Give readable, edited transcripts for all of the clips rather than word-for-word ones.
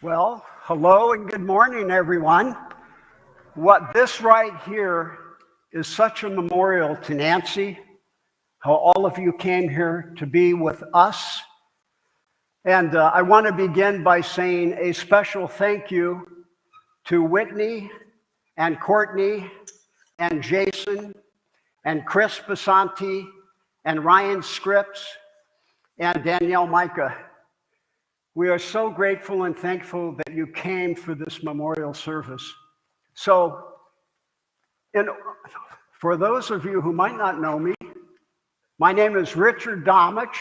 Well, hello and good morning, everyone. This right here is such a memorial to Nancy, how all of you came here to be with us. And I want to begin by saying a special thank you to Whitney and Courtney and Jason and Chris Basanti and Ryan Scripps and Danielle Micah. We are so grateful and thankful that you came for this memorial service. So, for those of you who might not know me, my name is Richard Domich,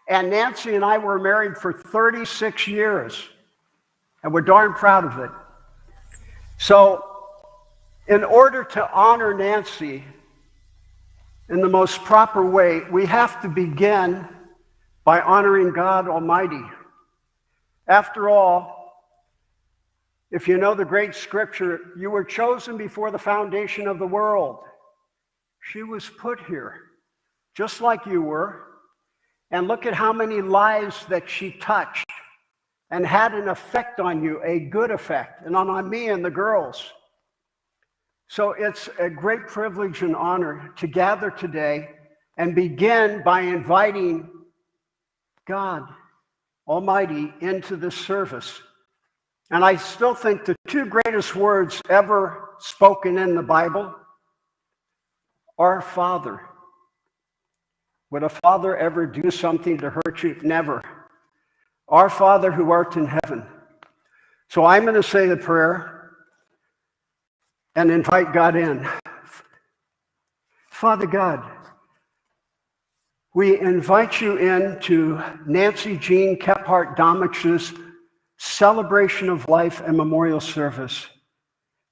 and Nancy and I were married for 36 years, and we're darn proud of it. So, in order to honor Nancy in the most proper way, we have to begin by honoring God Almighty. After all, if you know the great scripture, you were chosen before the foundation of the world. She was put here, just like you were. And look at how many lives that she touched and had an effect on you, a good effect, and on me and the girls. So it's a great privilege and honor to gather today and begin by inviting God Almighty into this service. And I still think the two greatest words ever spoken in the Bible, our Father. Would a father ever do something to hurt you? Never. Our Father who art in heaven. So I'm going to say the prayer and invite God in. Father God, we invite you into Nancy Jean Kephart Domich's celebration of life and memorial service.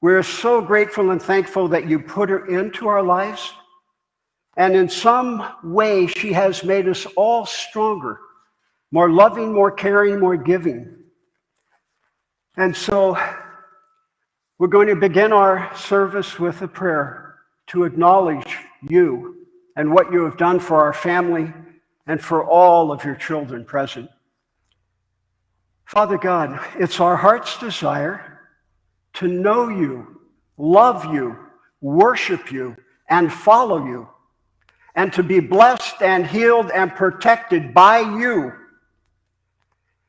We're so grateful and thankful that you put her into our lives. And in some way, she has made us all stronger, more loving, more caring, more giving. And so we're going to begin our service with a prayer to acknowledge you and what you have done for our family and for all of your children present. Father God, it's our heart's desire to know you, love you, worship you, and follow you, and to be blessed and healed and protected by you,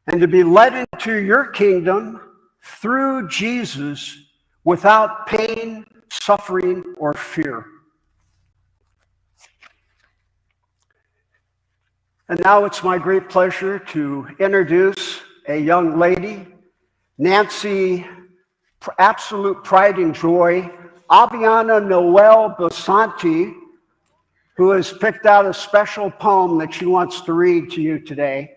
and to be led into your kingdom through Jesus without pain, suffering, or fear. And now it's my great pleasure to introduce a young lady, Nancy, absolute pride and joy, Aviana Noel Basanti, who has picked out a special poem that she wants to read to you today.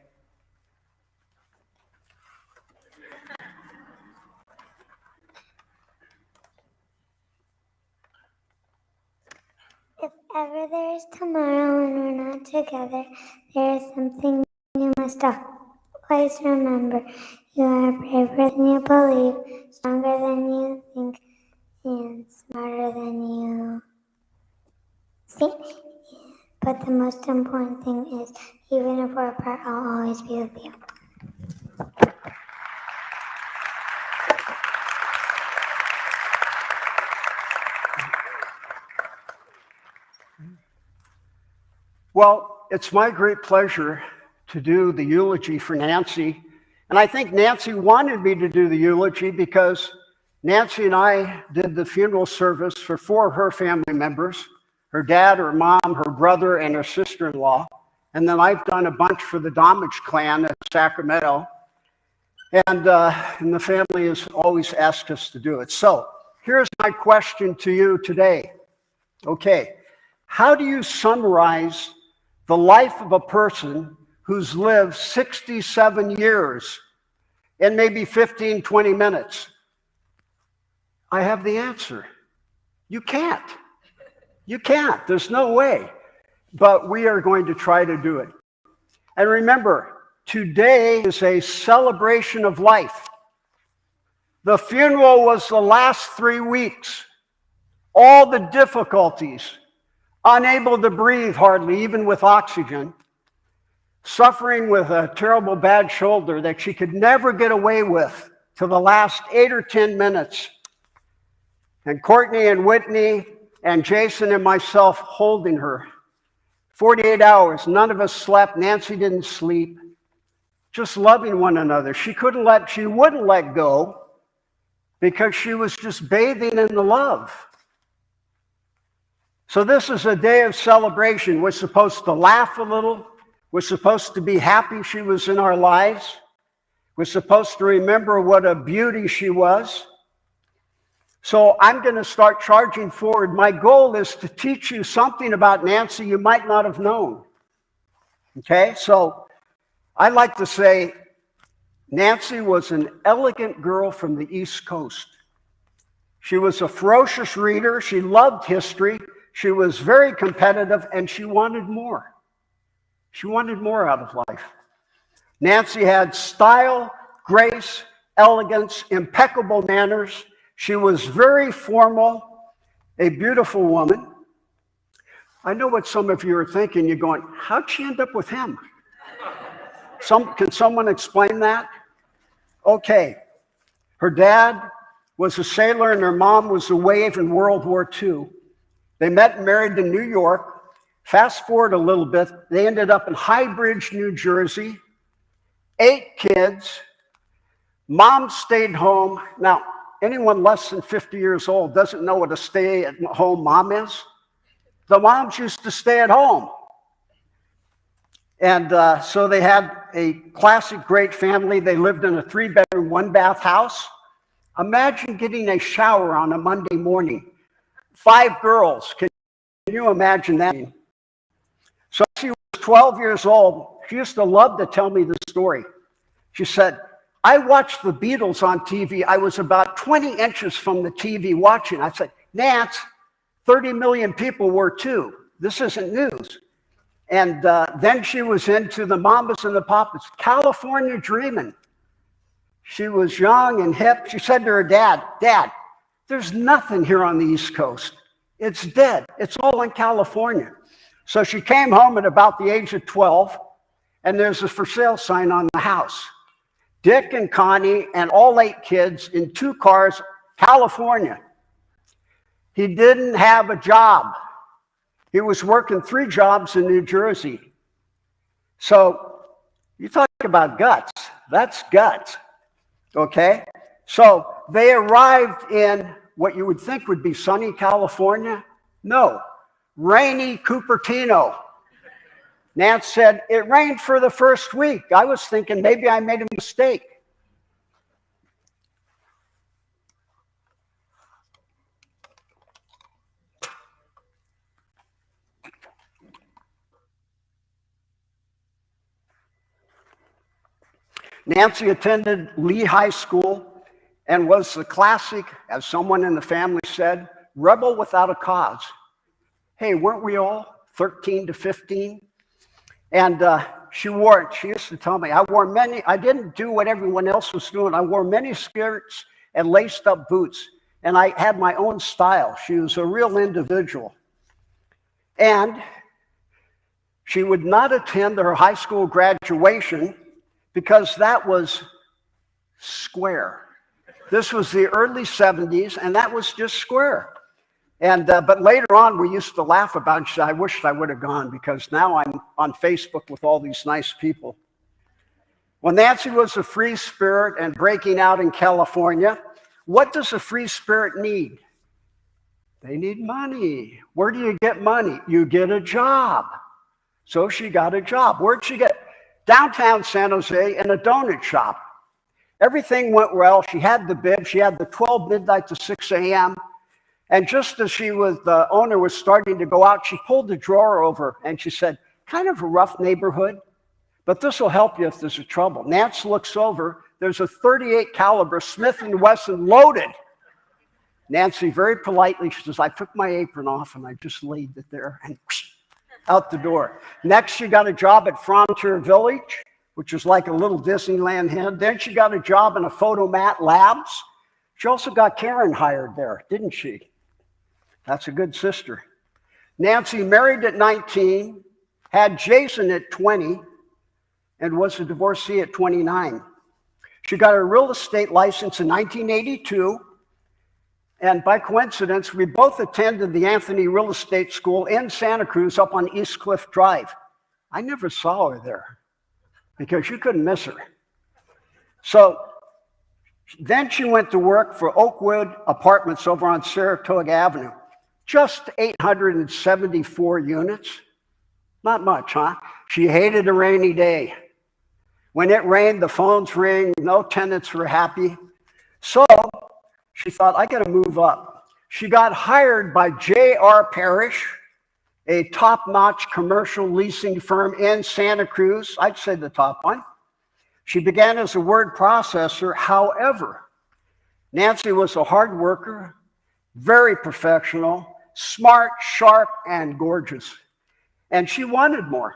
If ever there is tomorrow and we're not together, there is something you must always remember. You are braver than you believe, stronger than you think, and smarter than you think. But the most important thing is, even if we're apart, I'll always be with you. Well, it's my great pleasure to do the eulogy for Nancy. And I think Nancy wanted me to do the eulogy because Nancy and I did the funeral service for 4 of her family members, her dad, her mom, her brother, and her sister-in-law. And then I've done a bunch for the Domich clan at Sacramento. And the family has always asked us to do it. So here's my question to you today. Okay, how do you summarize the life of a person who's lived 67 years in maybe 15, 20 minutes? I have the answer. You can't. You can't. There's no way. But we are going to try to do it. And remember, today is a celebration of life. The funeral was the last 3 weeks. All the difficulties, unable to breathe hardly, even with oxygen, suffering with a terrible bad shoulder that she could never get away with to the last 8 or 10 minutes. And Courtney and Whitney and Jason and myself holding her. 48 hours, none of us slept. Nancy didn't sleep. Just loving one another. She wouldn't let go because she was just bathing in the love. So this is a day of celebration. We're supposed to laugh a little. We're supposed to be happy she was in our lives. We're supposed to remember what a beauty she was. So I'm going to start charging forward. My goal is to teach you something about Nancy you might not have known. Okay, so I like to say Nancy was an elegant girl from the East Coast. She was a ferocious reader. She loved history. She was very competitive, and she wanted more. She wanted more out of life. Nancy had style, grace, elegance, impeccable manners. She was very formal, a beautiful woman. I know what some of you are thinking. You're going, how'd she end up with him? Can someone explain that? Okay. Her dad was a sailor and her mom was a wave in World War II. They met and married in New York. Fast forward a little bit, they ended up in High Bridge, New Jersey. 8 kids. Mom stayed home. Now, anyone less than 50 years old doesn't know what a stay-at-home mom is. The moms used to stay at home. And so they had a classic great family. They lived in a 3-bedroom, 1-bath house. Imagine getting a shower on a Monday morning. 5 girls. Can you imagine that? So she was 12 years old. She used to love to tell me the story. She said, I watched the Beatles on TV. I was about 20 inches from the TV watching. I said, Nance, 30 million people were too. This isn't news. And then she was into the Mamas and the Papas, California dreaming. She was young and hip. She said to her dad, Dad, there's nothing here on the East Coast. It's dead. It's all in California. So she came home at about the age of 12, and there's a for sale sign on the house. Dick and Connie and all 8 kids in 2 cars, California. He didn't have a job. He was working 3 jobs in New Jersey. So you talk about guts. That's guts. Okay? So they arrived in what you would think would be sunny California. No, rainy Cupertino. Nance said, it rained for the first week. I was thinking maybe I made a mistake. Nancy attended Lee High School and was the classic, as someone in the family said, rebel without a cause. Hey, weren't we all 13 to 15? And she used to tell me, I didn't do what everyone else was doing. I wore many skirts and laced up boots, and I had my own style. She was a real individual. And she would not attend her high school graduation because that was square. This was the early 70s, and that was just square. And but later on, we used to laugh about it. I wished I would have gone because now I'm on Facebook with all these nice people. Well, Nancy was a free spirit and breaking out in California. What does a free spirit need? They need money. Where do you get money? You get a job. So she got a job. Where'd she get? Downtown San Jose in a donut shop. Everything went well. She had the bib. She had the 12 midnight to 6 a.m. And just as the owner was starting to go out, she pulled the drawer over and she said, kind of a rough neighborhood, but this will help you if there's a trouble. Nance looks over. There's a 38 caliber Smith & Wesson loaded. Nancy very politely, she says, I took my apron off and I just laid it there and out the door. Next, she got a job at Frontier Village, which is like a little Disneyland hen. Then she got a job in a Photomat Labs. She also got Karen hired there, didn't she? That's a good sister. Nancy married at 19, had Jason at 20, and was a divorcee at 29. She got her real estate license in 1982. And by coincidence, we both attended the Anthony Real Estate School in Santa Cruz up on East Cliff Drive. I never saw her there because you couldn't miss her. So then she went to work for Oakwood Apartments over on Saratoga Avenue. Just 874 units. Not much, huh? She hated a rainy day. When it rained, the phones ring, no tenants were happy. So she thought, I got to move up. She got hired by J.R. Parrish, a top-notch commercial leasing firm in Santa Cruz. I'd say the top one. She began as a word processor. However, Nancy was a hard worker, very professional, smart, sharp, and gorgeous. And she wanted more.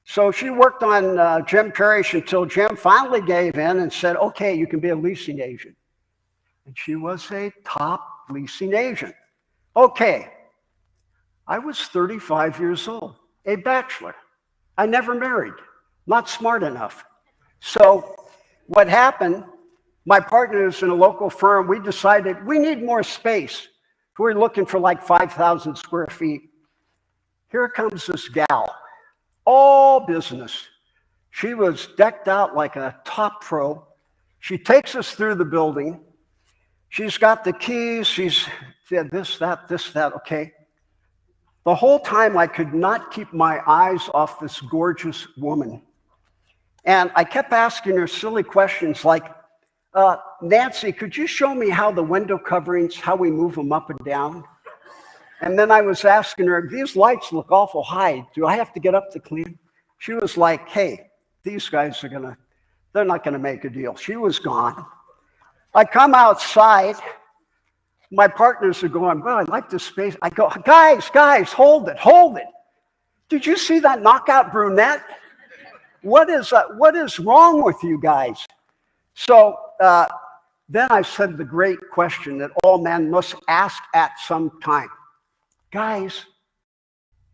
So she worked on Jim Parrish until Jim finally gave in and said, okay, you can be a leasing agent. And she was a top leasing agent. Okay, I was 35 years old, a bachelor. I never married, not smart enough. So what happened, my partners in a local firm, we decided we need more space. We were looking for like 5,000 square feet. Here comes this gal, all business. She was decked out like a top pro. She takes us through the building. She's got the keys. She's said this, that, okay. The whole time I could not keep my eyes off this gorgeous woman. And I kept asking her silly questions like, Nancy, could you show me how the window coverings, how we move them up and down? And then I was asking her, these lights look awful high. Do I have to get up to clean? She was like, hey, these guys they're not gonna make a deal. She was gone. I come outside. My partners are going, well, I like this space. I go, guys, hold it. Did you see that knockout brunette? What is wrong with you guys? So then I said the great question that all men must ask at some time. Guys,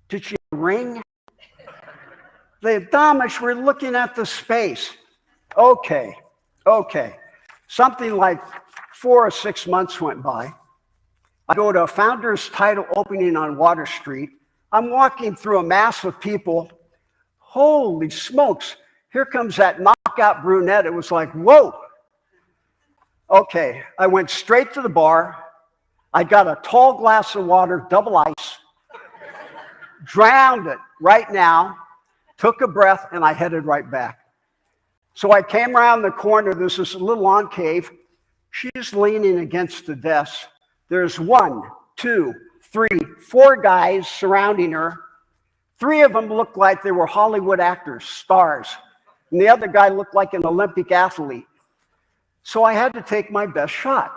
did you ring? Domich, we're looking at the space. Okay. Something like 4 or 6 months went by. I go to a founder's title opening on Water Street. I'm walking through a mass of people. Holy smokes, here comes that knockout brunette. It was like, whoa. Okay, I went straight to the bar. I got a tall glass of water, double ice, drowned it right now, took a breath, and I headed right back. So I came around the corner. There's this little enclave. She's leaning against the desk. There's 1, 2, 3, 4 guys surrounding her. 3 of them looked like they were Hollywood actors, stars. And the other guy looked like an Olympic athlete. So I had to take my best shot.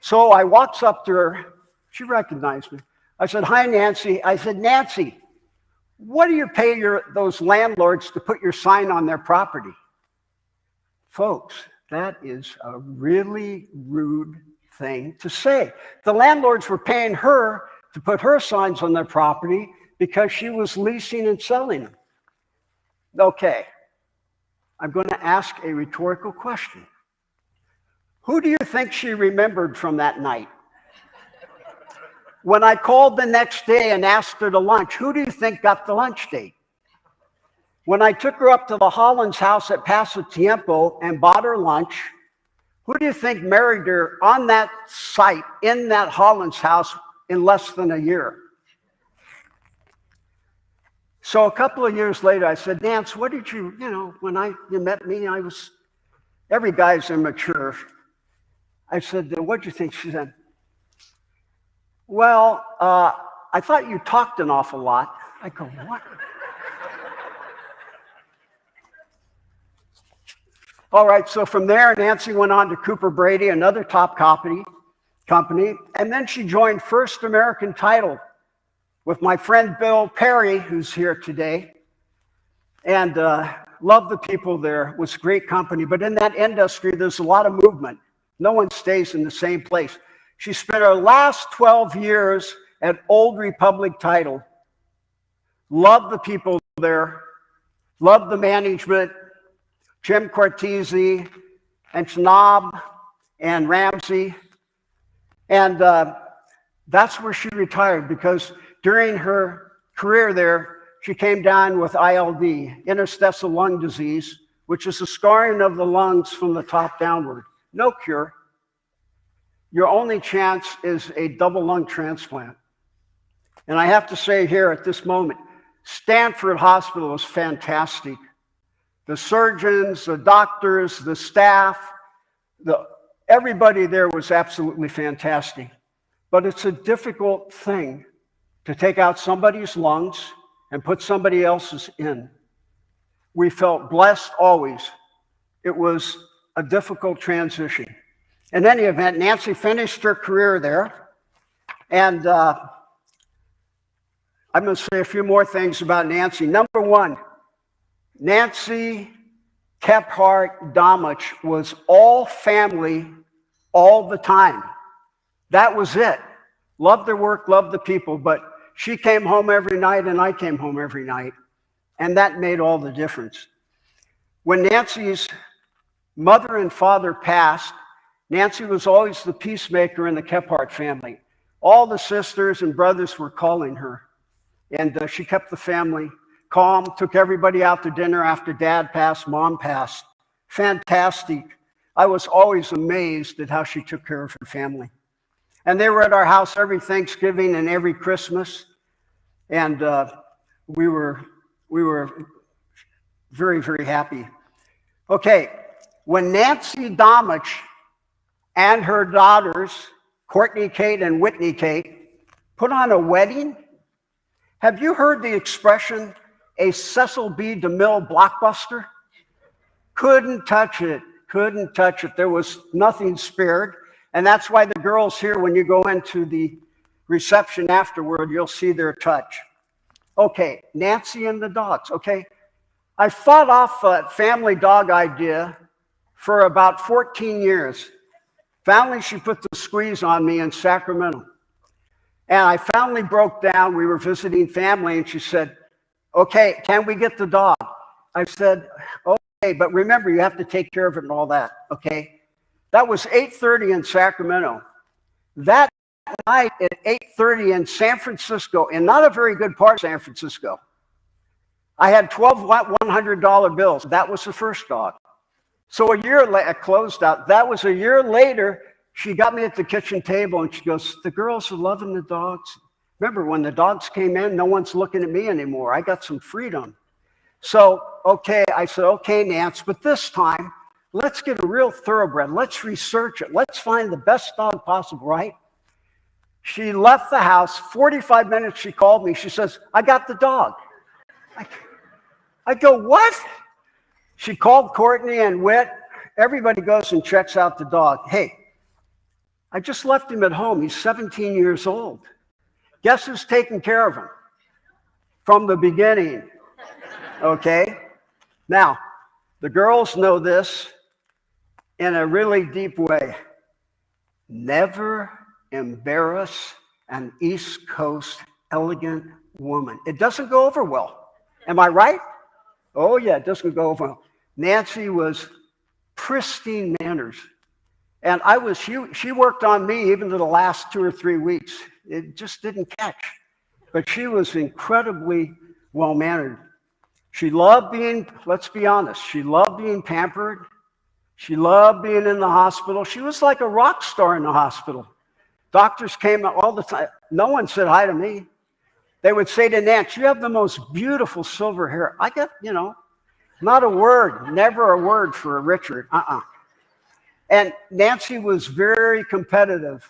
So I walks up to her. She recognized me. I said, hi, Nancy. I said, Nancy, what do you pay those landlords to put your sign on their property? Folks, that is a really rude thing to say. The landlords were paying her to put her signs on their property because she was leasing and selling them. Okay, I'm going to ask a rhetorical question. Who do you think she remembered from that night? When I called the next day and asked her to lunch, who do you think got the lunch date? When I took her up to the Hollins house at Paso Tiempo and bought her lunch, who do you think married her on that site in that Hollins house in less than a year? So a couple of years later, I said, Nance, what did you when you met me, every guy's immature. I said, what'd you think? She said, well, I thought you talked an awful lot. I go, what? All right, so from there, Nancy went on to Cooper Brady, another top company, and then she joined First American Title with my friend Bill Perry, who's here today, and loved the people there. It was great company, but in that industry, there's a lot of movement. No one stays in the same place. She spent her last 12 years at Old Republic Title. Loved the people there, loved the management, Jim Cortese, and Schnaub, and Ramsey. And that's where she retired, because during her career there, she came down with ILD, interstitial lung disease, which is a scarring of the lungs from the top downward. No cure. Your only chance is a double lung transplant. And I have to say here at this moment, Stanford Hospital was fantastic. The surgeons, the doctors, the staff, everybody there was absolutely fantastic. But it's a difficult thing to take out somebody's lungs and put somebody else's in. We felt blessed always. It was a difficult transition. In any event, Nancy finished her career there. And I'm going to say a few more things about Nancy. Number one, Nancy Kephart Domich was all family all the time. That was it. Loved her work, loved the people, but she came home every night and I came home every night. And that made all the difference. When Nancy's mother and father passed, Nancy was always the peacemaker in the Kephart family. All the sisters and brothers were calling her. And she kept the family calm, took everybody out to dinner after Dad passed, Mom passed. Fantastic. I was always amazed at how she took care of her family. And they were at our house every Thanksgiving and every Christmas. And we were very, very happy. Okay, when Nancy Domich and her daughters, Courtney Kate and Whitney Kate, put on a wedding, have you heard the expression, a Cecil B. DeMille blockbuster? Couldn't touch it, couldn't touch it. There was nothing spared. And that's why the girls here, when you go into the reception afterward, you'll see their touch. Okay, Nancy and the dogs, okay? I fought off a family dog idea for about 14 years. Finally, she put the squeeze on me in Sacramento. And I finally broke down. We were visiting family, and she said, okay, can we get the dog? I said, okay, but remember, you have to take care of it and all that, okay? That was 8:30 in Sacramento. That night at 8:30 in San Francisco, in not a very good part of San Francisco, I had 12 $100 bills. That was the first dog. So a year later, I closed out. That was a year later. She got me at the kitchen table and she goes, the girls are loving the dogs. Remember, when the dogs came in, no one's looking at me anymore. I got some freedom. So, okay, I said, okay, Nance, but this time, let's get a real thoroughbred. Let's research it. Let's find the best dog possible, right? She left the house. 45 minutes, she called me. She says, I got the dog. I go, what? She called Courtney and Whit. Everybody goes and checks out the dog. Hey, I just left him at home. He's 17 years old. Guess who's taking care of him? From the beginning. Okay? Now, the girls know this in a really deep way. Never embarrass an East Coast elegant woman. It doesn't go over well. Am I right? Oh, yeah, it doesn't go over well. Nancy was pristine manners. And she worked on me even to the last 2 or 3 weeks. It just didn't catch. But she was incredibly well-mannered. She loved being, let's be honest, she loved being pampered. She loved being in the hospital. She was like a rock star in the hospital. Doctors came all the time. No one said hi to me. They would say to Nance, you have the most beautiful silver hair. I got, not a word, never a word for Richard. And Nancy was very competitive.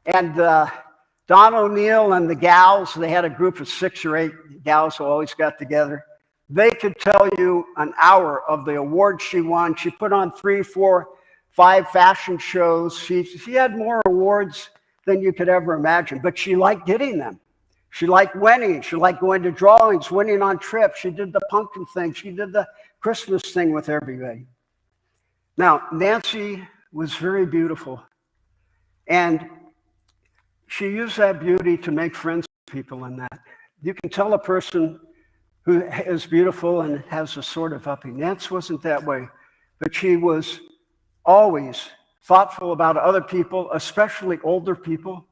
And Don O'Neill and the gals, they had a group of 6 or 8 gals who always got together. They could tell you an hour of the awards she won. She put on 3, 4, 5 fashion shows. She had more awards than you could ever imagine, but she liked getting them. She liked winning. She liked going to drawings, winning on trips. She did the pumpkin thing. She did the Christmas thing with everybody. Now, Nancy was very beautiful, and she used that beauty to make friends with people in that. You can tell a person who is beautiful and has a sort of upping. Nance wasn't that way, but she was always thoughtful about other people, especially older people.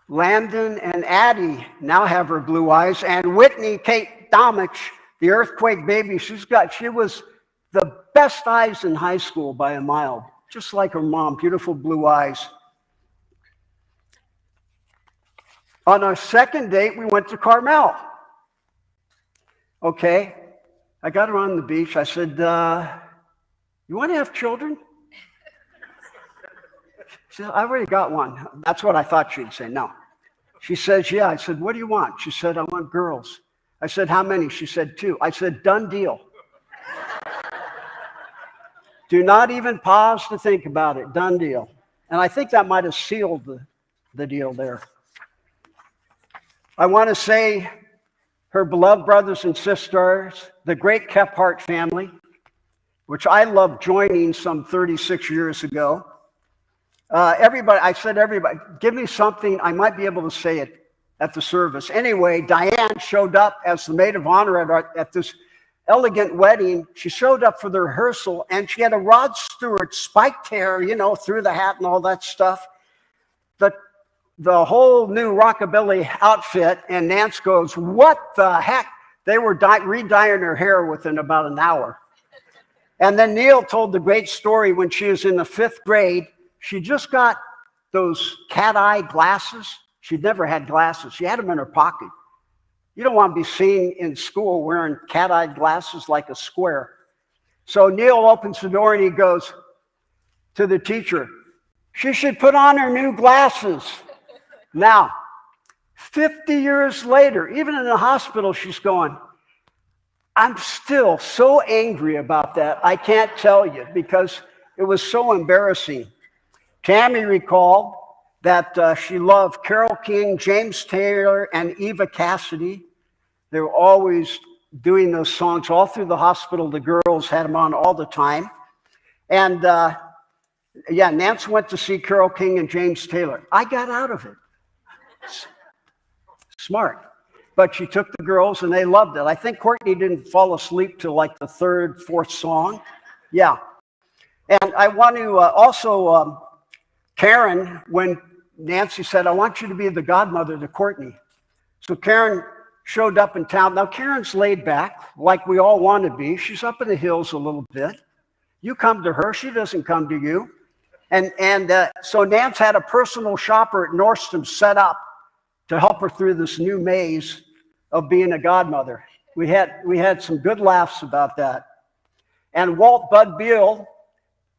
Landon and Addie now have her blue eyes, and Whitney, Kate Domich, the earthquake baby, she was the best eyes in high school by a mile, just like her mom, beautiful blue eyes. On our second date, we went to Carmel. Okay, I got her on the beach. I said, you want to have children? She said, I already got one. That's what I thought she'd say, no. She says, yeah. I said, what do you want? She said, I want girls. I said, how many? She said, 2. I said, done deal. Do not even pause to think about it. Done deal. And I think that might have sealed the deal there. I want to say her beloved brothers and sisters, the great Kephart family, which I loved joining some 36 years ago. Everybody, I said everybody, give me something, I might be able to say it at the service. Anyway, Diane showed up as the maid of honor at this elegant wedding. She showed up for the rehearsal, and she had a Rod Stewart spiked hair, you know, through the hat and all that stuff. The whole new rockabilly outfit, and Nance goes, what the heck? They were re-dyeing her hair within about an hour. And then Neil told the great story when she was in the 5th grade. She just got those cat-eye glasses. She'd never had glasses. She had them in her pocket. You don't want to be seen in school wearing cat-eye glasses like a square. So Neil opens the door and he goes to the teacher, she should put on her new glasses. Now, 50 years later, even in the hospital, she's going, I'm still so angry about that. I can't tell you because it was so embarrassing. Tammy recalled that she loved Carole King, James Taylor, and Eva Cassidy. They were always doing those songs all through the hospital. The girls had them on all the time. And yeah, Nance went to see Carole King and James Taylor. I got out of it. Smart. But she took the girls and they loved it. I think Courtney didn't fall asleep till like the 3rd, 4th song. Yeah. And I want to also, Karen, when Nancy said, I want you to be the godmother to Courtney. So Karen showed up in town. Now Karen's laid back like we all want to be. She's up in the hills a little bit. You come to her, she doesn't come to you. And so Nance had a personal shopper at Nordstrom set up to help her through this new maze of being a godmother. We had some good laughs about that. And Walt Bud Beal,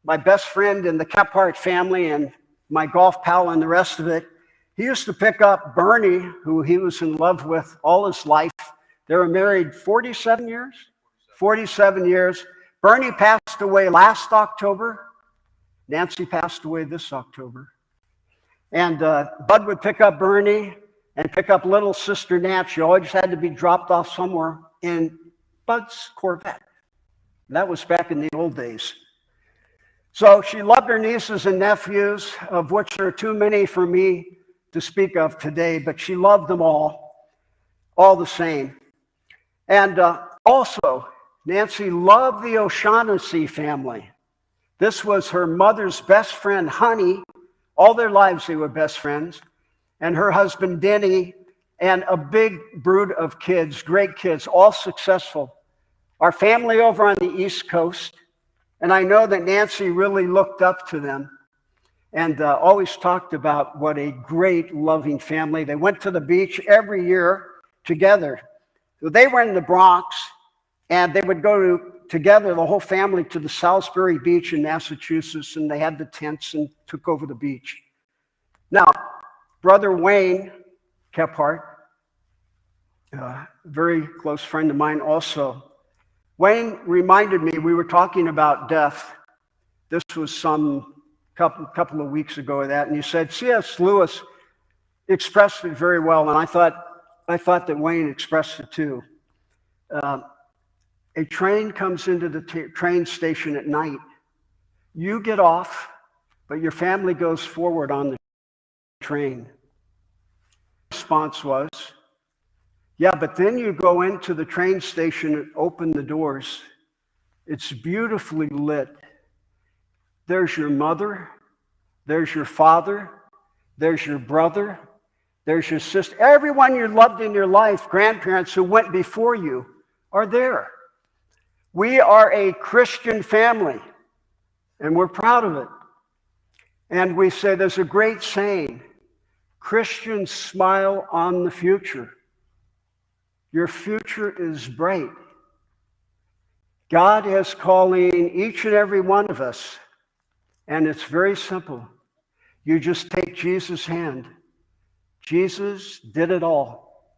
my best friend in the Kephart family and my golf pal and the rest of it, he used to pick up Bernie, who he was in love with all his life. They were married 47 years? 47 years. Bernie passed away last October. Nancy passed away this October. And Bud would pick up Bernie and pick up little sister Nance. She always had to be dropped off somewhere in Bud's Corvette. That was back in the old days. So she loved her nieces and nephews, of which there are too many for me to speak of today, but she loved them all the same. And also, Nancy loved the O'Shaughnessy family. This was her mother's best friend, Honey. All their lives they were best friends. And her husband, Denny, and a big brood of kids, great kids, all successful. Our family over on the East Coast, and I know that Nancy really looked up to them and always talked about what a great, loving family. They went to the beach every year together. They were in the Bronx, and they would go together, the whole family, to the Salisbury Beach in Massachusetts, and they had the tents and took over the beach. Now, Brother Wayne Kephart, a very close friend of mine also, Wayne reminded me, we were talking about death. This was some couple of weeks ago of that, and he said, C.S. Lewis expressed it very well, and I thought that Wayne expressed it too. A train comes into the train station at night. You get off, but your family goes forward on the train. Response was, Yeah, but then you go into the train station and open the doors. It's beautifully lit. There's your mother, there's your father, there's your brother, there's your sister. Everyone you loved in your life, grandparents who went before you, are there. We are a Christian family, and we're proud of it. And we say there's a great saying, Christians smile on the future. Your future is bright. God is calling each and every one of us, and it's very simple. You just take Jesus' hand. Jesus did it all.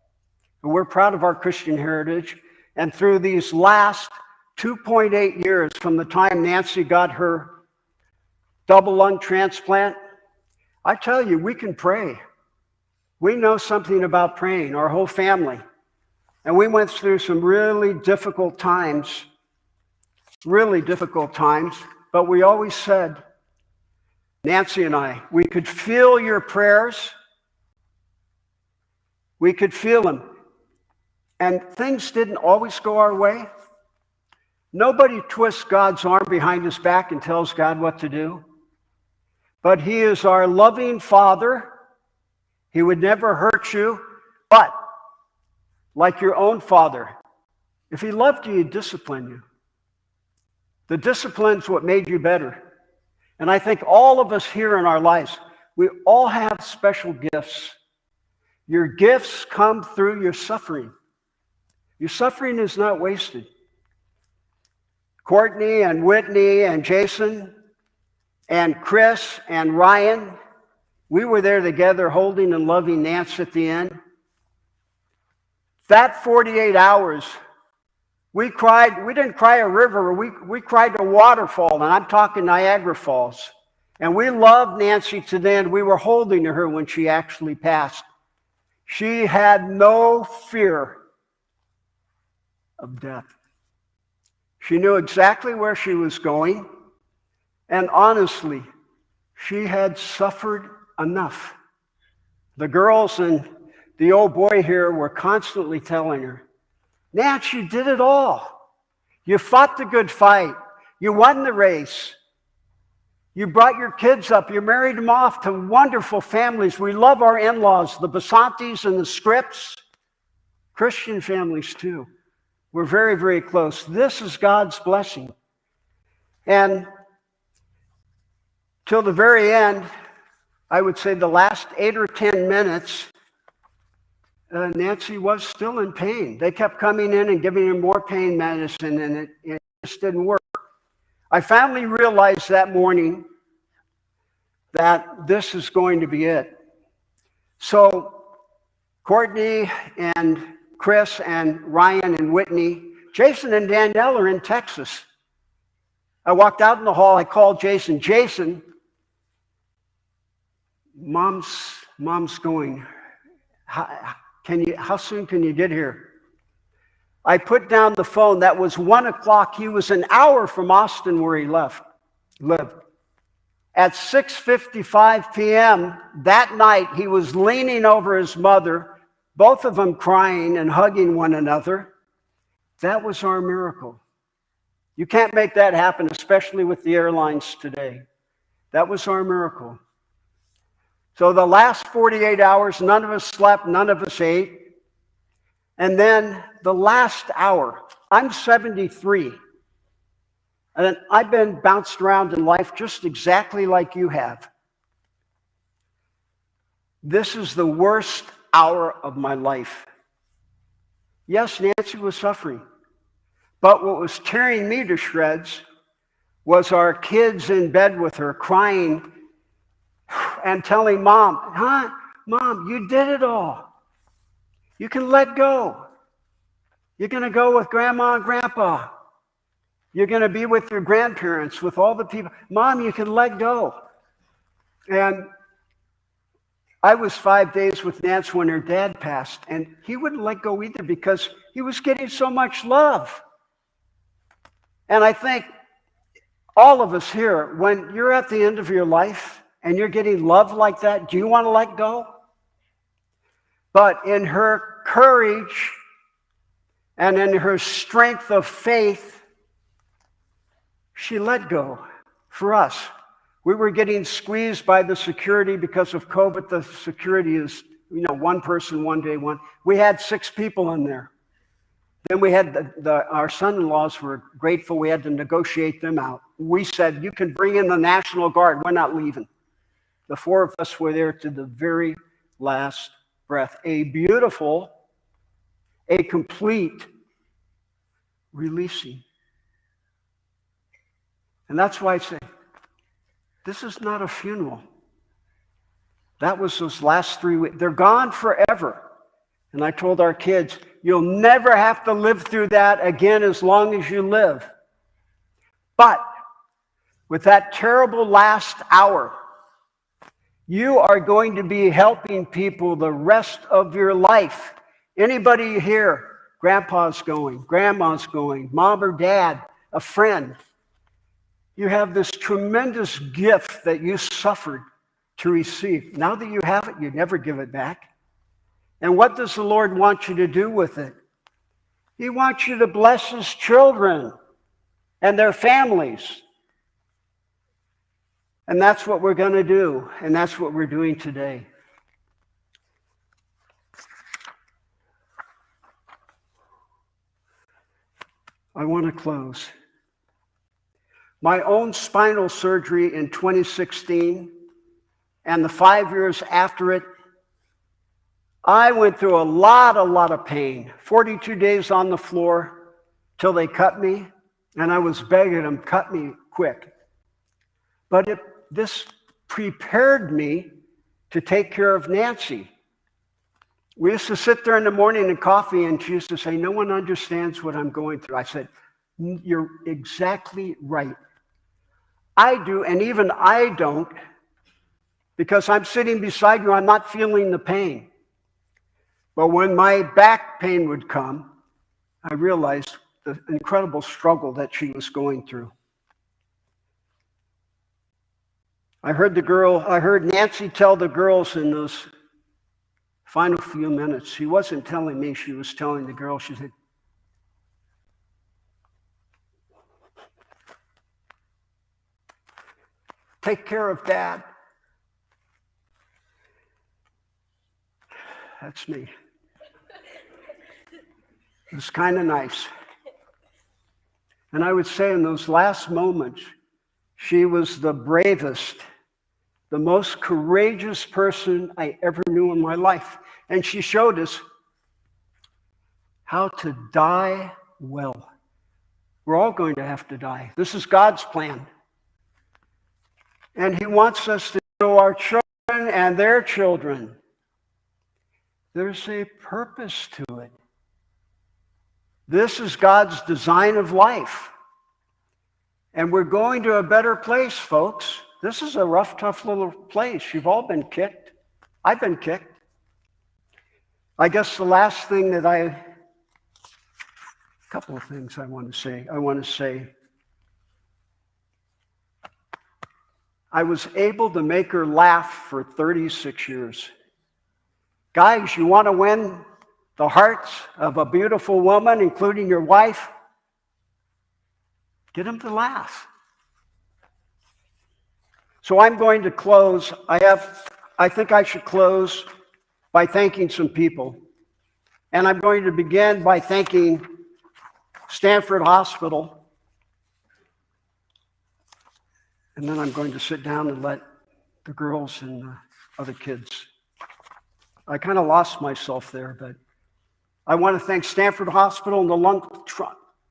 And we're proud of our Christian heritage. And through these last 2.8 years from the time Nancy got her double lung transplant, I tell you, we can pray. We know something about praying, our whole family. And we went through some really difficult times, but we always said, Nancy and I, we could feel your prayers. We could feel them. And things didn't always go our way. Nobody twists God's arm behind his back and tells God what to do. But he is our loving Father. He would never hurt you. But, like your own father, if he loved you, he'd discipline you. The discipline's what made you better. And I think all of us here in our lives, we all have special gifts. Your gifts come through your suffering. Your suffering is not wasted. Courtney and Whitney and Jason and Chris and Ryan, we were there together holding and loving Nancy at the end. That 48 hours, we cried. We didn't cry a river. We cried a waterfall, and I'm talking Niagara Falls. And we loved Nancy to the end. We were holding her when she actually passed. She had no fear of death. She knew exactly where she was going. And honestly, she had suffered enough. The girls and the old boy here were constantly telling her, Nance, you did it all. You fought the good fight. You won the race. You brought your kids up. You married them off to wonderful families. We love our in-laws, the Basantis and the Scripps. Christian families too. We're very, very close. This is God's blessing. And till the very end, I would say the last 8 or 10 minutes, Nancy was still in pain. They kept coming in and giving her more pain medicine, and it just didn't work. I finally realized that morning that this is going to be it. So Courtney and Chris and Ryan and Whitney, Jason and Danielle are in Texas. I walked out in the hall. I called Jason. Jason, mom's going. How soon can you get here? I put down the phone. That was 1 o'clock. He was an hour from Austin where he lived. At 6:55 p.m. that night, he was leaning over his mother, both of them crying and hugging one another. That was our miracle. You can't make that happen, especially with the airlines today. That was our miracle. So the last 48 hours, none of us slept, none of us ate. And then the last hour, I'm 73. And I've been bounced around in life just exactly like you have. This is the worst hour of my life. Yes, Nancy was suffering. But what was tearing me to shreds was our kids in bed with her crying and telling Mom, Mom, you did it all. You can let go. You're going to go with Grandma and Grandpa. You're going to be with your grandparents, with all the people. Mom, you can let go. And I was 5 days with Nance when her dad passed, and he wouldn't let go either because he was getting so much love. And I think all of us here, when you're at the end of your life, and you're getting love like that, do you want to let go? But in her courage and in her strength of faith, she let go for us. We were getting squeezed by the security because of COVID. The security is, one person, one day, one. We had 6 people in there. Then we had our son-in-laws were grateful. We had to negotiate them out. We said, you can bring in the National Guard. We're not leaving. The 4 of us were there to the very last breath. A beautiful, a complete releasing. And that's why I say, this is not a funeral. That was those last 3 weeks. They're gone forever. And I told our kids, you'll never have to live through that again as long as you live. But with that terrible last hour, you are going to be helping people the rest of your life. Anybody here, grandpa's going, grandma's going, mom or dad, a friend. You have this tremendous gift that you suffered to receive. Now that you have it, you never give it back. And what does the Lord want you to do with it? He wants you to bless his children and their families. And that's what we're going to do. And that's what we're doing today. I want to close. My own spinal surgery in 2016 and the 5 years after it, I went through a lot of pain. 42 days on the floor till they cut me, and I was begging them, cut me quick. But this prepared me to take care of Nancy. We used to sit there in the morning and coffee, and she used to say, no one understands what I'm going through. I said, you're exactly right. I do, and even I don't, because I'm sitting beside you, I'm not feeling the pain. But when my back pain would come, I realized the incredible struggle that she was going through. I heard Nancy tell the girls in those final few minutes, she wasn't telling me, she was telling the girls, she said, take care of Dad. That's me. It was kind of nice. And I would say in those last moments, she was the bravest, the most courageous person I ever knew in my life. And she showed us how to die well. We're all going to have to die. This is God's plan. And he wants us to show our children and their children. There's a purpose to it. This is God's design of life. And we're going to a better place, folks. This is a rough, tough little place. You've all been kicked. I've been kicked. I guess the last thing that a couple of things I want to say. I was able to make her laugh for 36 years. Guys, you want to win the hearts of a beautiful woman, including your wife? Get them to laugh. So I'm going to close. I think I should close by thanking some people. And I'm going to begin by thanking Stanford Hospital. And then I'm going to sit down and let the girls and the other kids. I kind of lost myself there, but I want to thank Stanford Hospital and the lung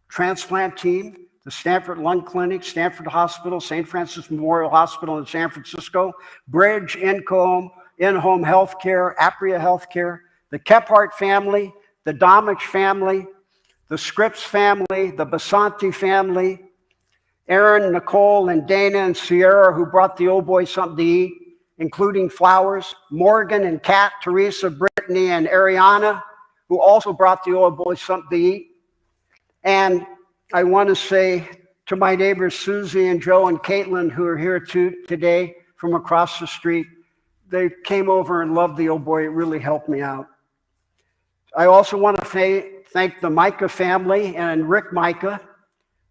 transplant team, the Stanford Lung Clinic, Stanford Hospital, St. Francis Memorial Hospital in San Francisco, Bridge In-Home Healthcare, Apria Healthcare, the Kephart family, the Domich family, the Scripps family, the Basanti family, Aaron, Nicole, and Dana and Sierra, who brought the old boy something to eat, including flowers, Morgan and Kat, Teresa, Brittany, and Ariana, who also brought the old boy something to eat. And I want to say to my neighbors, Susie and Joe and Caitlin, who are here today from across the street, they came over and loved the old boy. It really helped me out. I also want to thank the Micah family and Rick Micah,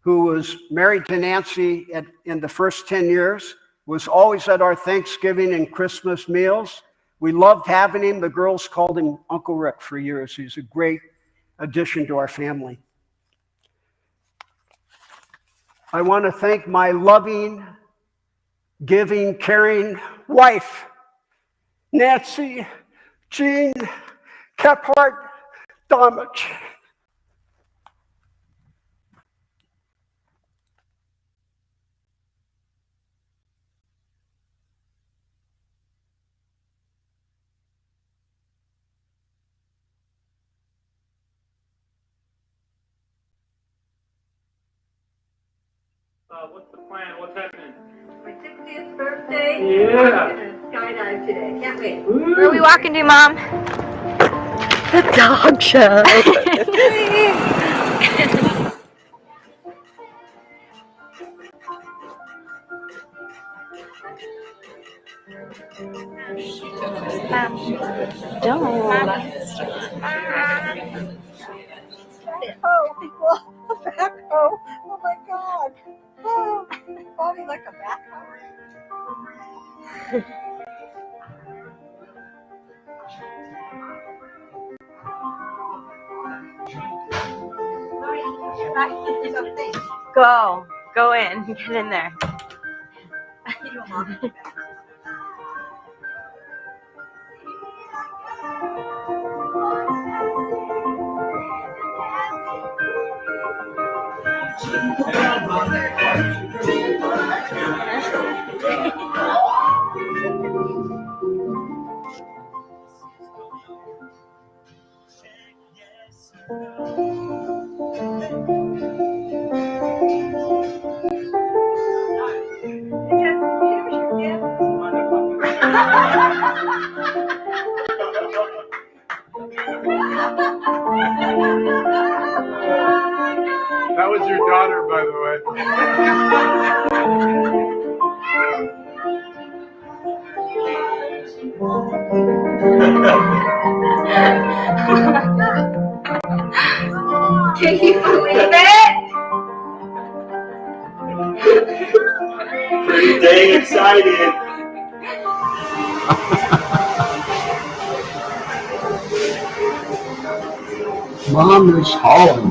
who was married to Nancy in the first 10 years, was always at our Thanksgiving and Christmas meals. We loved having him. The girls called him Uncle Rick for years. He's a great addition to our family. I want to thank my loving, giving, caring wife, Nancy Jean Kephart Domich. What's the plan? What's happening? My 60th birthday. Yeah. I'm gonna skydive today. Can't wait. Where are we walking to, Mom? The dog show. Oh, people. A backhoe. Oh my God. Oh, body like a backhoe. Go in, get in there. That was your daughter, by the way. Can you believe it? Pretty dang excited. Mom is home.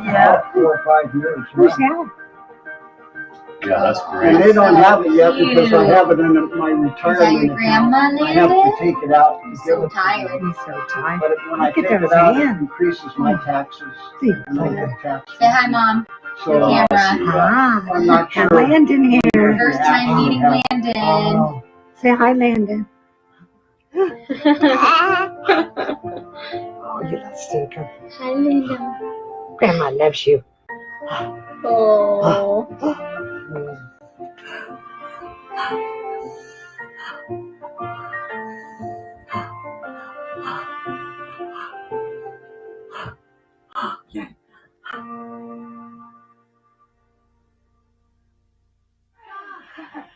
About 4 or 5 years. Who's that? Yeah, that's And great. they don't have it yet because I have it in my Is that retirement your account. grandma, I have to Landon? take it out and I'm give so it to them. tired. He's so tired. But when I Look at take it those out, it hands. increases my taxes. See, And I get taxed. Say hi, Mom. So Camera. I'm not Got sure. Landon here. First time meeting Landon. Oh, say hi, Landon. Oh, you little stinker. Hi, Linda. Grandma loves you. Oh.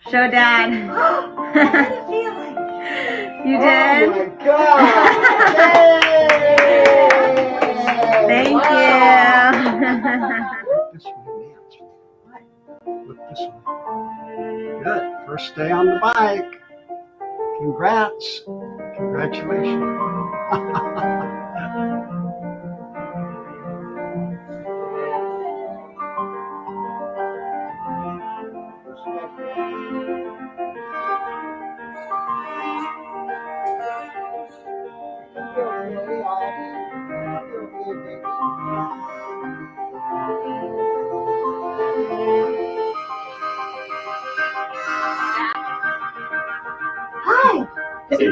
Show Dad. You Oh did? my God! Thank Wow. you. This way, Nancy. Look this way. Good. First day on the bike. Congrats. Congratulations. Hi. Say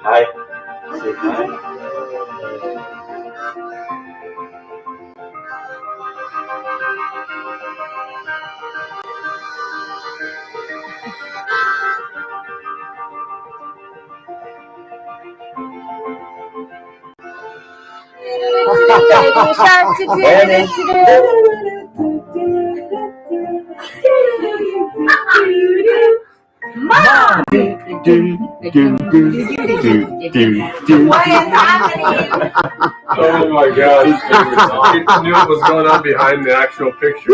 hi. Say hi. Baby shark to do Mommy. What is happening? Oh my God. People knew what was going on behind the actual picture.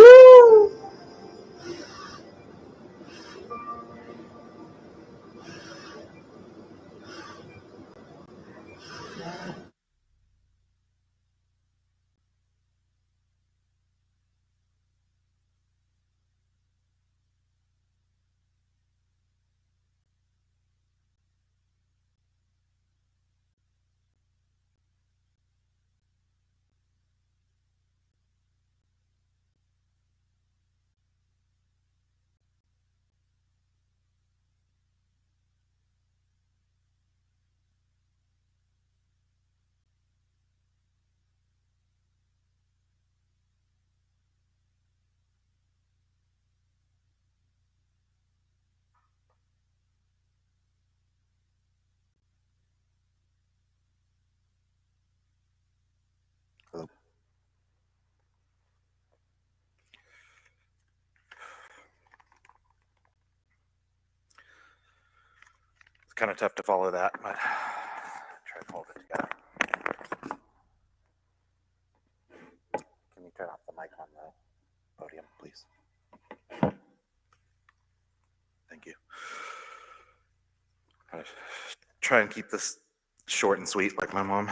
It's kind of tough to follow that, but try to hold it together. Can you turn off the mic on the podium, please? Thank you. I try and keep this short and sweet like my mom.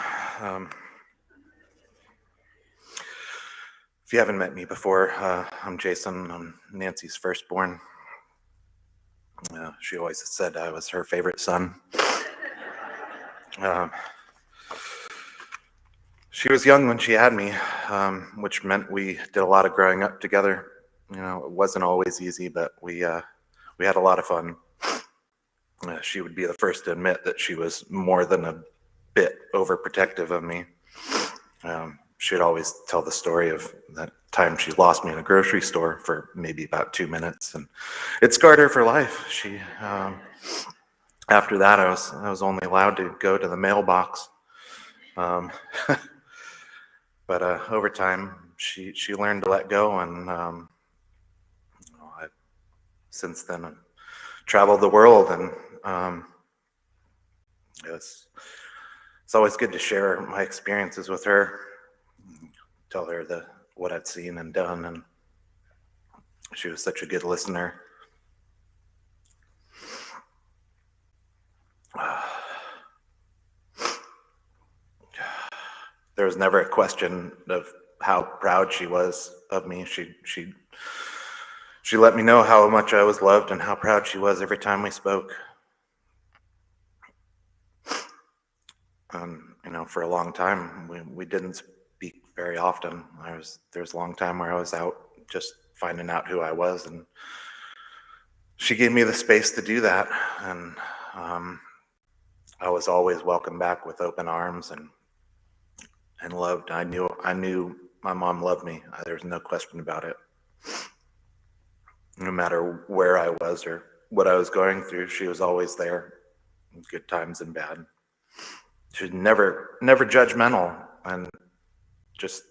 If you haven't met me before, I'm Jason. I'm Nancy's firstborn. She always said I was her favorite son. She was young when she had me, which meant we did a lot of growing up together. You know, it wasn't always easy, but we had a lot of fun. She would be the first to admit that she was more than a bit overprotective of me. She'd always tell the story of that time she lost me in a grocery store for maybe about 2 minutes, and it scarred her for life. She, after that, I was only allowed to go to the mailbox. But over time, she learned to let go, and I've since then traveled the world, and it's always good to share my experiences with her, tell her what I'd seen and done, and she was such a good listener. There was never a question of how proud she was of me. She let me know how much I was loved and how proud she was every time we spoke. You know, for a long time, we didn't speak very often. There's a long time where I was out just finding out who I was, and she gave me the space to do that, and I was always welcomed back with open arms and loved. I knew my mom loved me. There's no question about it. No matter where I was or what I was going through, she was always there, in good times and bad. She was never judgmental, and just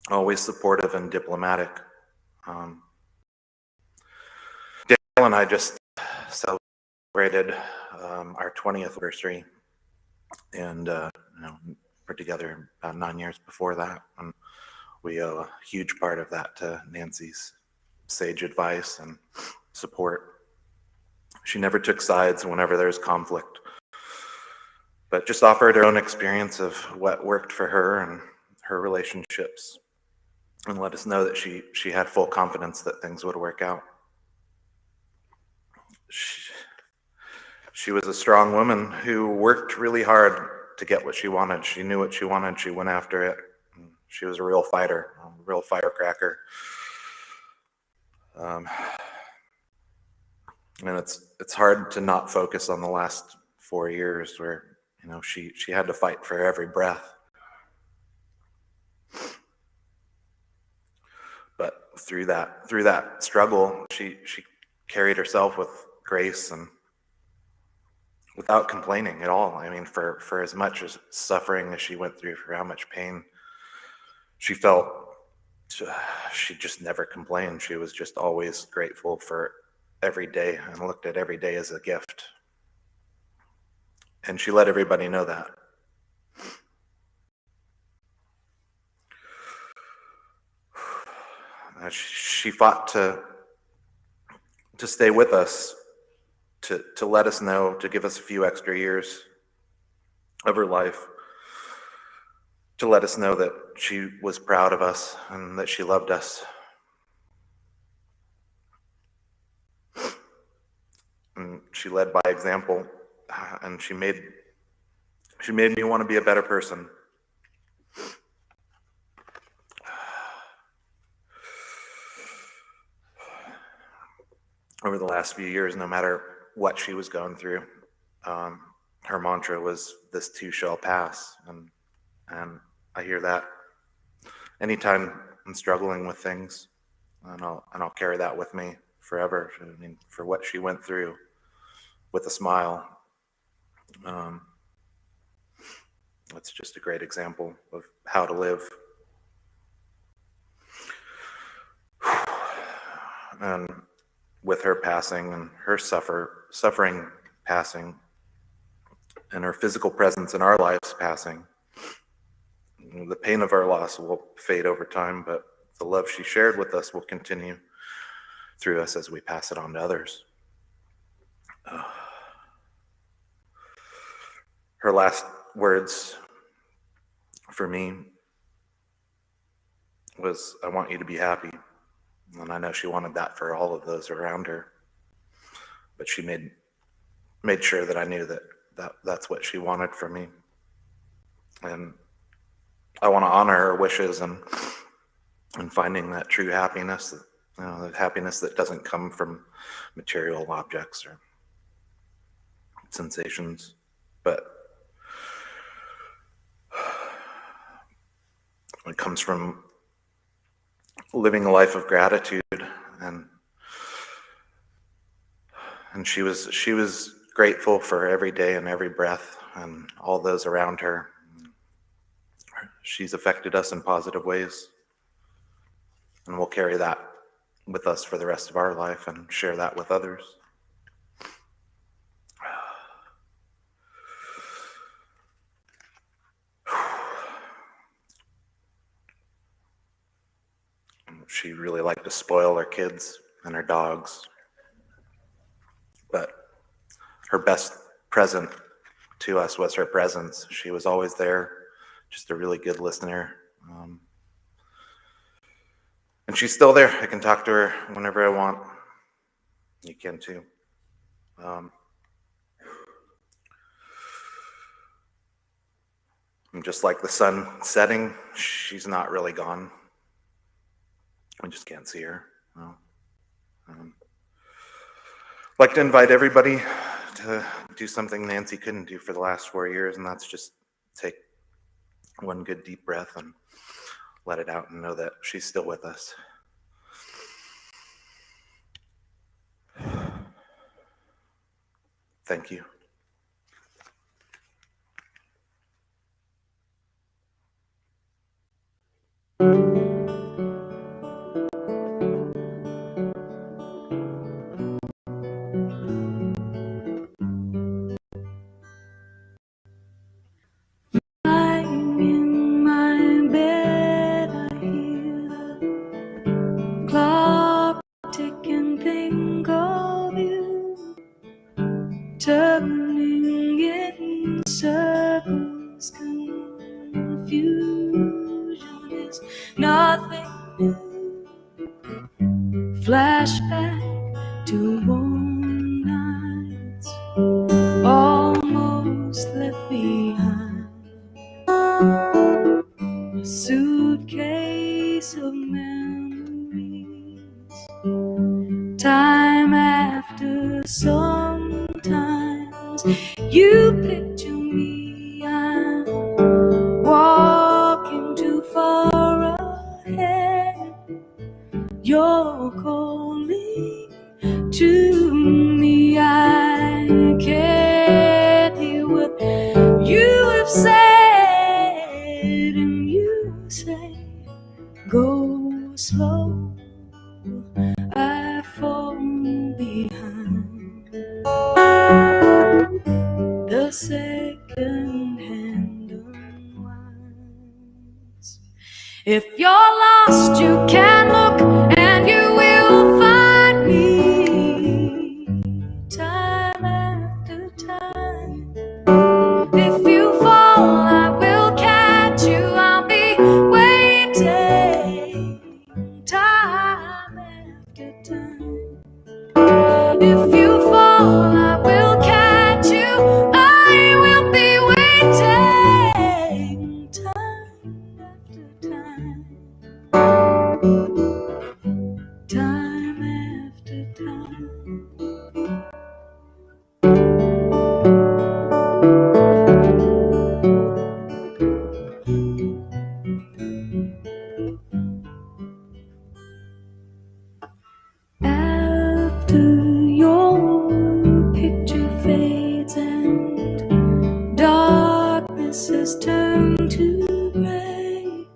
always supportive and diplomatic. Dale and I just celebrated our 20th anniversary, and you know, we're together about 9 years before that, and we owe a huge part of that to Nancy's sage advice and support. She never took sides whenever there was conflict, but just offered her own experience of what worked for her and her relationships, and let us know that she had full confidence that things would work out. She was a strong woman who worked really hard to get what she wanted. She knew what she wanted. She went after it. She was a real fighter, a real firecracker. And it's hard to not focus on the last 4 years where, you know, she had to fight for every breath. But through that struggle, she carried herself with grace and without complaining at all. I mean, for as much as suffering as she went through, for how much pain she felt, she just never complained. She was just always grateful for every day and looked at every day as a gift. And she let everybody know that. She fought to stay with us, to let us know, to give us a few extra years of her life, to let us know that she was proud of us and that she loved us. And she led by example, and she made me want to be a better person. Over the last few years, no matter what she was going through, her mantra was, "This too shall pass." And I hear that anytime I'm struggling with things, and I'll carry that with me forever. I mean, for what she went through, with a smile. That's just a great example of how to live. And with her passing and her suffering passing, and her physical presence in our lives passing, the pain of our loss will fade over time, but the love she shared with us will continue through us as we pass it on to others. Her last words for me was, "I want you to be happy." And I know she wanted that for all of those around her, but she made sure that I knew that's what she wanted from me. And I want to honor her wishes and finding that true happiness, the happiness that doesn't come from material objects or sensations, but it comes from living a life of gratitude. And she was grateful for every day and every breath and all those around her. She's affected us in positive ways, and we'll carry that with us for the rest of our life and share that with others. She really liked to spoil her kids and her dogs, but her best present to us was her presence. She was always there, just a really good listener. And she's still there. I can talk to her whenever I want. You can too. And just like the sun setting, she's not really gone. I just can't see her. I'd like to invite everybody to do something Nancy couldn't do for the last 4 years, and that's just take one good deep breath and let it out and know that she's still with us. Thank you. Turning in circles, confusion is nothing new. Flashback to warm nights, almost left behind. A suitcase of memories, time after sometimes you picture me, I'm walking too far ahead. You're calling to me, I can't hear what you have said, and you say, go slow, I fall behind. The same If you're lost, you can look and you will find me time after time. If you fall, I will catch you. I'll be waiting time after time. If you fall, I will catch you. I will be waiting time after time. Time after time. After your picture fades and darkness has turned to gray,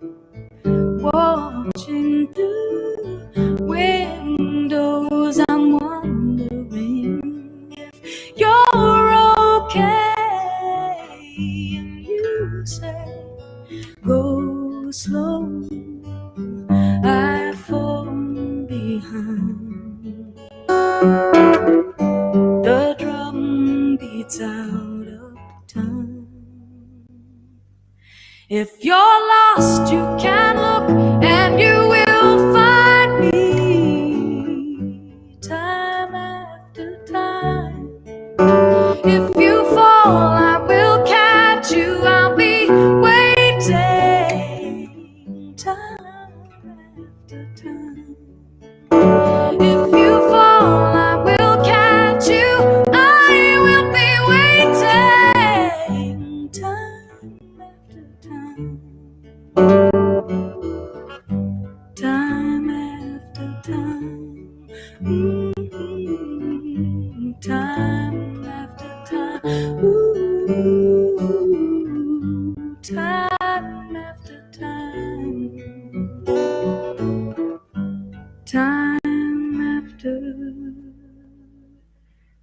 watching through windows, I'm wondering if you're okay. And you say, go slow, I've fallen behind. The drum beats out of time. If you're lost, you can look and you will find me time after time. If you fall, I will catch you. I'll be waiting time after time. If you fall, I will catch you. I will be waiting time after time. Time after time. Time after time. Ooh, time after time. Time after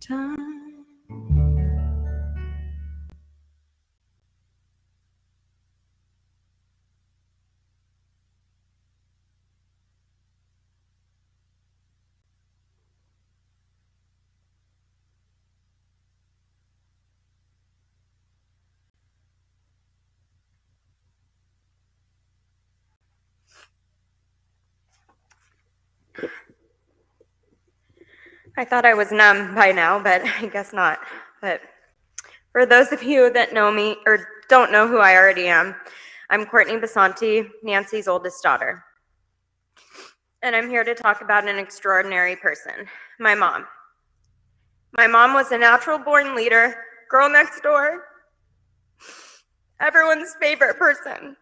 time. I thought I was numb by now, but I guess not. But for those of you that know me or don't know who I already am, I'm Courtney Basanti, Nancy's oldest daughter. And I'm here to talk about an extraordinary person, my mom. My mom was a natural-born leader, girl next door, everyone's favorite person.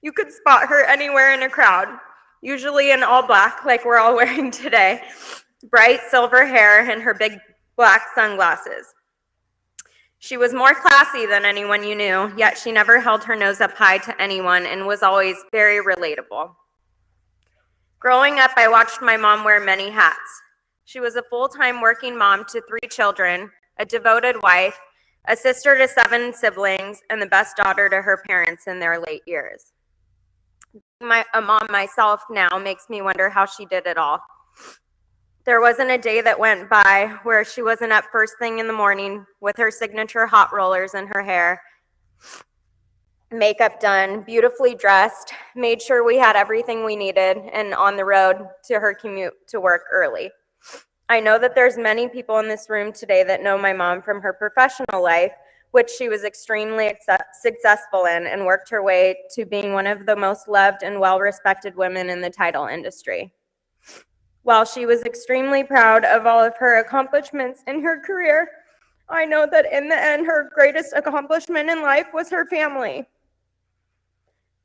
You could spot her anywhere in a crowd, usually in all black like we're all wearing today. Bright silver hair and her big black sunglasses. She was more classy than anyone you knew, yet she never held her nose up high to anyone and was always very relatable. Growing up, I watched my mom wear many hats. She was a full-time working mom to 3 children, a devoted wife, a sister to 7 siblings, and the best daughter to her parents in their late years. Being a mom myself now makes me wonder how she did it all. There wasn't a day that went by where she wasn't up first thing in the morning with her signature hot rollers in her hair, makeup done, beautifully dressed, made sure we had everything we needed, and on the road to her commute to work early. I know that there's many people in this room today that know my mom from her professional life, which she was extremely successful in and worked her way to being one of the most loved and well-respected women in the title industry. While she was extremely proud of all of her accomplishments in her career, I know that in the end, her greatest accomplishment in life was her family.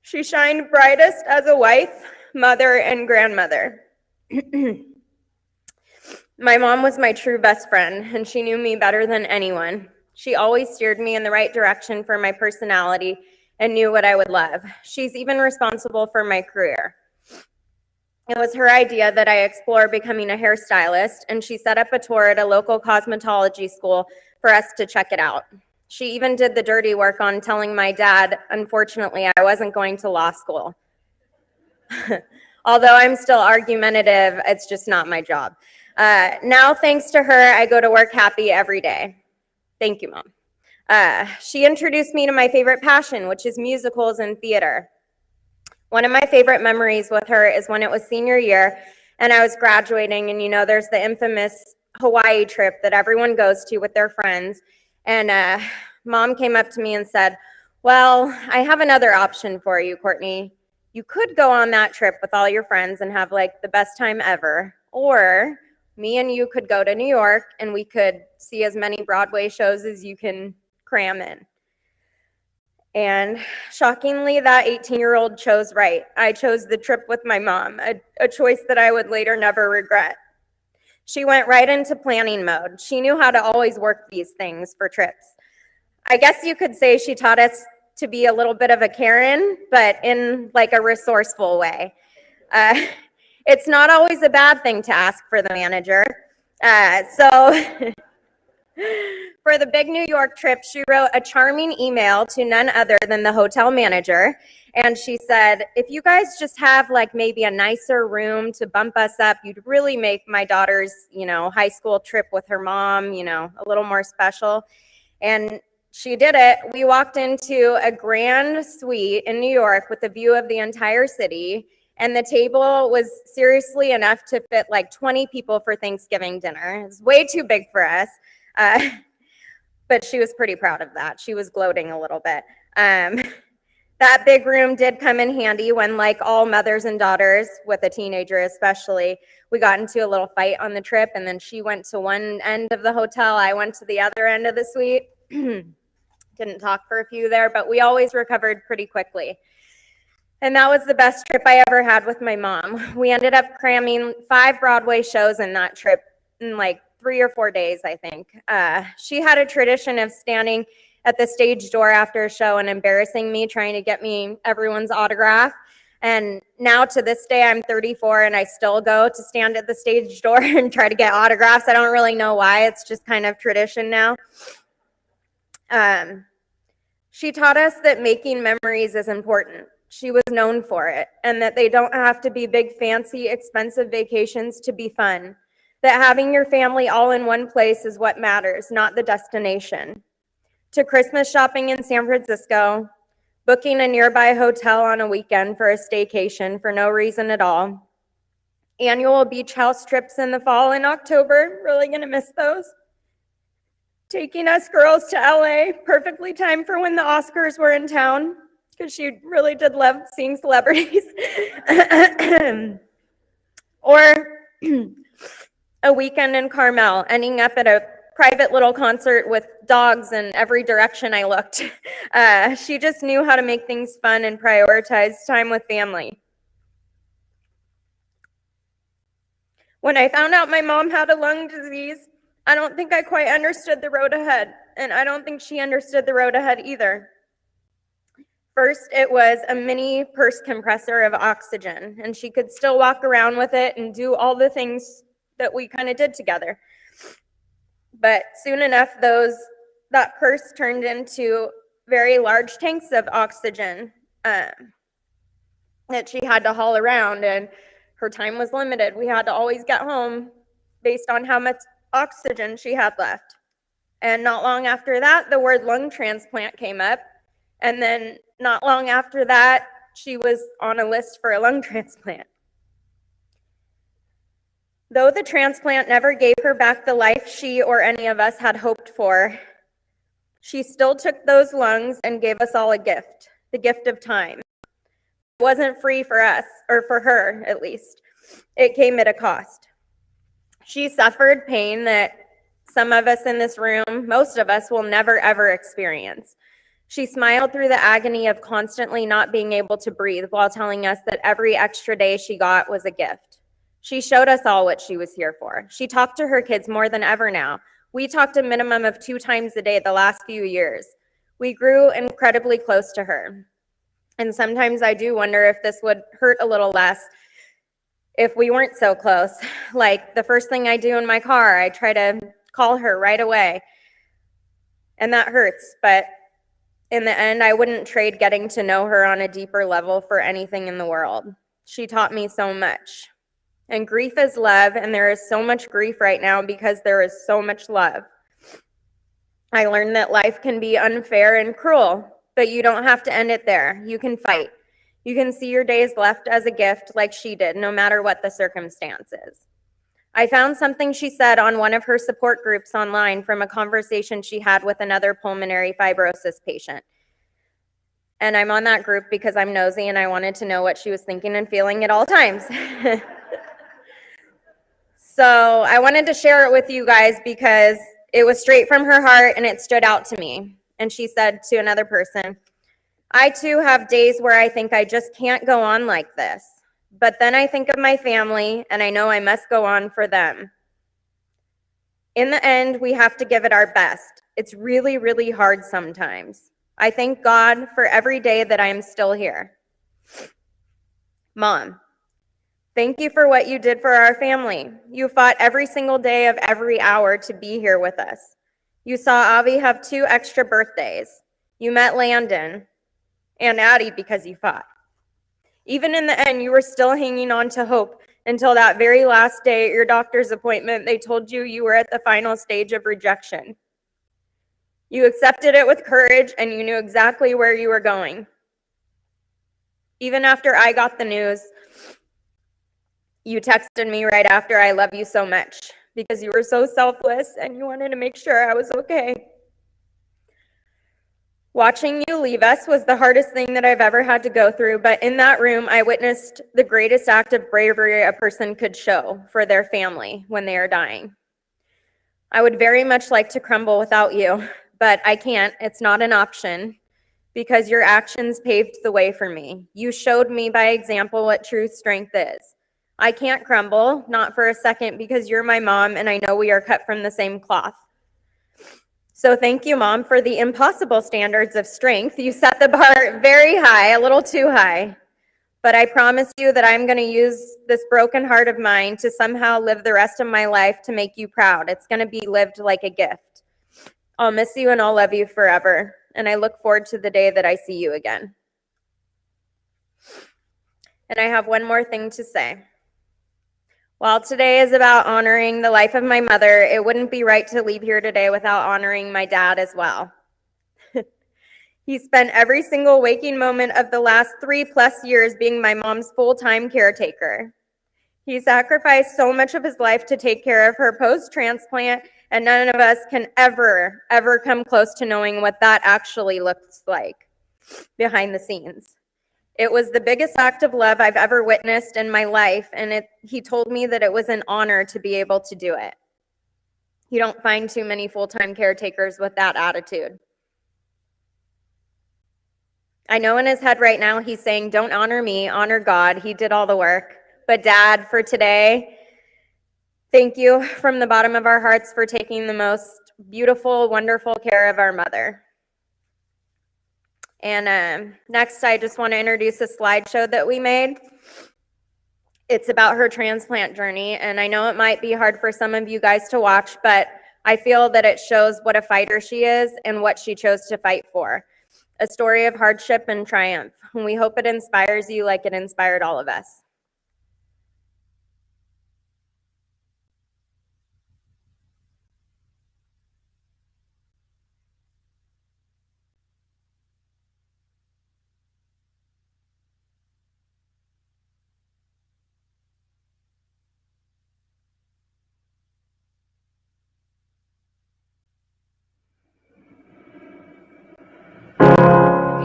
She shined brightest as a wife, mother, and grandmother. My mom was my true best friend, and she knew me better than anyone. She always steered me in the right direction for my personality and knew what I would love. She's even responsible for my career. It was her idea that I explore becoming a hairstylist, and she set up a tour at a local cosmetology school for us to check it out. She even did the dirty work on telling my dad, unfortunately, I wasn't going to law school. Although I'm still argumentative, it's just not my job. Now, thanks to her, I go to work happy every day. Thank you, Mom. She introduced me to my favorite passion, which is musicals and theater. One of my favorite memories with her is when it was senior year and I was graduating, and there's the infamous Hawaii trip that everyone goes to with their friends. And Mom came up to me and said, well, I have another option for you, Courtney. You could go on that trip with all your friends and have like the best time ever, or me and you could go to New York and we could see as many Broadway shows as you can cram in. And shockingly, that 18-year-old chose right. I chose the trip with my mom, a choice that I would later never regret. She went right into planning mode. She knew how to always work these things for trips. I guess you could say she taught us to be a little bit of a Karen, but in like a resourceful way. It's not always a bad thing to ask for the manager. So for the big New York trip, she wrote a charming email to none other than the hotel manager. And she said, if you guys just have like maybe a nicer room to bump us up, you'd really make my daughter's, high school trip with her mom, a little more special. And she did it. We walked into a grand suite in New York with a view of the entire city. And the table was seriously enough to fit like 20 people for Thanksgiving dinner. It was way too big for us. But she was pretty proud of that. She was gloating a little bit. That big room did come in handy when, like all mothers and daughters, with a teenager especially, we got into a little fight on the trip, and then she went to one end of the hotel, I went to the other end of the suite. Didn't talk for a few there, but we always recovered pretty quickly. And that was the best trip I ever had with my mom. We ended up cramming 5 Broadway shows in that trip in like 3 or 4 days, I think. She had a tradition of standing at the stage door after a show and embarrassing me, trying to get me everyone's autograph. And now to this day, I'm 34 and I still go to stand at the stage door and try to get autographs. I don't really know why. It's just kind of tradition now. She taught us that making memories is important. She was known for it, and that they don't have to be big, fancy, expensive vacations to be fun. That having your family all in one place is what matters, not the destination. To Christmas shopping in San Francisco, booking a nearby hotel on a weekend for a staycation for no reason at all, annual beach house trips in the fall and October, really gonna miss those. Taking us girls to LA, perfectly timed for when the Oscars were in town, because she really did love seeing celebrities. Or a weekend in Carmel, ending up at a private little concert with dogs in every direction I looked. She just knew how to make things fun and prioritize time with family. When I found out my mom had a lung disease, I don't think I quite understood the road ahead, and I don't think she understood the road ahead either. First, it was a mini purse compressor of oxygen, and she could still walk around with it and do all the things that we kind of did together. But soon enough, that purse turned into very large tanks of oxygen that she had to haul around, and her time was limited. We had to always get home based on how much oxygen she had left. And not long after that, the word lung transplant came up. And then not long after that, she was on a list for a lung transplant. Though the transplant never gave her back the life she or any of us had hoped for, she still took those lungs and gave us all a gift, the gift of time. It wasn't free for us, or for her at least. It came at a cost. She suffered pain that some of us in this room, most of us, will never ever experience. She smiled through the agony of constantly not being able to breathe while telling us that every extra day she got was a gift. She showed us all what she was here for. She talked to her kids more than ever now. We talked a minimum of 2 times a day the last few years. We grew incredibly close to her. And sometimes I do wonder if this would hurt a little less if we weren't so close. Like the first thing I do in my car, I try to call her right away. And that hurts, but in the end, I wouldn't trade getting to know her on a deeper level for anything in the world. She taught me so much. And grief is love, and there is so much grief right now because there is so much love. I learned that life can be unfair and cruel, but you don't have to end it there. You can fight. You can see your days left as a gift like she did, no matter what the circumstances. I found something she said on one of her support groups online from a conversation she had with another pulmonary fibrosis patient. And I'm on that group because I'm nosy and I wanted to know what she was thinking and feeling at all times. So I wanted to share it with you guys because it was straight from her heart and it stood out to me. And she said to another person, I too have days where I think I just can't go on like this. But then I think of my family and I know I must go on for them. In the end, we have to give it our best. It's really, really hard sometimes. I thank God for every day that I am still here. Mom, thank you for what you did for our family. You fought every single day of every hour to be here with us. You saw Avi have 2 extra birthdays. You met Landon and Addie because you fought. Even in the end, you were still hanging on to hope until that very last day at your doctor's appointment, they told you you were at the final stage of rejection. You accepted it with courage and you knew exactly where you were going. Even after I got the news, you texted me right after, I love you so much, because you were so selfless and you wanted to make sure I was okay. Watching you leave us was the hardest thing that I've ever had to go through, but in that room, I witnessed the greatest act of bravery a person could show for their family when they are dying. I would very much like to crumble without you, but I can't. It's not an option, because your actions paved the way for me. You showed me by example what true strength is. I can't crumble, not for a second, because you're my mom and I know we are cut from the same cloth. So thank you, Mom, for the impossible standards of strength. You set the bar very high, a little too high. But I promise you that I'm going to use this broken heart of mine to somehow live the rest of my life to make you proud. It's going to be lived like a gift. I'll miss you and I'll love you forever. And I look forward to the day that I see you again. And I have one more thing to say. While today is about honoring the life of my mother, it wouldn't be right to leave here today without honoring my dad as well. He spent every single waking moment of the last 3+ years being my mom's full-time caretaker. He sacrificed so much of his life to take care of her post-transplant, and none of us can ever come close to knowing what that actually looks like behind the scenes. It was the biggest act of love I've ever witnessed in my life, and he told me that it was an honor to be able to do it. You don't find too many full-time caretakers with that attitude. I know in his head right now he's saying, don't honor me, honor God. He did all the work. But Dad, for today, thank you from the bottom of our hearts for taking the most beautiful, wonderful care of our mother. And next, I just want to introduce a slideshow that we made. It's about her transplant journey, and I know it might be hard for some of you guys to watch, but I feel that it shows what a fighter she is and what she chose to fight for. A story of hardship and triumph. And we hope it inspires you like it inspired all of us.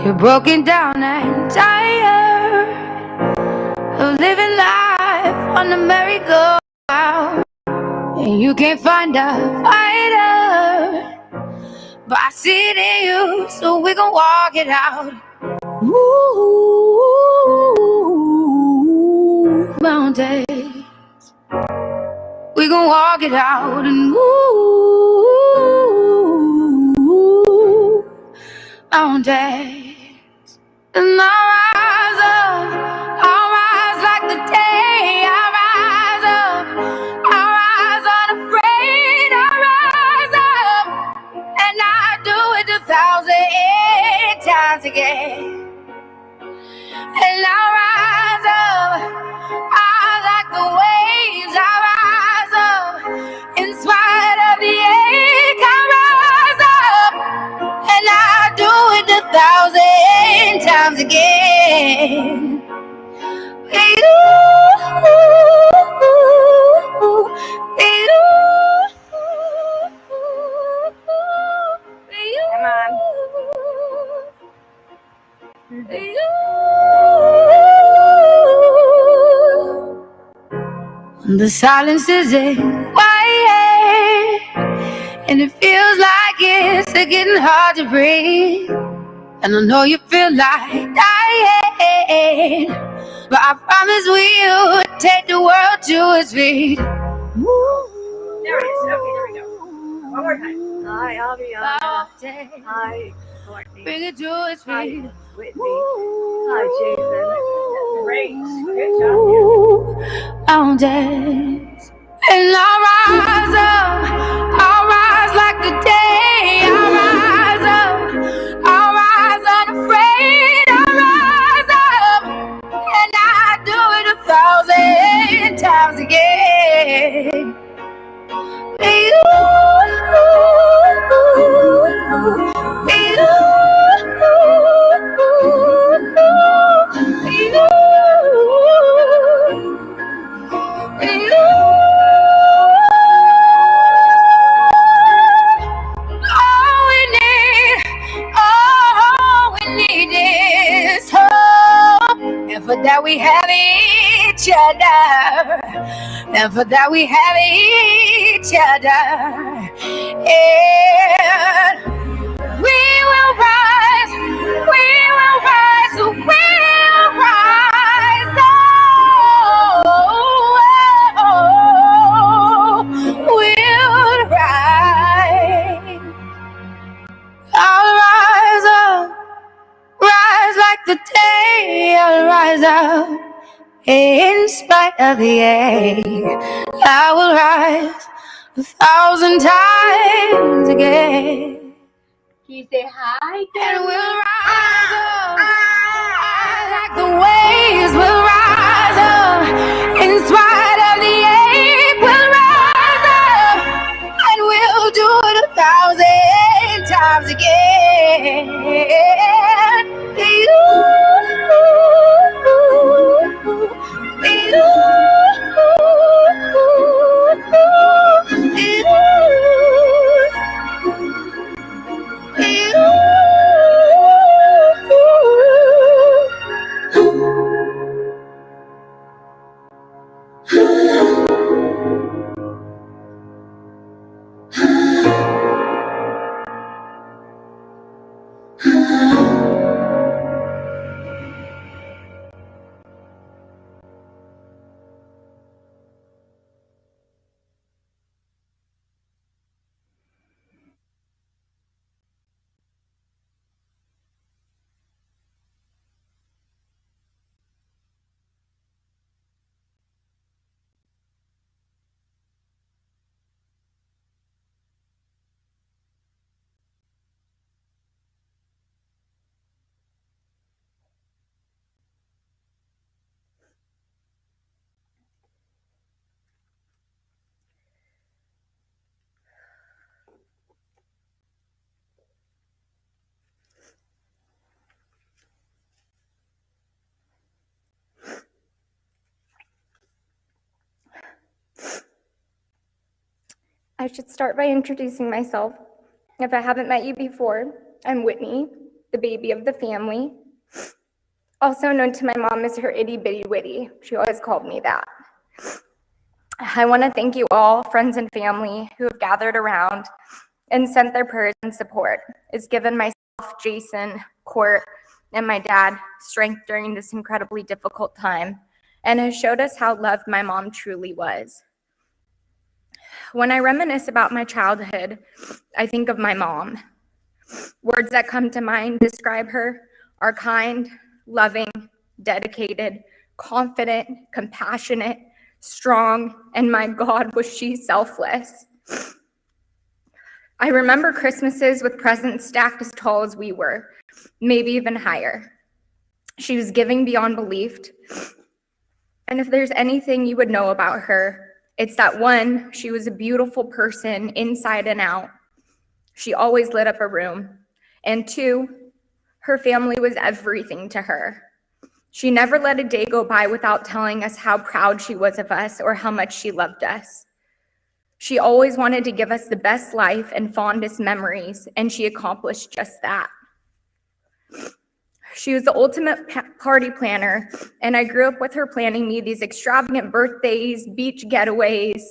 You're broken down and tired of living life on the merry-go-round, and you can't find a fighter, but I see it in you, so we gon' walk it out. Ooh, mountains, we gon' walk it out, and ooh, mountains. And I'll rise like the day, I'll rise up, I'll rise unafraid, I'll rise up, and I'll do it 1,000 times again. And I'll rise up, The silence is quiet, and it feels like it's getting hard to breathe. And I know you feel like dying, but I promise we'll take the world to its feet. There it is. Okay, there we go. One more time. Hi, Aviana. Hi, Courtney. Bring it to its Hi, feet. Whitney. Hi, Jason. Great. Good job. I'll dance and I'll rise up. I'll rise like the day. I'll rise up. I'll rise unafraid. I'll rise up, and I do it 1,000 times again. You, all we need is hope, and for that we have each other, and for that we have each other, and we will rise, we will rise, we will rise, we'll rise. I'll rise up, rise like the day. I'll rise up, in spite of the ache. I will rise 1,000 times again. Can you say hi? And we'll rise up, like the waves. We'll rise up, in spite of the ache. We'll rise up, and we'll do it 1,000 times again. I should start by introducing myself. If I haven't met you before, I'm Whitney, the baby of the family, also known to my mom as her itty bitty witty. She always called me that. I want to thank you all, friends and family, who have gathered around and sent their prayers and support. It's given myself, Jason, Court, and my dad strength during this incredibly difficult time, and has showed us how loved my mom truly was. When I reminisce about my childhood, I think of my mom. Words that come to mind describe her are kind, loving, dedicated, confident, compassionate, strong, and my God, was she selfless. I remember Christmases with presents stacked as tall as we were, maybe even higher. She was giving beyond belief. And if there's anything you would know about her, it's that one, she was a beautiful person inside and out. She always lit up a room. And two, her family was everything to her. She never let a day go by without telling us how proud she was of us or how much she loved us. She always wanted to give us the best life and fondest memories, and she accomplished just that. She was the ultimate party planner, and I grew up with her planning me these extravagant birthdays, beach getaways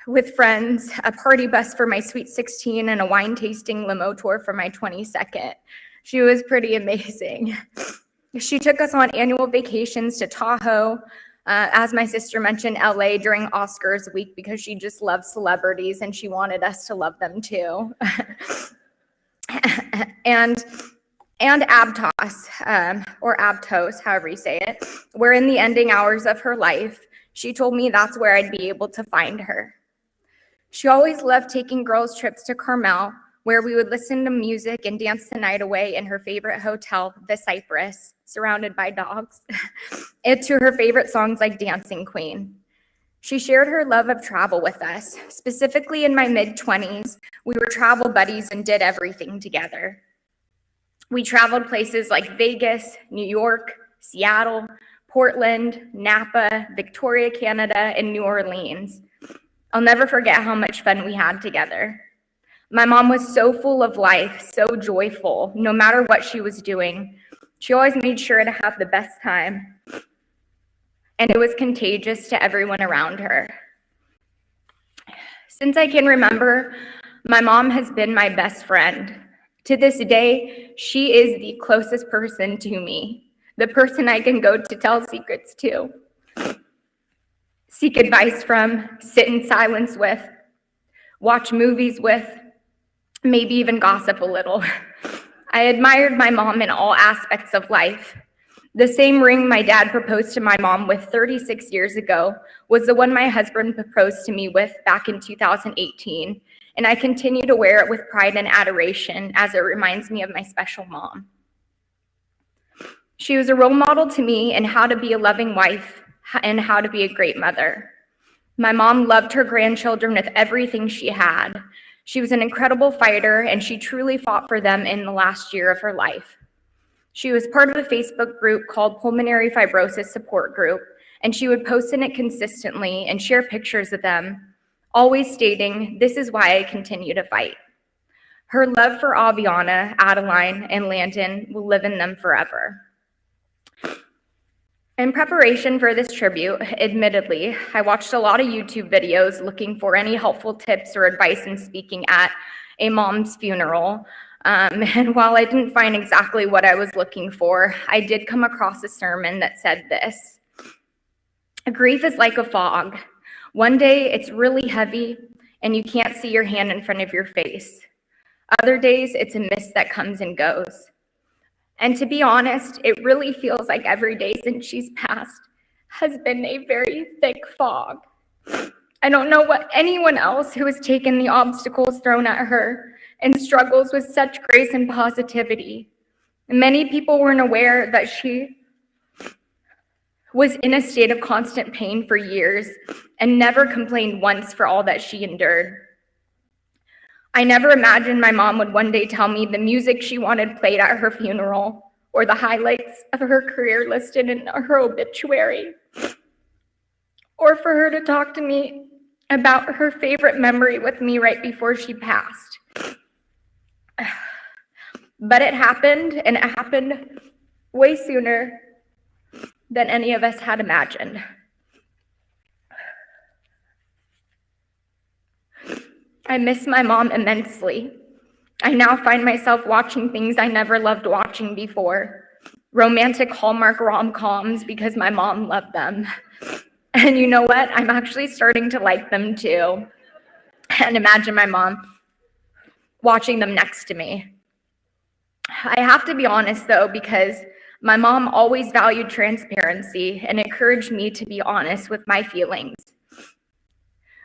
with friends, a party bus for my sweet 16, and a wine tasting limo tour for my 22nd. She was pretty amazing. She took us on annual vacations to Tahoe, as my sister mentioned, LA during Oscars week, because she just loved celebrities and she wanted us to love them too. and Aptos, or Aptos, however you say it, where in the ending hours of her life, she told me that's where I'd be able to find her. She always loved taking girls' trips to Carmel, where we would listen to music and dance the night away in her favorite hotel, the Cypress, surrounded by dogs, and to her favorite songs like Dancing Queen. She shared her love of travel with us. Specifically in my mid-20s, we were travel buddies and did everything together. We traveled places like Vegas, New York, Seattle, Portland, Napa, Victoria, Canada, and New Orleans. I'll never forget how much fun we had together. My mom was so full of life, so joyful, no matter what she was doing. She always made sure to have the best time, and it was contagious to everyone around her. Since I can remember, my mom has been my best friend. To this day, she is the closest person to me, the person I can go to tell secrets to, seek advice from, sit in silence with, watch movies with, maybe even gossip a little. I admired my mom in all aspects of life. The same ring my dad proposed to my mom with 36 years ago was the one my husband proposed to me with back in 2018, and I continue to wear it with pride and adoration as it reminds me of my special mom. She was a role model to me in how to be a loving wife and how to be a great mother. My mom loved her grandchildren with everything she had. She was an incredible fighter, and she truly fought for them in the last year of her life. She was part of a Facebook group called Pulmonary Fibrosis Support Group, and she would post in it consistently and share pictures of them, always stating, "This is why I continue to fight." Her love for Aviana, Adeline, and Landon will live in them forever. In preparation for this tribute, admittedly, I watched a lot of YouTube videos looking for any helpful tips or advice in speaking at a mom's funeral. And while I didn't find exactly what I was looking for, I did come across a sermon that said this: "Grief is like a fog. One day it's really heavy and you can't see your hand in front of your face. Other days it's a mist that comes and goes. And to be honest, it really feels like every day since she's passed has been a very thick fog. I don't know what anyone else who has taken the obstacles thrown at her and struggles with such grace and positivity. Many people weren't aware that she was in a state of constant pain for years and never complained once for all that she endured. I never imagined my mom would one day tell me the music she wanted played at her funeral or the highlights of her career listed in her obituary, or for her to talk to me about her favorite memory with me right before she passed. But it happened, and it happened way sooner than any of us had imagined. I miss my mom immensely. I now find myself watching things I never loved watching before. Romantic Hallmark rom-coms because my mom loved them. And you know what? I'm actually starting to like them too. And imagine my mom watching them next to me. I have to be honest though, because my mom always valued transparency and encouraged me to be honest with my feelings.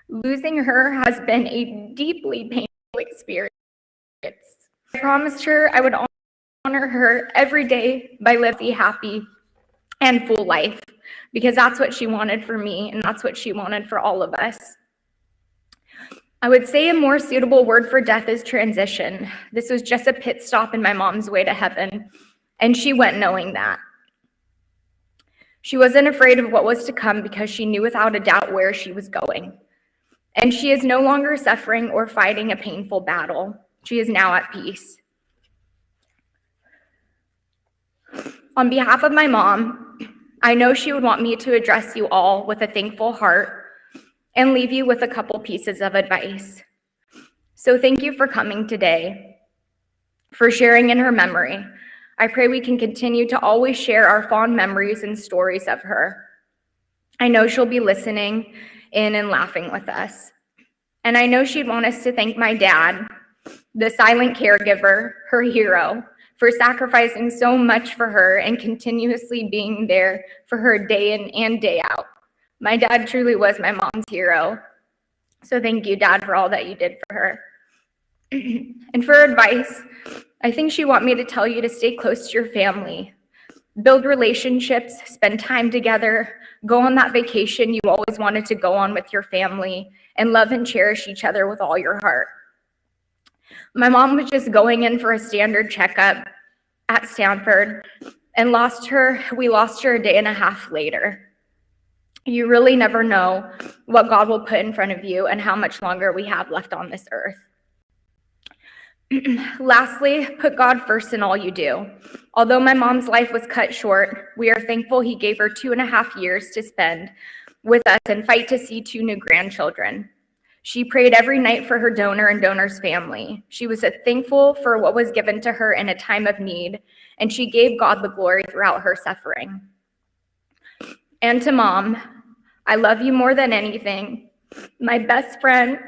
Losing her has been a deeply painful experience. I promised her I would honor her every day by living a happy and full life, because that's what she wanted for me and that's what she wanted for all of us. I would say a more suitable word for death is transition. This was just a pit stop in my mom's way to heaven, and she went knowing that. She wasn't afraid of what was to come because she knew without a doubt where she was going. And she is no longer suffering or fighting a painful battle. She is now at peace. On behalf of my mom, I know she would want me to address you all with a thankful heart and leave you with a couple pieces of advice. So thank you for coming today, for sharing in her memory. I pray we can continue to always share our fond memories and stories of her. I know she'll be listening in and laughing with us. And I know she'd want us to thank my dad, the silent caregiver, her hero, for sacrificing so much for her and continuously being there for her day in and day out. My dad truly was my mom's hero. So thank you, Dad, for all that you did for her. And for advice, I think she'd want me to tell you to stay close to your family, build relationships, spend time together, go on that vacation you always wanted to go on with your family, and love and cherish each other with all your heart. My mom was just going in for a standard checkup at Stanford and we lost her a day and a half later. You really never know what God will put in front of you and how much longer we have left on this earth. Lastly, put God first in all you do. Although my mom's life was cut short, we are thankful He gave her 2.5 years to spend with us and fight to see 2 new grandchildren. She prayed every night for her donor and donor's family. She was thankful for what was given to her in a time of need, and she gave God the glory throughout her suffering. And to Mom, I love you more than anything. My best friend,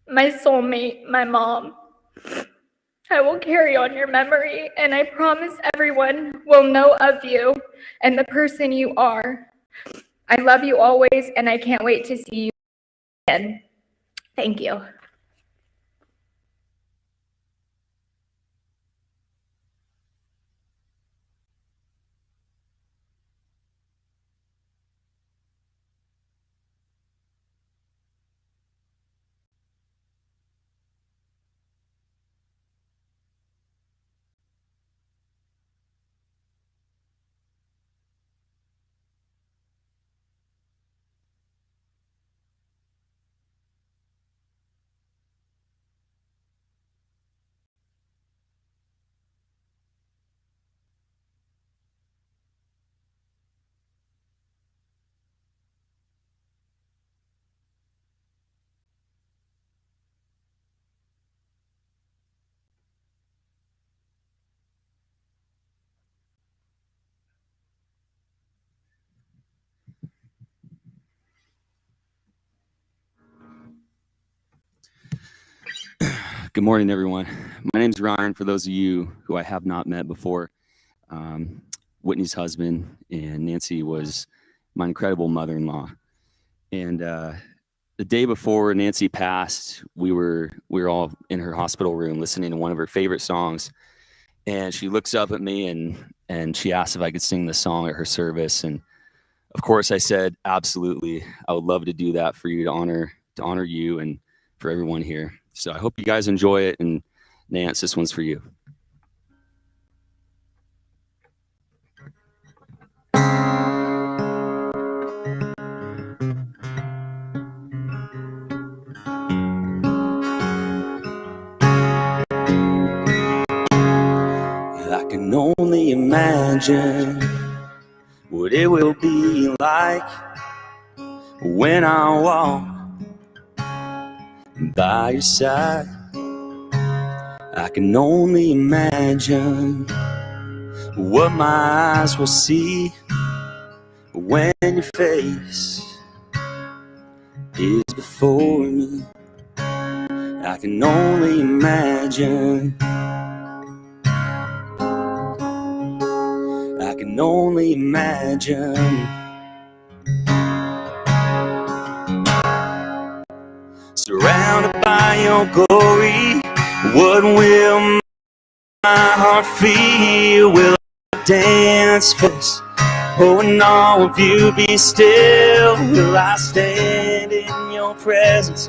my soulmate, my mom. I will carry on your memory, and I promise everyone will know of you and the person you are. I love you always, and I can't wait to see you again. Thank you. Good morning, everyone. My name's Ryan, for those of you who I have not met before. Whitney's husband, and Nancy was my incredible mother-in-law. And the day before Nancy passed, we were all in her hospital room listening to one of her favorite songs. And she looks up at me and she asked if I could sing the song at her service. And of course I said, absolutely. I would love to do that for you, to honor you and for everyone here. So I hope you guys enjoy it. And Nance, this one's for you. I can only imagine what it will be like when I walk by your side. I can only imagine what my eyes will see when your face is before me. I can only imagine. I can only imagine. Surrounded by your glory, what will my heart feel? Will I dance first? Oh, and all of you be still. Will I stand in your presence?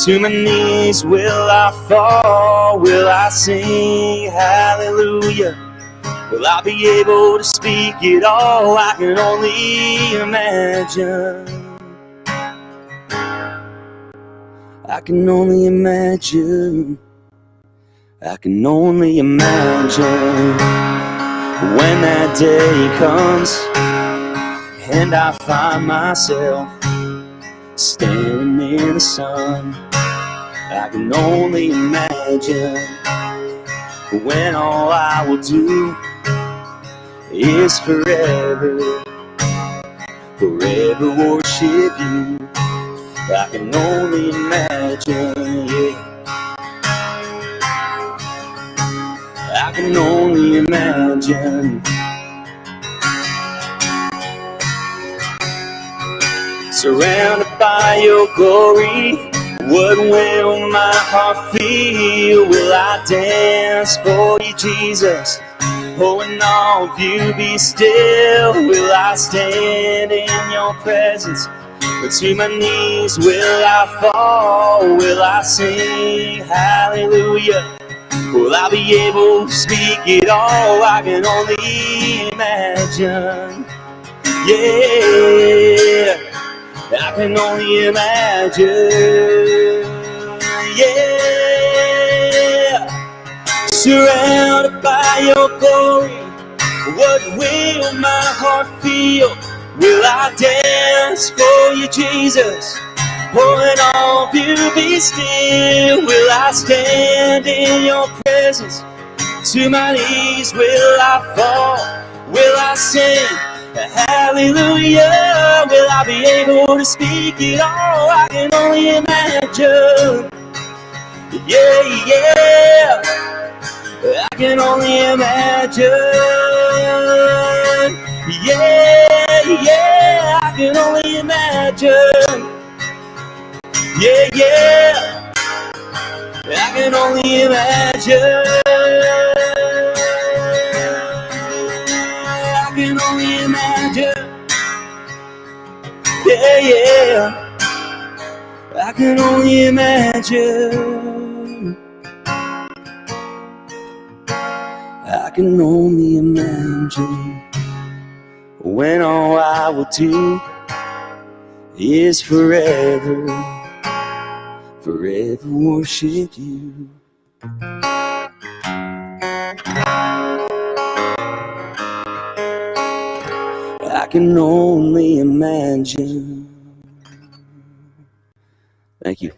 To my knees will I fall? Will I sing hallelujah? Will I be able to speak it all? I can only imagine. I can only imagine. I can only imagine When that day comes and I find myself standing in the sun, I can only imagine when all I will do is forever worship you. I can only imagine, yeah. I can only imagine. Surrounded by your glory, what will my heart feel? Will I dance for you, Jesus? Oh, and all of you be still. Will I stand in your presence? But to my knees will I fall? Will I sing hallelujah? Will I be able to speak it all? I can only imagine. Yeah, I can only imagine. Yeah, surrounded by your glory, what will my heart feel? Will I dance for you, Jesus? Oh, and all of you be still. Will I stand in your presence? To my knees will I fall? Will I sing hallelujah? Will I be able to speak it all? I can only imagine. Yeah, yeah, I can only imagine. Yeah, yeah, I can only imagine. Yeah, yeah, I can only imagine. I can only imagine. Yeah, yeah, I can only imagine. I can only imagine when all I will do is forever worship you. I can only imagine. Thank you.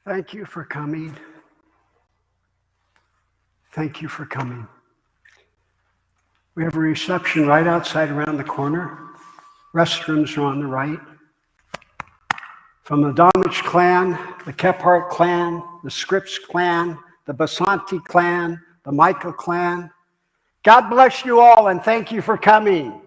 Thank you for coming. Thank you for coming. We have a reception right outside around the corner. Restrooms are on the right. From the Domich clan, the Kephart clan, the Scripps clan, the Basanti clan, the Michael clan. God bless you all and thank you for coming.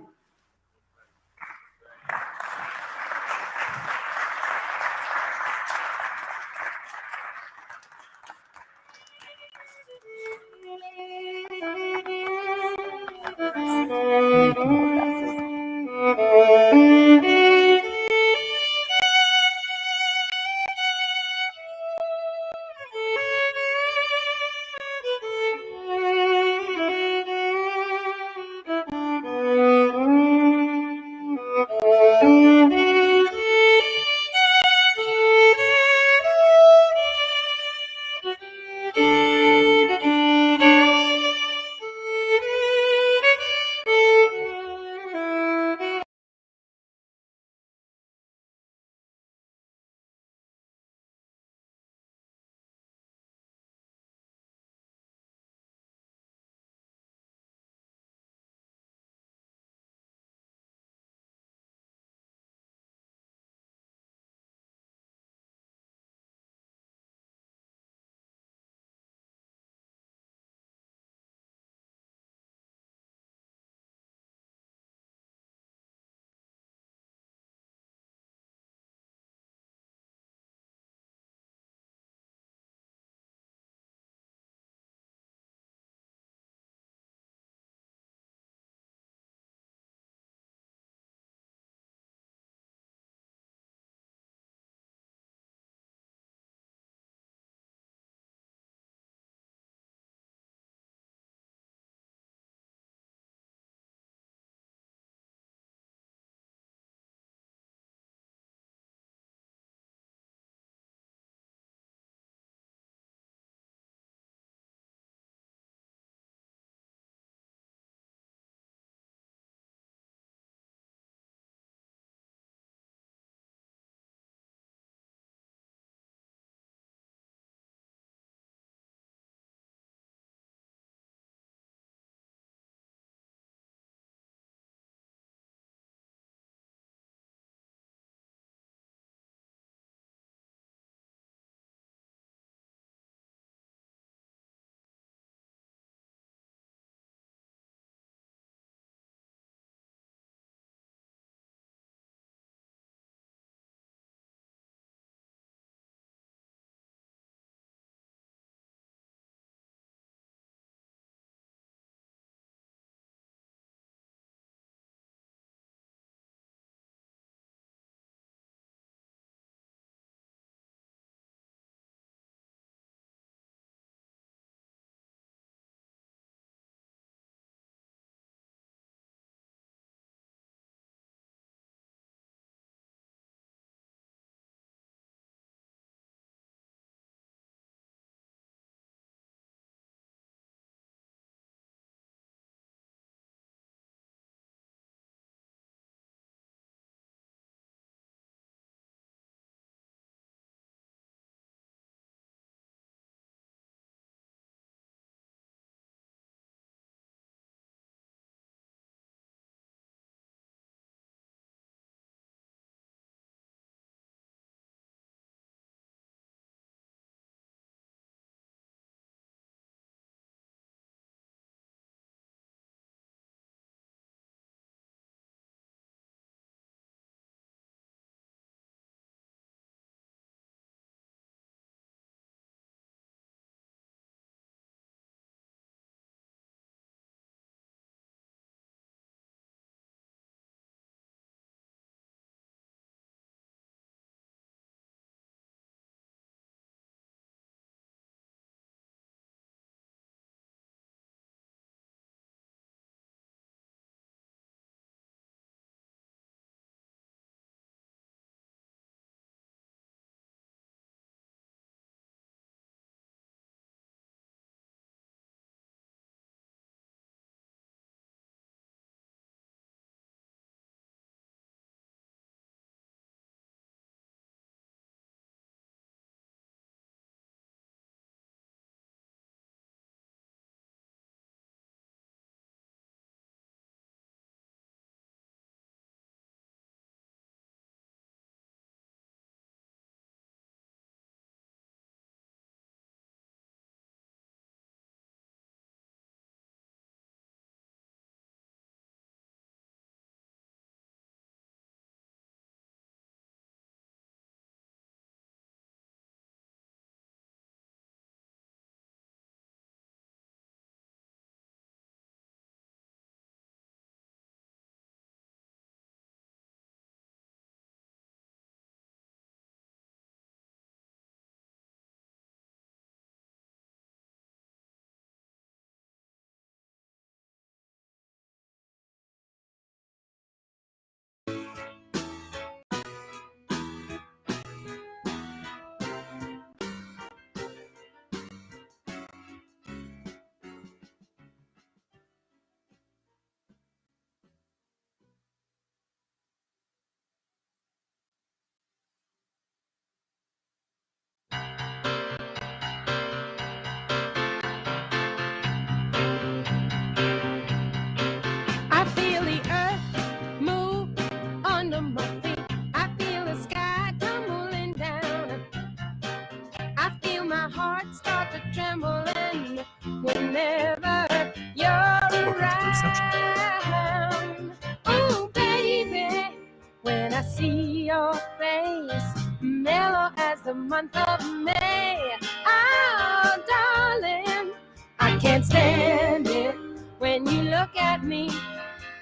see your face, mellow as the month of May. Oh, darling, I can't stand it when you look at me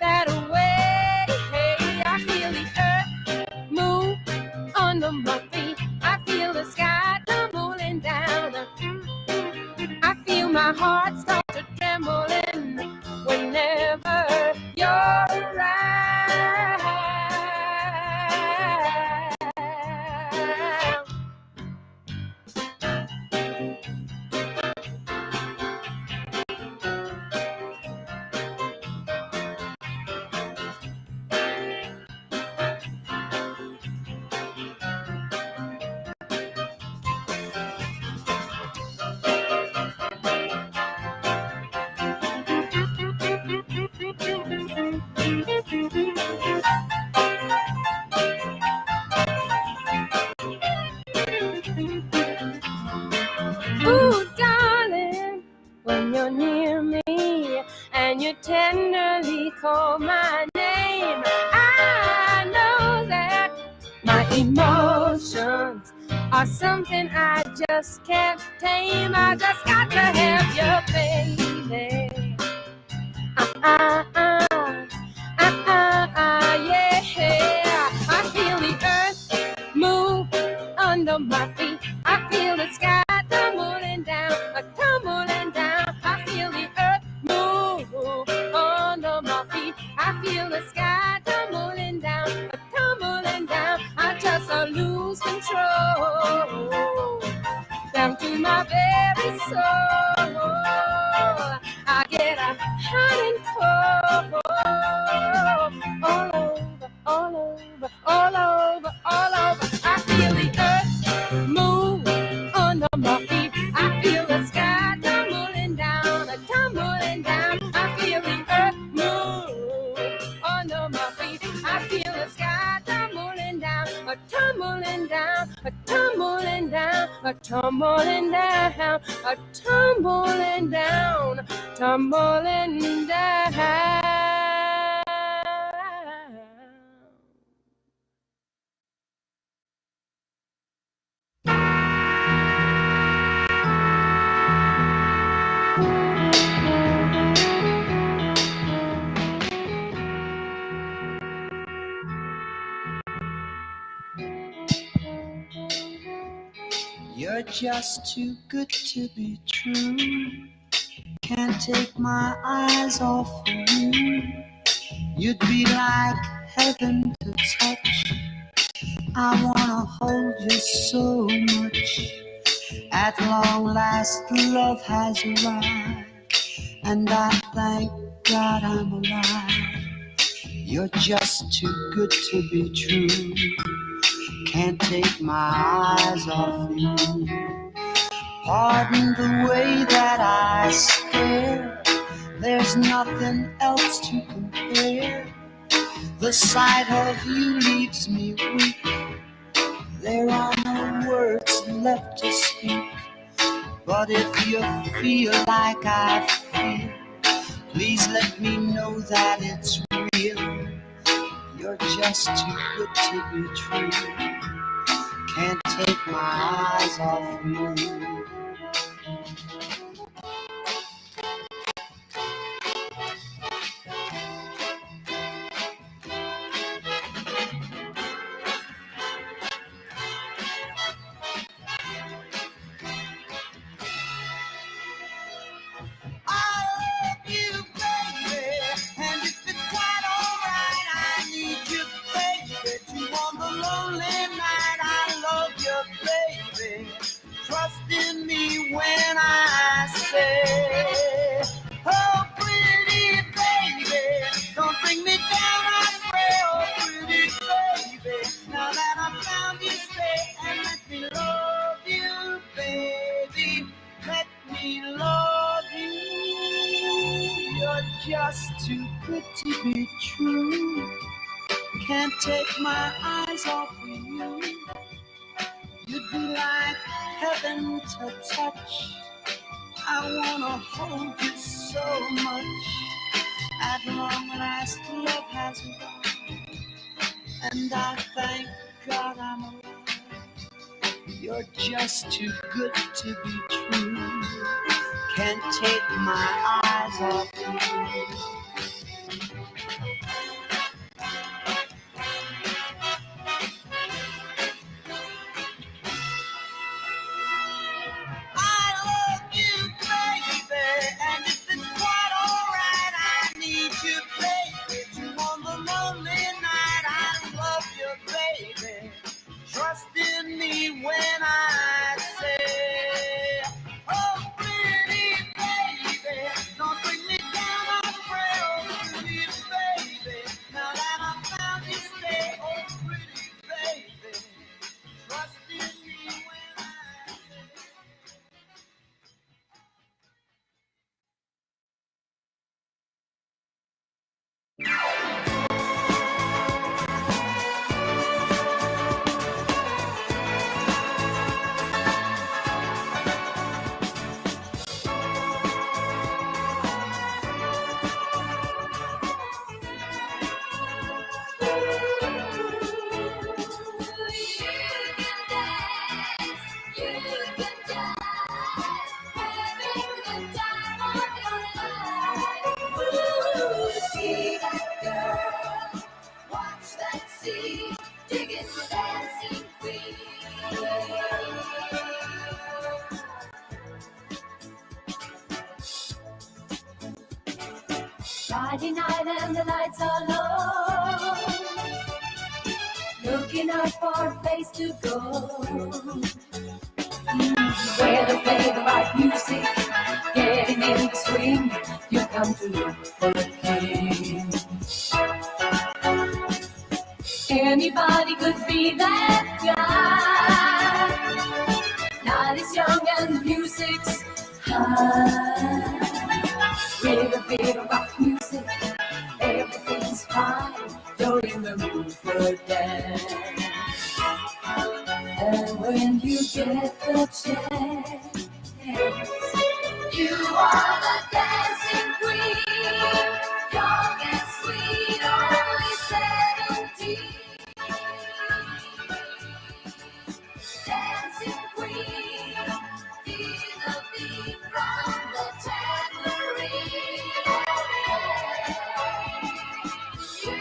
that way. Hey, I feel the earth move under my feet. I feel the sky tumbling down. I feel my heart start to trembling whenever you're around. Ooh, darling, when you're near me and you tenderly call my name, I know that my emotions are something I just can't tame. I just got to have you, baby. Yeah. I feel the earth move under my feet. I feel the sky tumbling down, tumbling down. I feel the earth move under my feet. I feel the sky tumbling down, tumbling down. I just lose control down to my very soul. I get a hot and cold all over, all over, all over, all over. I feel the earth move under my feet. I feel the sky tumbling down, tumbling down. I feel the earth move under my feet. I feel the sky tumbling down, tumbling down, tumbling down, tumbling down, tumbling down, tumbling down. You're just too good to be true. Can't take my eyes off of you. You'd be like heaven to touch. I wanna hold you so much. At long last, love has arrived, and I thank God I'm alive. You're just too good to be true. Can't take my eyes off you. Pardon the way that I stare. There's nothing else to compare. The sight of you leaves me weak. There are no words left to speak. But if you feel like I feel, please let me know that it's real. You're just too good to be true. Can't take my eyes off you. Trust in me when I say, oh pretty baby, don't bring me down, I pray. Oh pretty baby, now that I found you, stay and let me love you, baby. Let me love you. You're just too good to be true. Can't take my eyes off of you. You'd be like heaven to touch. I wanna hold you so much. At long last, love has arrived, and I thank God I'm alive. You're just too good to be true. Can't take my eyes off you. I love you, baby, and if it's quite alright, I need you, baby. You on the lonely night, I love you, baby. Trust in me when I say, oh, pretty baby, don't bring me down, I pray, oh, pretty baby. Now that I've found you, stay, oh, pretty baby. Trust in me when I say. Friday night and the lights are low, looking out for a place to go, where to play the right music, getting in the swing, you come to look for a king. Anybody could be that guy, not as young and the music's high. With a bit of rock music, everything's fine. You're in the mood for a dance. And when you get the chance, you are the dancing queen, young and sweet, only 17. Dancing queen, feel the beat from the tambourine. You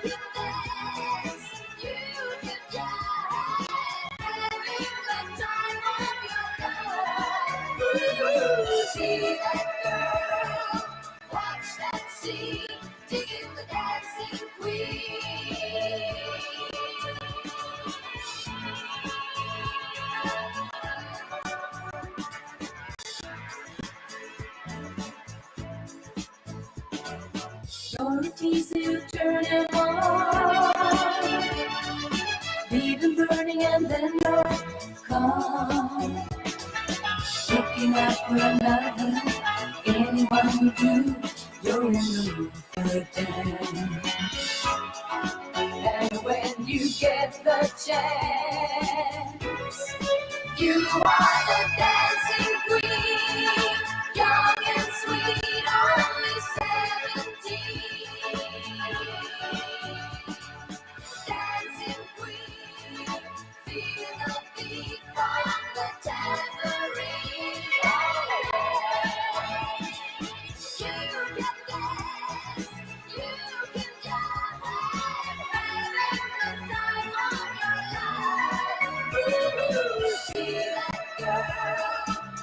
can dance, you can jive, having the time of your life. See that girl, watch that scene, digging the dancing queen. You're a teaser, you turn it on, leave them burning and then you're gone. Looking out for another, anyone who do, you're in the mood for a dance. And when you get the chance, you are the dancing queen, young and sweet, only 17. Dancing queen, feel the beat from the tambourine. You can dance, you can jive, having the time of your life. See that girl,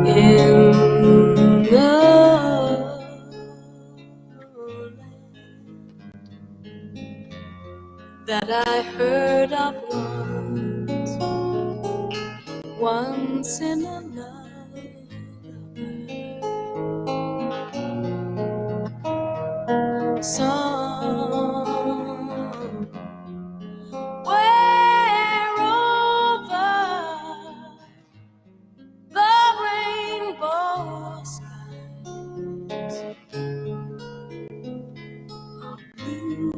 in the that I heard of once in a love song. Where over the rainbow skies are blue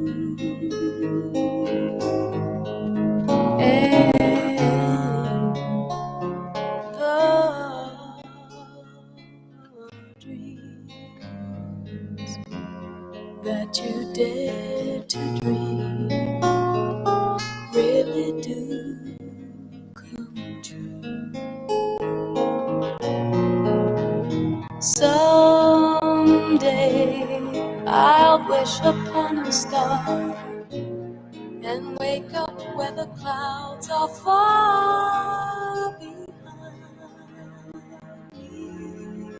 and the dreams that you dare to dream really do come true. Someday I'll wish upon a star and wake up where the clouds are far behind me.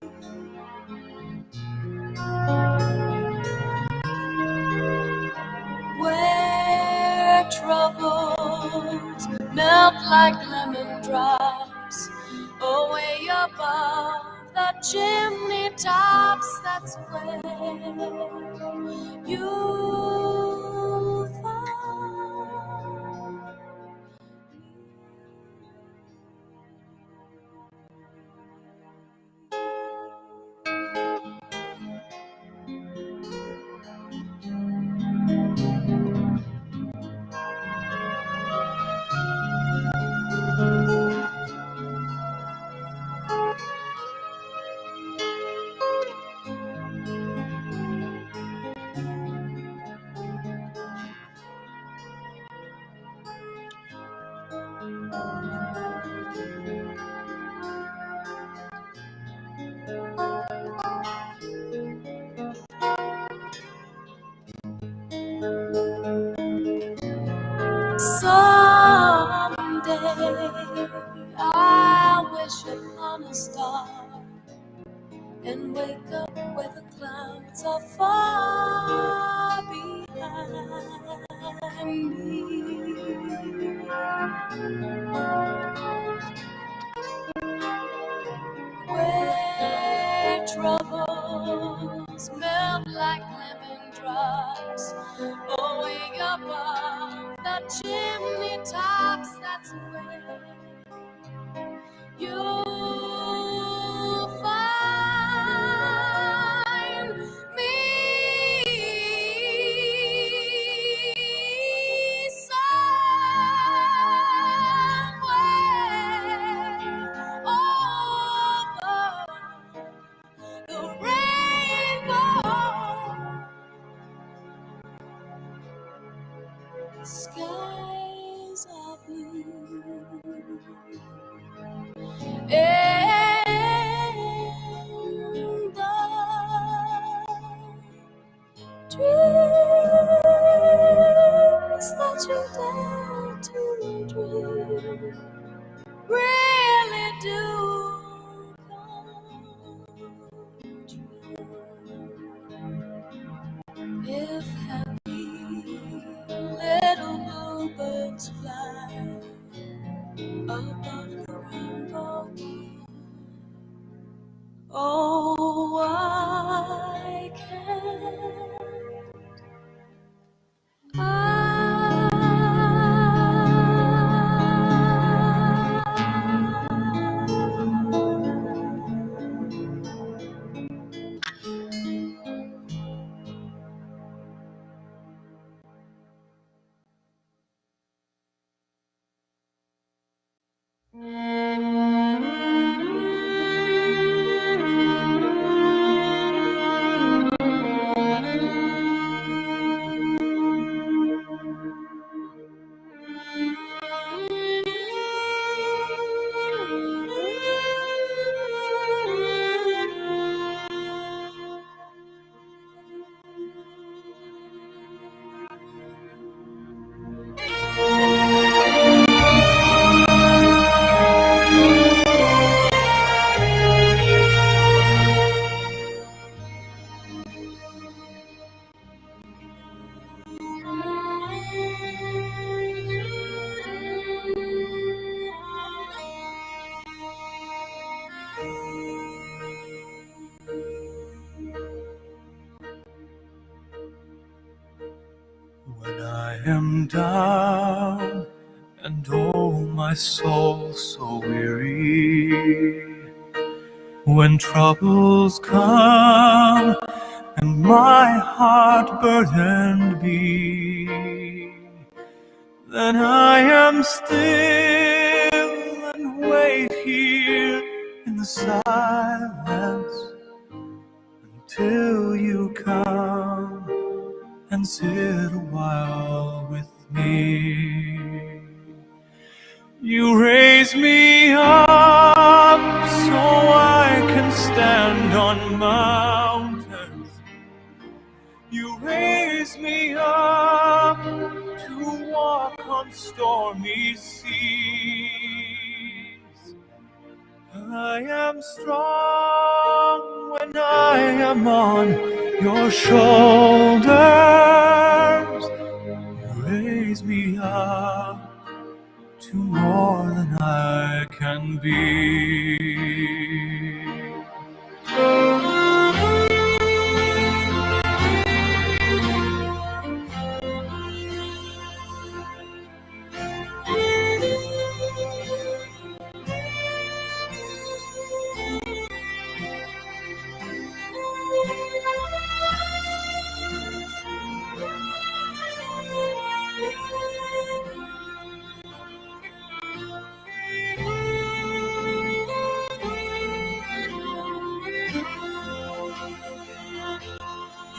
Where troubles melt like lemon drops away above the chimney tops, that's where you'll find someday I'll wish upon a star and wake up where the clouds are far behind me. Where troubles melt like lemon drops away above the chimney tops, that's where you'll find me. Somewhere over the rainbow skies are blue and the dreams that you dare to dream really do come true. If happy little bluebirds fly above the rainbow, oh, I can't. when I am down and oh my soul so weary. When troubles come and my heart burdened be, then I am still and wait here in the silence until you come and sit a while with me. You raise me up so I can stand on mountains. You raise me up to walk on stormy seas. I am strong when I am on your shoulders. You raise me up to more than I can be.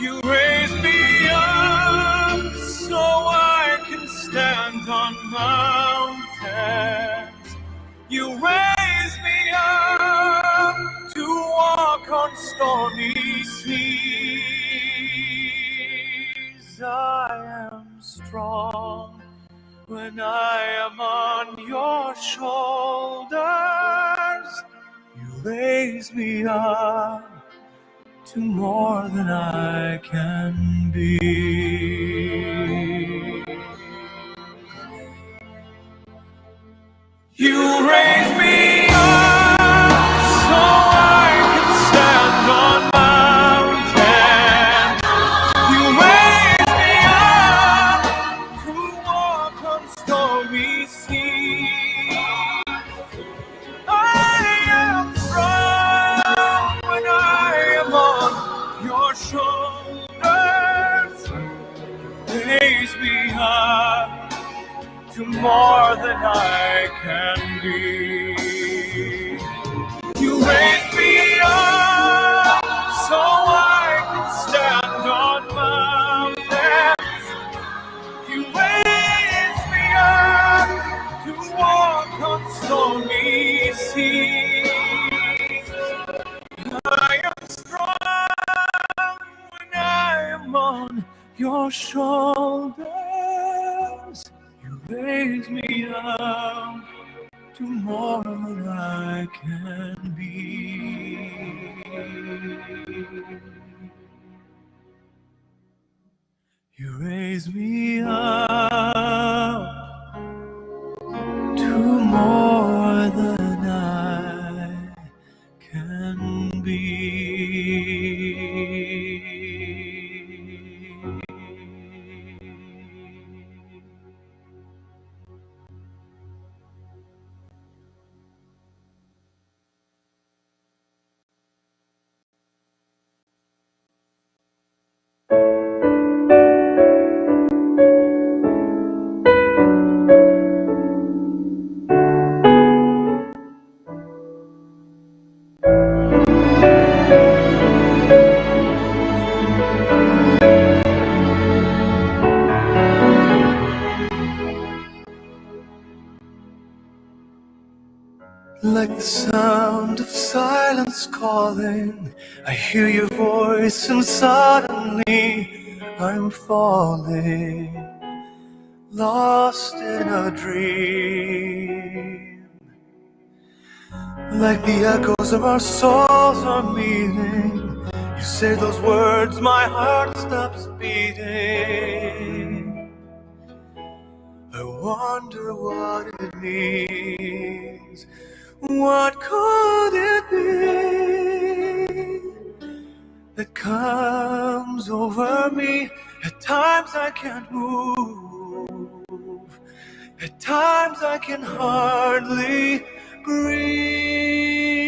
You raise me up so I can stand on mountains. You raise me up to walk on stormy seas. I am strong when I am on your shoulders. You raise me up to more than I can be. You raise me up so I can stand on mountains. You raise me up to walk on stormy seas. I am strong when I am on your shoulders. Raise me up to more than I can be. You raise me up so I can stand on mountains. You raise me up to walk on stormy seas. I am strong when I am on your shoulders. You raise me up to more than I can be. You raise me up to more than I can be. Like the sound of silence calling, I hear your voice and suddenly I'm falling, lost in a dream. Like the echoes of our souls are meeting, you say those words, my heart stops beating. I wonder what it means. What could it be that comes over me at times I can't move. At times I can hardly breathe.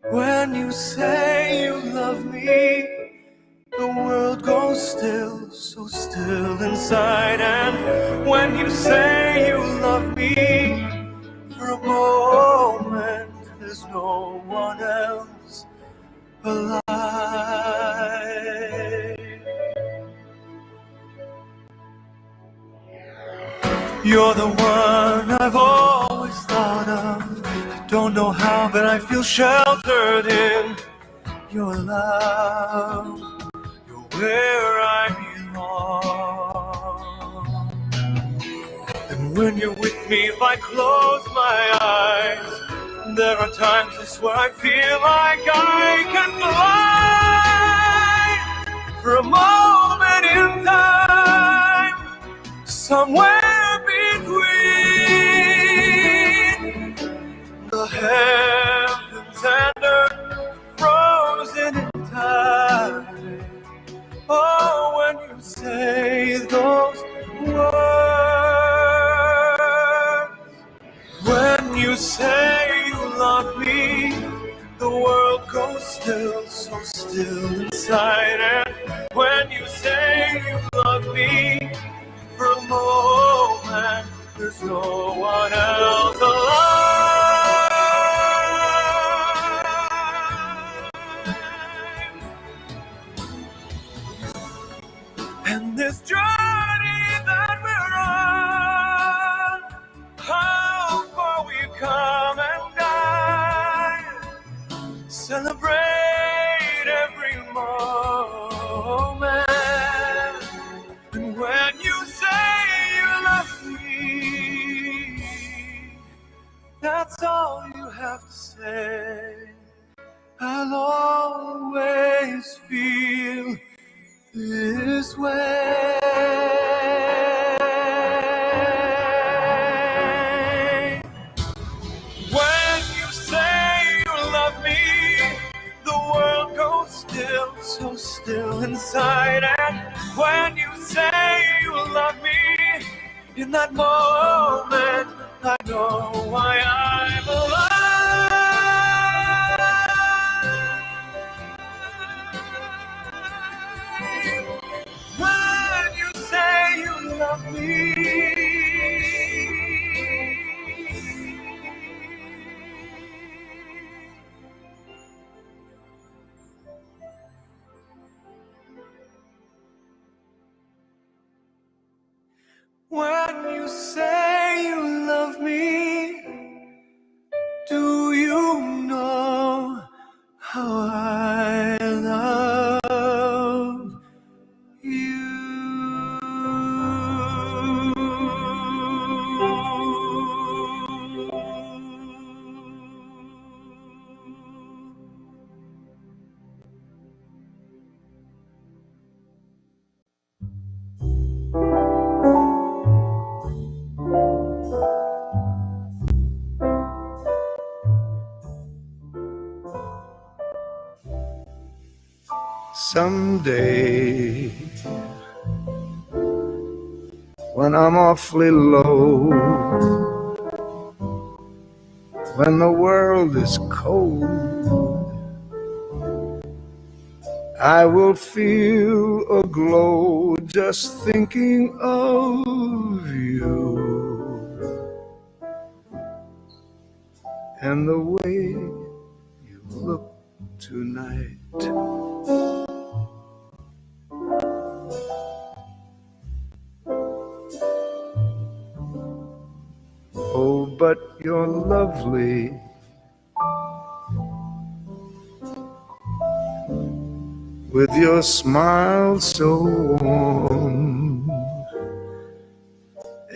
When you say you love me, the world goes still, so still inside. And when you say you love me, for a moment there's no one else alive. You're the one I've always thought of. I don't know how, but I feel sheltered in your love. You're where I belong. And when you're with me, if I close my eyes, there are times I swear I feel like I can fly for a moment in time, somewhere between the heavens and earth, frozen in time. Oh, when you say those words, when you say you love me, the world goes still, so still inside. And when you say you love me, for a moment, there's no one else alive. And this journey that we're on, how far we've come and died, celebrate every moment. And when you say you love me, that's all you have to say. I'll always feel this way. When you say you love me, the world goes still, so still inside. And when you say you love me, in that moment, I know why I'm alive. When you say you love me, when you say you love me, do you know how I love you? Someday, when I'm awfully low, when the world is cold, I will feel a glow just thinking of you and the way you look tonight. Oh, but you're lovely. With your smile so warm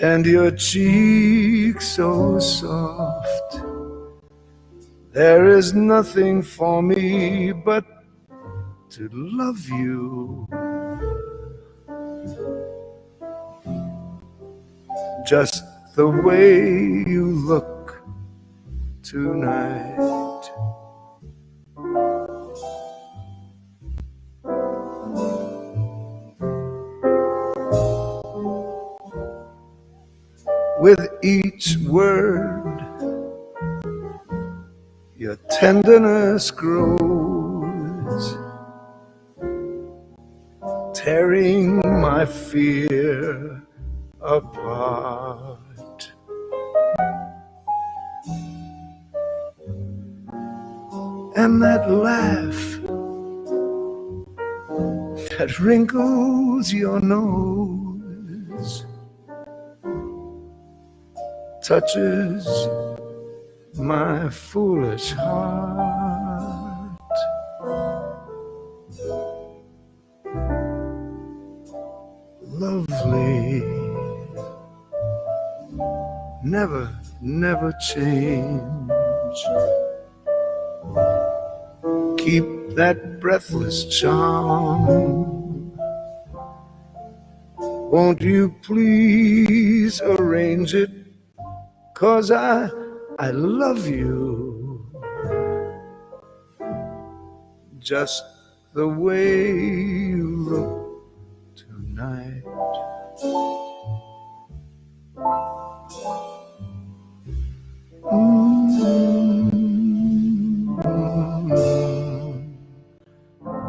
and your cheek so soft, there is nothing for me but to love you. Just the way you look tonight. with each word. Your tenderness grows, tearing my fear apart. And that laugh that wrinkles your nose touches my foolish heart. Lovely, never, never change. Keep that breathless charm. Won't you please arrange it? 'Cause I love you just the way you look tonight.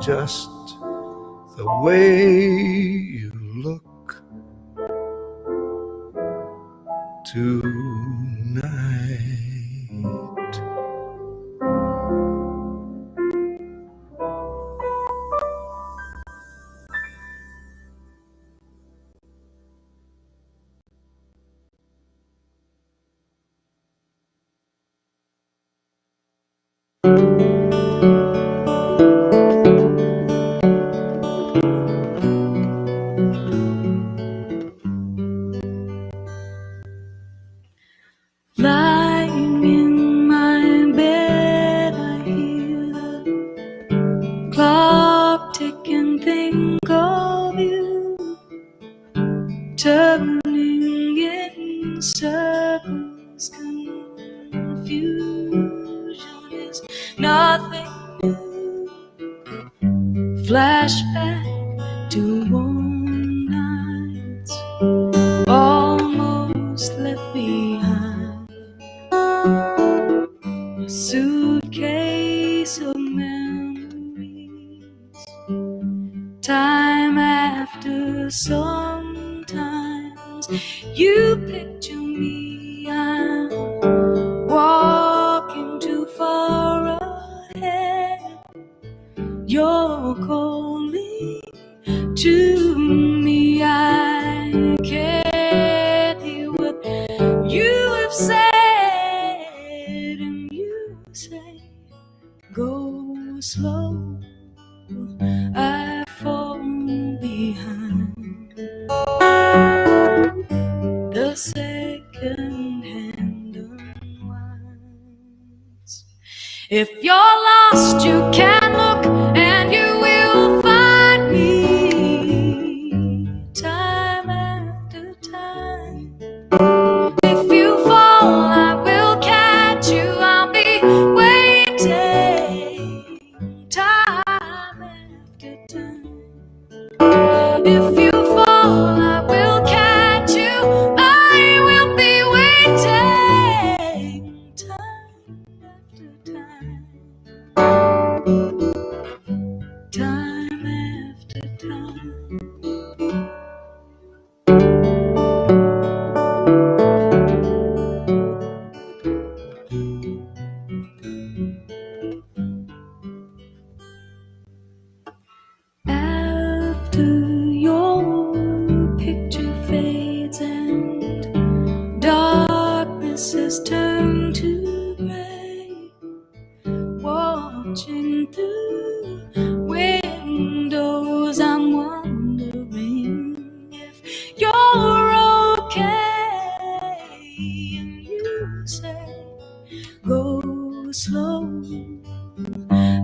Just the way you look tonight. Lying in my bed, I hear the clock ticking, think of you, turning in circles. Confusion is nothing new. Flashback to warm nights almost left behind. A suitcase of memories. Time after sometimes you picture me. I'm walking too far ahead. You're calling to me. I can't hear what you have said, and you say go slow. I fall behind. The second hand unwinds. If you're lost, you can look and you will find me time after time. If you fall, I will catch you. I'll be waiting time after time. If you fall, I will catch you. I will be waiting time after time. Time after time. After your picture fades and darkness has turned to gray, watching through windows, I'm wondering if you're okay. And you say, go slow.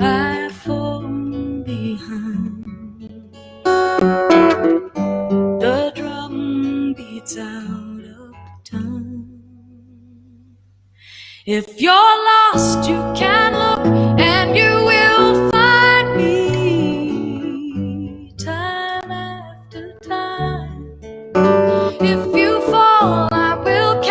I fall behind. The drum beats out of time. If you're lost, you can look and you will find me time after time. If you fall, I will catch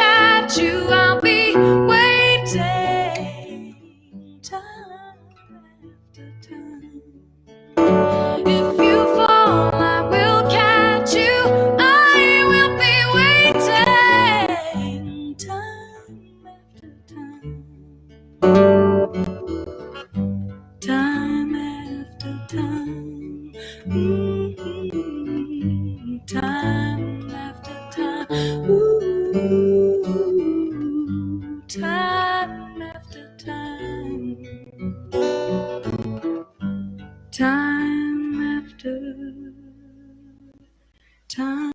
time.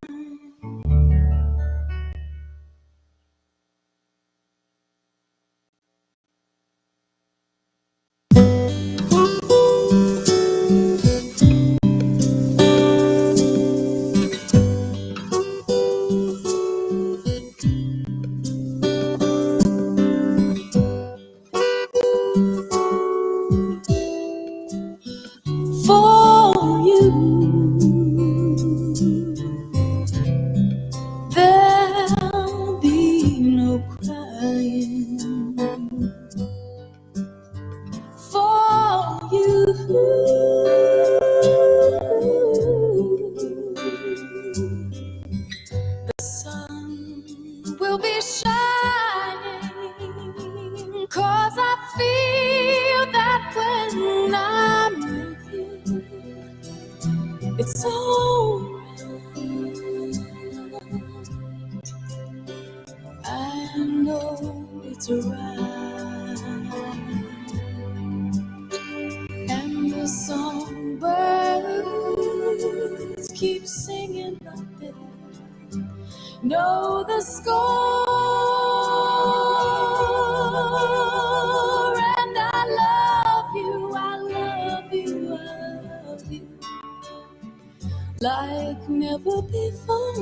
For you, there'll be no crying. For you, the sun will be shining, 'cause I feel that when I'm with you, it's alright. I know it's right. And the songbirds keep singing out there. Know the score, and I love you, I love you, I love you, like never before.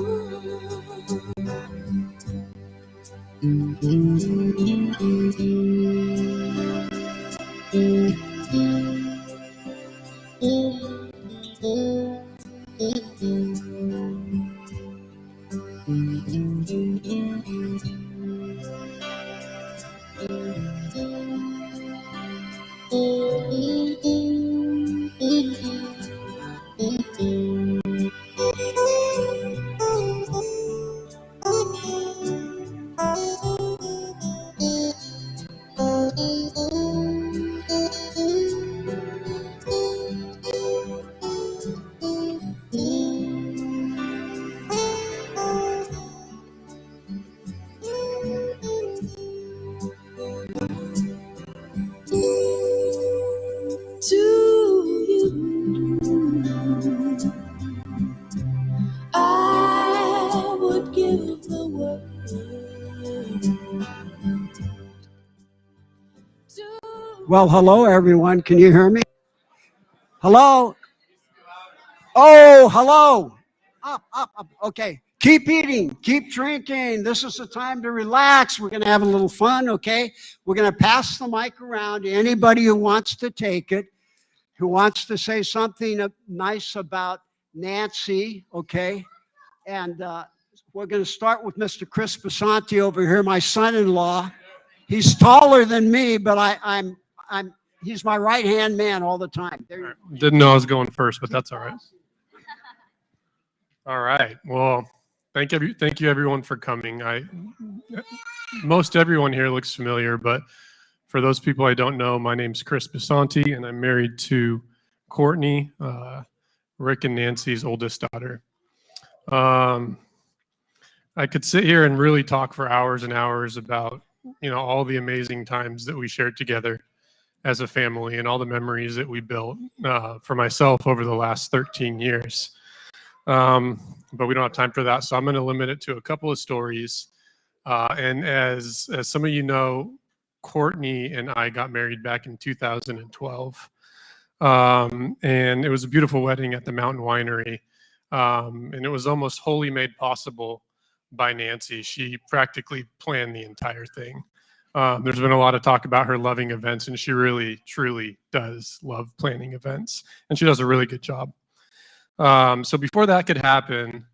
To you, I would give the world. Well, hello, everyone. Can you hear me? Hello? Oh, hello. Up, up, up. Okay. Keep eating. Keep drinking. This is the time to relax. We're going to have a little fun, okay? We're going to pass the mic around to anybody who wants to take it, who wants to say something nice about Nancy, okay? And we're going to start with Mr. Chris Basanti over here, my son-in-law. He's taller than me, but he's my right-hand man all the time. There you Didn't know I was going first, but that's all right. All right. Well, thank you everyone for coming. Most everyone here looks familiar, but for those people I don't know, my name's Chris Basanti, and I'm married to Courtney, Rick and Nancy's oldest daughter. I could sit here and really talk for hours and hours about, all the amazing times that we shared together as a family and all the memories that we built for myself over the last 13 years. But we don't have time for that, so I'm going to limit it to a couple of stories. And as some of you know, Courtney and I got married back in 2012. And it was a beautiful wedding at the Mountain Winery. And it was almost wholly made possible by Nancy. She practically planned the entire thing. There's been a lot of talk about her loving events, and she really, truly does love planning events. And she does a really good job. So before that could happen,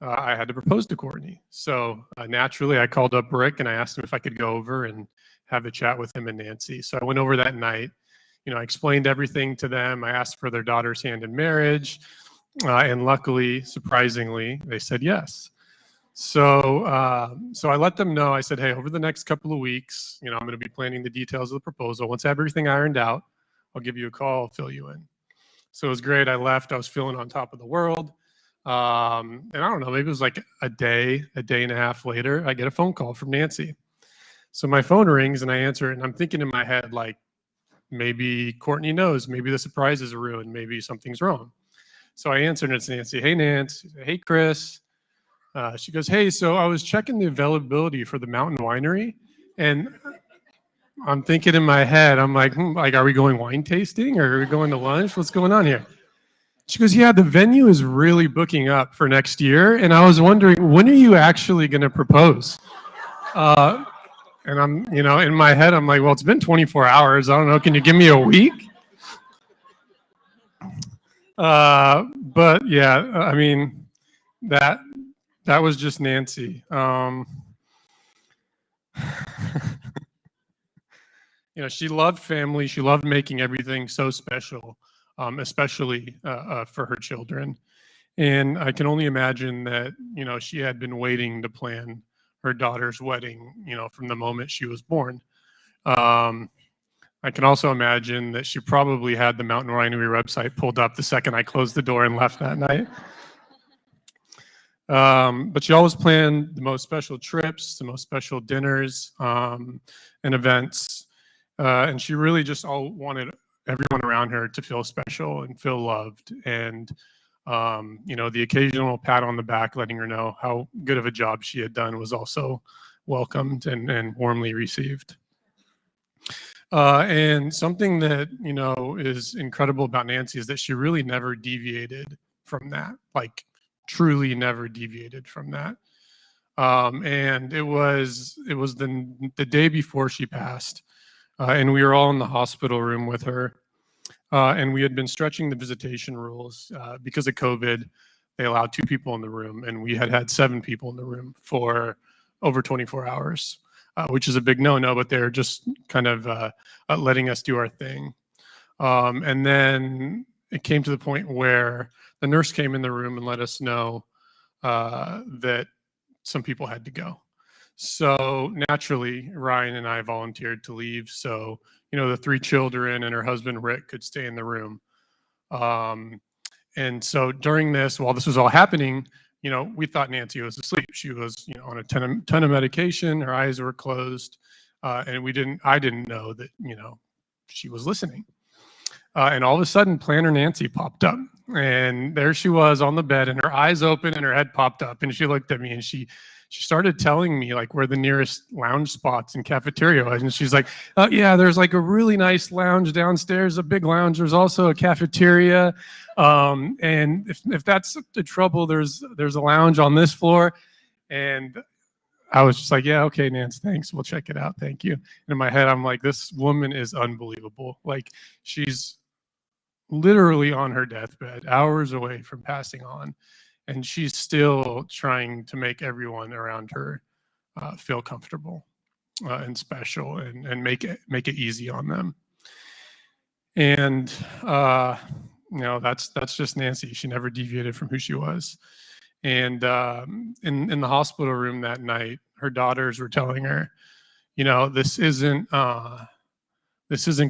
I had to propose to Courtney. So naturally, I called up Rick and I asked him if I could go over and have a chat with him and Nancy. So I went over that night. I explained everything to them. I asked for their daughter's hand in marriage. And luckily, surprisingly, they said yes. So I let them know. I said, hey, over the next couple of weeks, I'm going to be planning the details of the proposal. Once I have everything ironed out, I'll give you a call, I'll fill you in. So it was great. I left. I was feeling on top of the world. And I don't know, maybe it was like a day and a half later, I get a phone call from Nancy. So my phone rings and I answer it, and I'm thinking in my head, like, maybe Courtney knows, maybe the surprise is ruined, maybe something's wrong. So I answered, and it's Nancy. Hey, Nance. Hey, Chris. She goes, hey, so I was checking the availability for the Mountain Winery, and I'm thinking in my head, I'm like, are we going wine tasting or are we going to lunch? What's going on here? She goes, yeah, the venue is really booking up for next year, and I was wondering, when are you actually going to propose? And I'm, in my head, I'm like, well, it's been 24 hours. I don't know. Can you give me a week? But yeah, I mean, that was just Nancy. She loved family. She loved making everything so special, especially for her children. And I can only imagine that, she had been waiting to plan her daughter's wedding, from the moment she was born. I can also imagine that she probably had the Mountain Winery website pulled up the second I closed the door and left that night. But she always planned the most special trips, the most special dinners, and events. And she really just wanted everyone around her to feel special and feel loved. And, the occasional pat on the back, letting her know how good of a job she had done, was also welcomed and warmly received. And something that, is incredible about Nancy is that she really never deviated from that, like truly never deviated from that. And it was the day before she passed, and we were all in the hospital room with her. And we had been stretching the visitation rules because of COVID. They allowed 2 people in the room, and we had 7 people in the room for over 24 hours. Which is a big no-no, but they're just kind of letting us do our thing. And then it came to the point where the nurse came in the room and let us know that some people had to go. So naturally, Ryan and I volunteered to leave. So, the 3 children and her husband, Rick, could stay in the room. And so during this, while this was all happening, we thought Nancy was asleep. She was, on a ton of medication. Her eyes were closed, and I didn't know that, she was listening. And all of a sudden, Planner Nancy popped up, and there she was on the bed, and her eyes open, and her head popped up, and she looked at me, and she started telling me like where the nearest lounge spots and cafeteria was, and she's like, "Oh yeah, there's like a really nice lounge downstairs, a big lounge. There's also a cafeteria, and if that's the trouble, there's a lounge on this floor." And I was just like, "Yeah, okay, Nance, thanks. We'll check it out. Thank you." And in my head, I'm like, "This woman is unbelievable. Like, she's literally on her deathbed, hours away from passing on, and she's still trying to make everyone around her feel comfortable and special, and make it easy on them." And that's just Nancy. She never deviated from who she was. And in the hospital room that night, her daughters were telling her, this isn't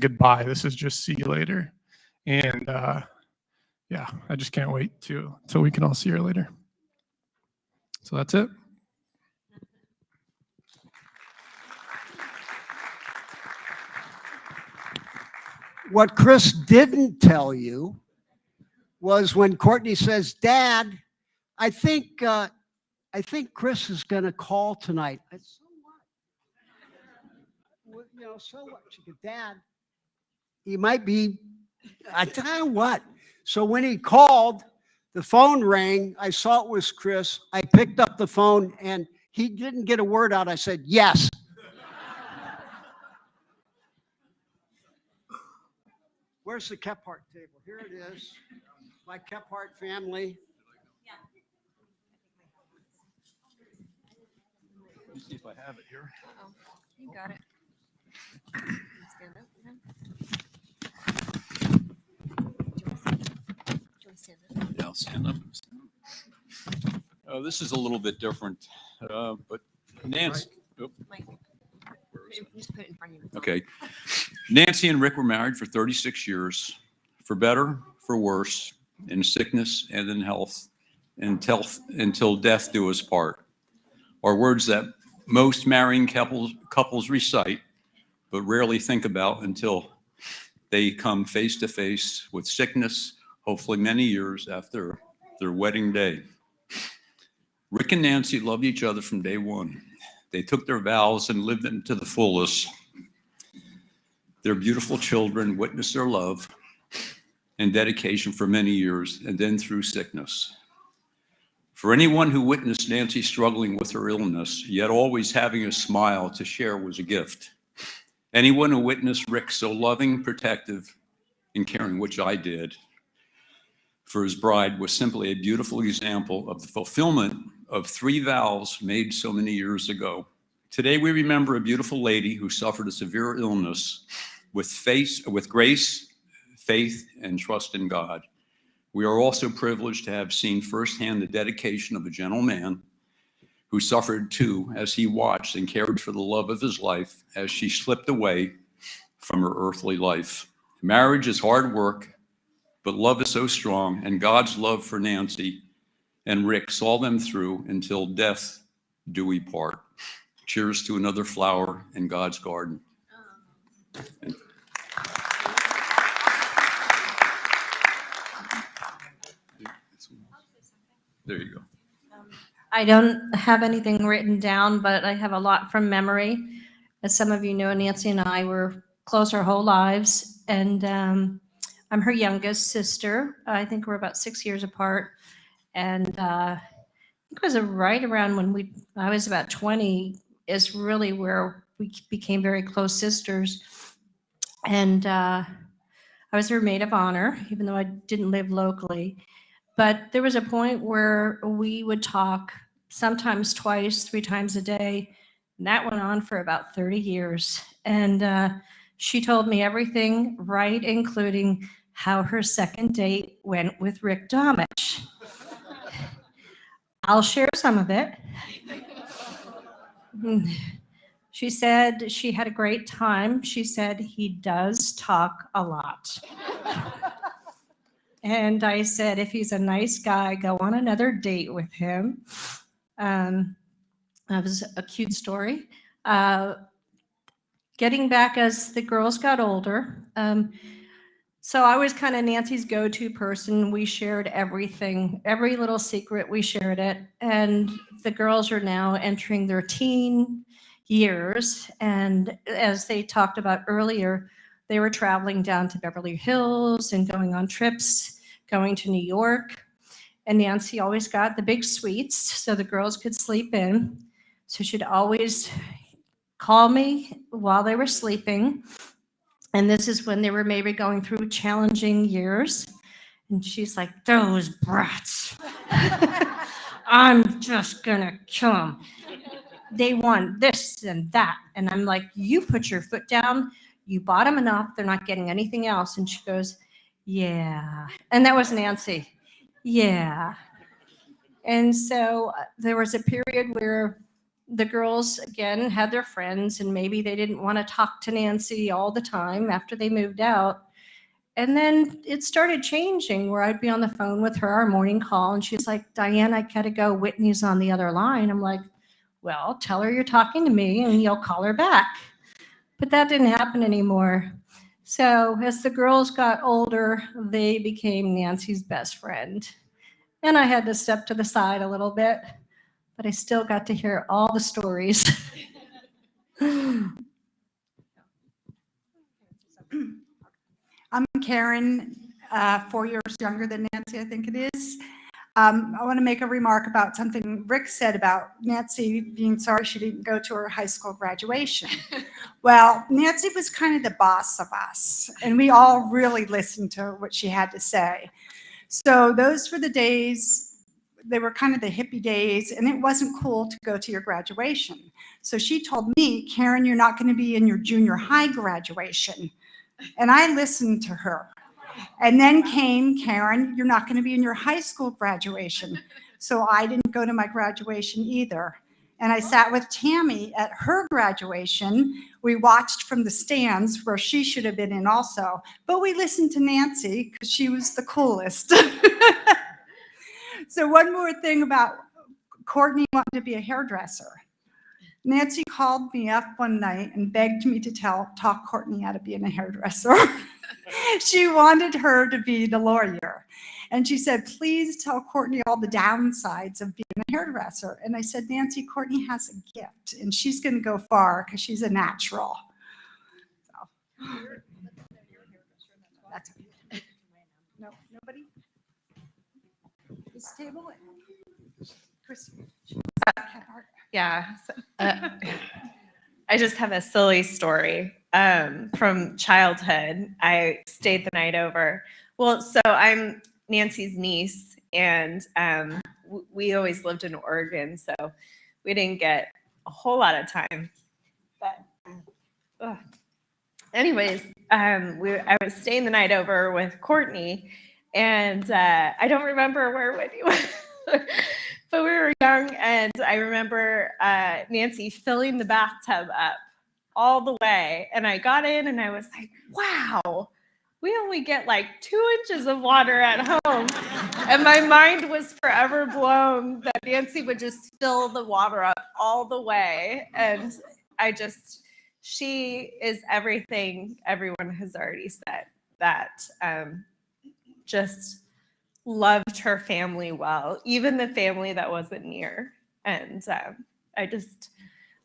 goodbye. This is just see you later. And yeah, I just can't wait till we can all see her later. So that's it. What Chris didn't tell you was when Courtney says, "Dad, I think Chris is going to call tonight." I said, "So what? So what?" She goes, "Dad, he might be." I tell you what. So when he called, the phone rang. I saw it was Chris. I picked up the phone, and he didn't get a word out. I said, "Yes." Where's the Kephart table? Here it is. My Kephart family. Let me see if I have it here. Uh-oh. You got it. Stand up. Yeah, I'll stand up. This is a little bit different, but Nancy. Oh, Just put it in front of you. okay. Nancy and Rick were married for 36 years, for better, for worse, in sickness and in health, until death do us part, are words that most marrying couples recite, but rarely think about until they come face to face with sickness hopefully many years after their wedding day. Rick and Nancy loved each other from day one. They took their vows and lived them to the fullest. Their beautiful children witnessed their love and dedication for many years, and then through sickness. For anyone who witnessed Nancy struggling with her illness, yet always having a smile to share was a gift. Anyone who witnessed Rick so loving, protective, and caring, which I did, for his bride was simply a beautiful example of the fulfillment of 3 vows made so many years ago. Today we remember a beautiful lady who suffered a severe illness with grace, faith, and trust in God. We are also privileged to have seen firsthand the dedication of a gentle man who suffered too as he watched and cared for the love of his life as she slipped away from her earthly life. Marriage is hard work, but love is so strong, and God's love for Nancy and Rick saw them through until death do we part. Cheers to another flower in God's garden. There you go. I don't have anything written down, but I have a lot from memory. As some of you know, Nancy and I were close our whole lives, and I'm her youngest sister. I think we're about 6 years apart, and I think it was right around when I was about 20 is really where we became very close sisters. And I was her maid of honor, even though I didn't live locally. But there was a point where we would talk sometimes twice, 3 times a day. And that went on for about 30 years. And she told me everything, right, including how her second date went with Rick Domich. I'll share some of it. She said she had a great time. She said he does talk a lot. And I said, if he's a nice guy, go on another date with him. That was a cute story. Getting back as the girls got older. So I was kind of Nancy's go-to person. We shared everything, every little secret, we shared it. And the girls are now entering their teen years. And as they talked about earlier, they were traveling down to Beverly Hills and going on trips, going to New York. And Nancy always got the big suites so the girls could sleep in. So she'd always call me while they were sleeping. And this is when they were maybe going through challenging years. And she's like, those brats, I'm just gonna kill them. They want this and that. And I'm like, you put your foot down. You bought them enough. They're not getting anything else. And she goes, yeah. And that was Nancy. Yeah. And so there was a period where the girls, again, had their friends, and maybe they didn't want to talk to Nancy all the time after they moved out. And then it started changing where I'd be on the phone with her, our morning call, and she's like, Diane, I gotta go. Whitney's on the other line. I'm like, well, tell her you're talking to me and you'll call her back. But that didn't happen anymore. So as the girls got older, they became Nancy's best friend. And I had to step to the side a little bit, but I still got to hear all the stories. I'm Karen, 4 years younger than Nancy, I think it is. I want to make a remark about something Rick said about Nancy being sorry she didn't go to her high school graduation. Well, Nancy was kind of the boss of us, and we all really listened to what she had to say. So those were the days, they were kind of the hippie days, and it wasn't cool to go to your graduation. So she told me, Karen, you're not going to be in your junior high graduation. And I listened to her. And then came, Karen, you're not going to be in your high school graduation. So I didn't go to my graduation either. And I sat with Tammy at her graduation. We watched from the stands where she should have been in also. But we listened to Nancy because she was the coolest. So one more thing about Courtney wanting to be a hairdresser. Nancy called me up one night and begged me to talk Courtney out of being a hairdresser. She wanted her to be the lawyer. And she said, please tell Courtney all the downsides of being a hairdresser. And I said, Nancy, Courtney has a gift and she's going to go far because she's a natural. So. That's okay. No, nobody? This table? Chris? Yeah. I just have a silly story from childhood. I stayed the night over. Well, so I'm Nancy's niece, and we always lived in Oregon, so we didn't get a whole lot of time. But anyways, I was staying the night over with Courtney, and I don't remember where Whitney was. But we were young, and I remember Nancy filling the bathtub up all the way. And I got in, and I was like, wow, we only get like 2 inches of water at home. And my mind was forever blown that Nancy would just fill the water up all the way. And she is everything everyone has already said, that just loved her family well, even the family that wasn't near. And I just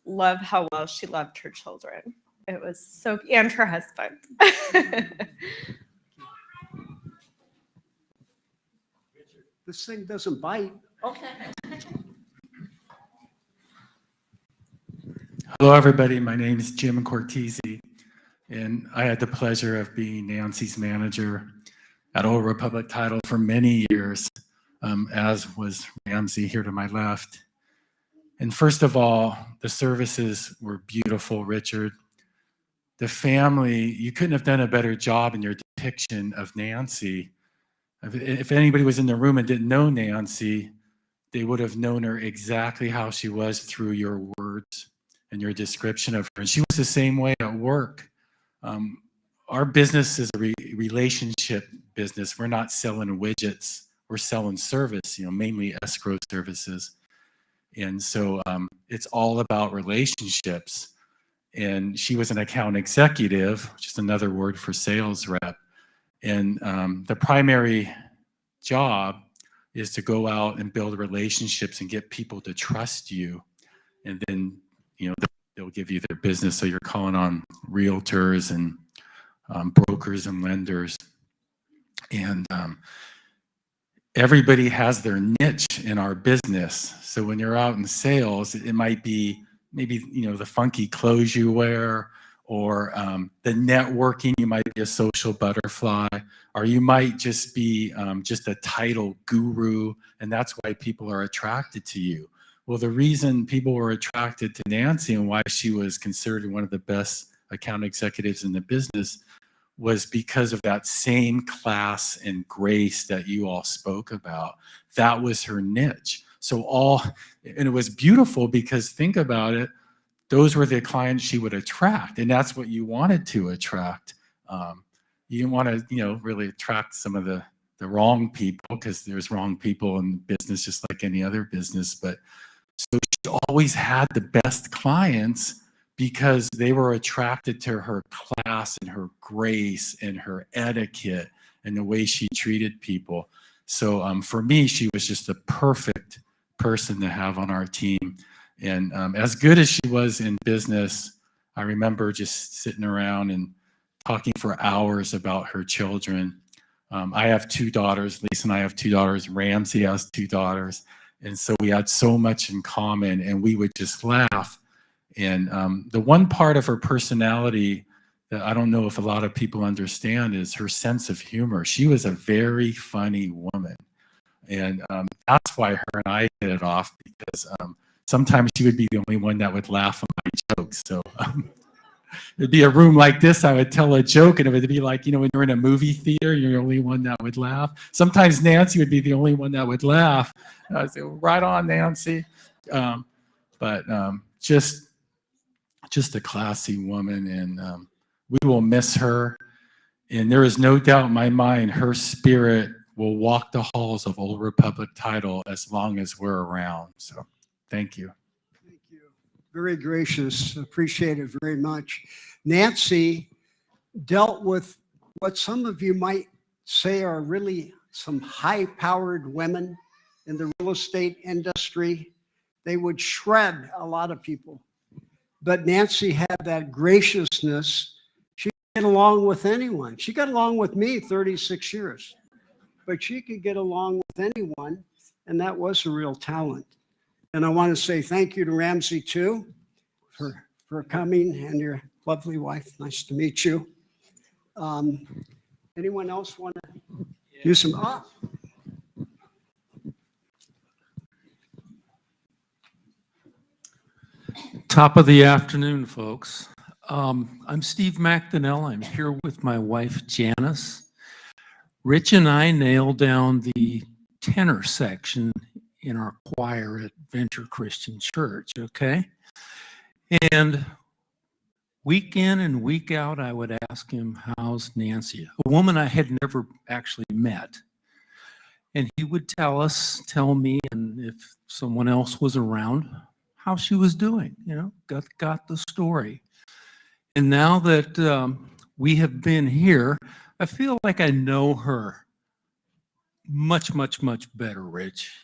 love how well she loved her children. It was so, and her husband. This thing doesn't bite. Okay. Hello, everybody. My name is Jim Cortese, and I had the pleasure of being Nancy's manager at Old Republic Title for many years, as was Ramsey here to my left. And first of all, the services were beautiful, Richard. The family, you couldn't have done a better job in your depiction of Nancy. If anybody was in the room and didn't know Nancy, they would have known her exactly how she was through your words and your description of her. And she was the same way at work. Our business is a relationship business. We're not selling widgets. We're selling service, mainly escrow services. And so it's all about relationships. And she was an account executive, which is another word for sales rep. And the primary job is to go out and build relationships and get people to trust you. And then, they'll give you their business. So you're calling on realtors and brokers and lenders. And everybody has their niche in our business. So when you're out in sales, it might be maybe, the funky clothes you wear, or the networking, you might be a social butterfly, or you might just be just a title guru, and that's why people are attracted to you. Well, the reason people were attracted to Nancy and why she was considered one of the best account executives in the business was because of that same class and grace that you all spoke about. That was her niche. So and it was beautiful because think about it, those were the clients she would attract, and that's what you wanted to attract. You didn't want to, really attract some of the wrong people, because there's wrong people in business just like any other business. But so she always had the best clients because they were attracted to her class and her grace and her etiquette and the way she treated people. So for me, she was just the perfect person to have on our team. And as good as she was in business, I remember just sitting around and talking for hours about her children. I have 2 daughters. Lisa and I have 2 daughters. Ramsey has 2 daughters. And so we had so much in common, and we would just laugh. And the one part of her personality that I don't know if a lot of people understand is her sense of humor. She was a very funny woman. And that's why her and I hit it off, because sometimes she would be the only one that would laugh at my jokes. So it'd be a room like this, I would tell a joke, and it would be like, when you're in a movie theater, you're the only one that would laugh. Sometimes Nancy would be the only one that would laugh. I'd say, right on, Nancy. But just a classy woman, and we will miss her. And there is no doubt in my mind her spirit will walk the halls of Old Republic Title as long as we're around. So thank you. Thank you. Very gracious. Appreciate it very much. Nancy dealt with what some of you might say are really some high-powered women in the real estate industry. They would shred a lot of people. But Nancy had that graciousness. She could get along with anyone. She got along with me 36 years. But she could get along with anyone, and that was a real talent. And I want to say thank you to Ramsey, too, for coming, and your lovely wife. Nice to meet you. Anyone else want to do some? Top of the afternoon, folks. I'm Steve McDonnell. I'm here with my wife, Janice. Rich and I nailed down the tenor section in our choir at Venture Christian Church, okay? And week in and week out, I would ask him, how's Nancy? A woman I had never actually met. And he would tell me, and if someone else was around, how she was doing, got the story. And now that we have been here, I feel like I know her much, much, much better, Rich,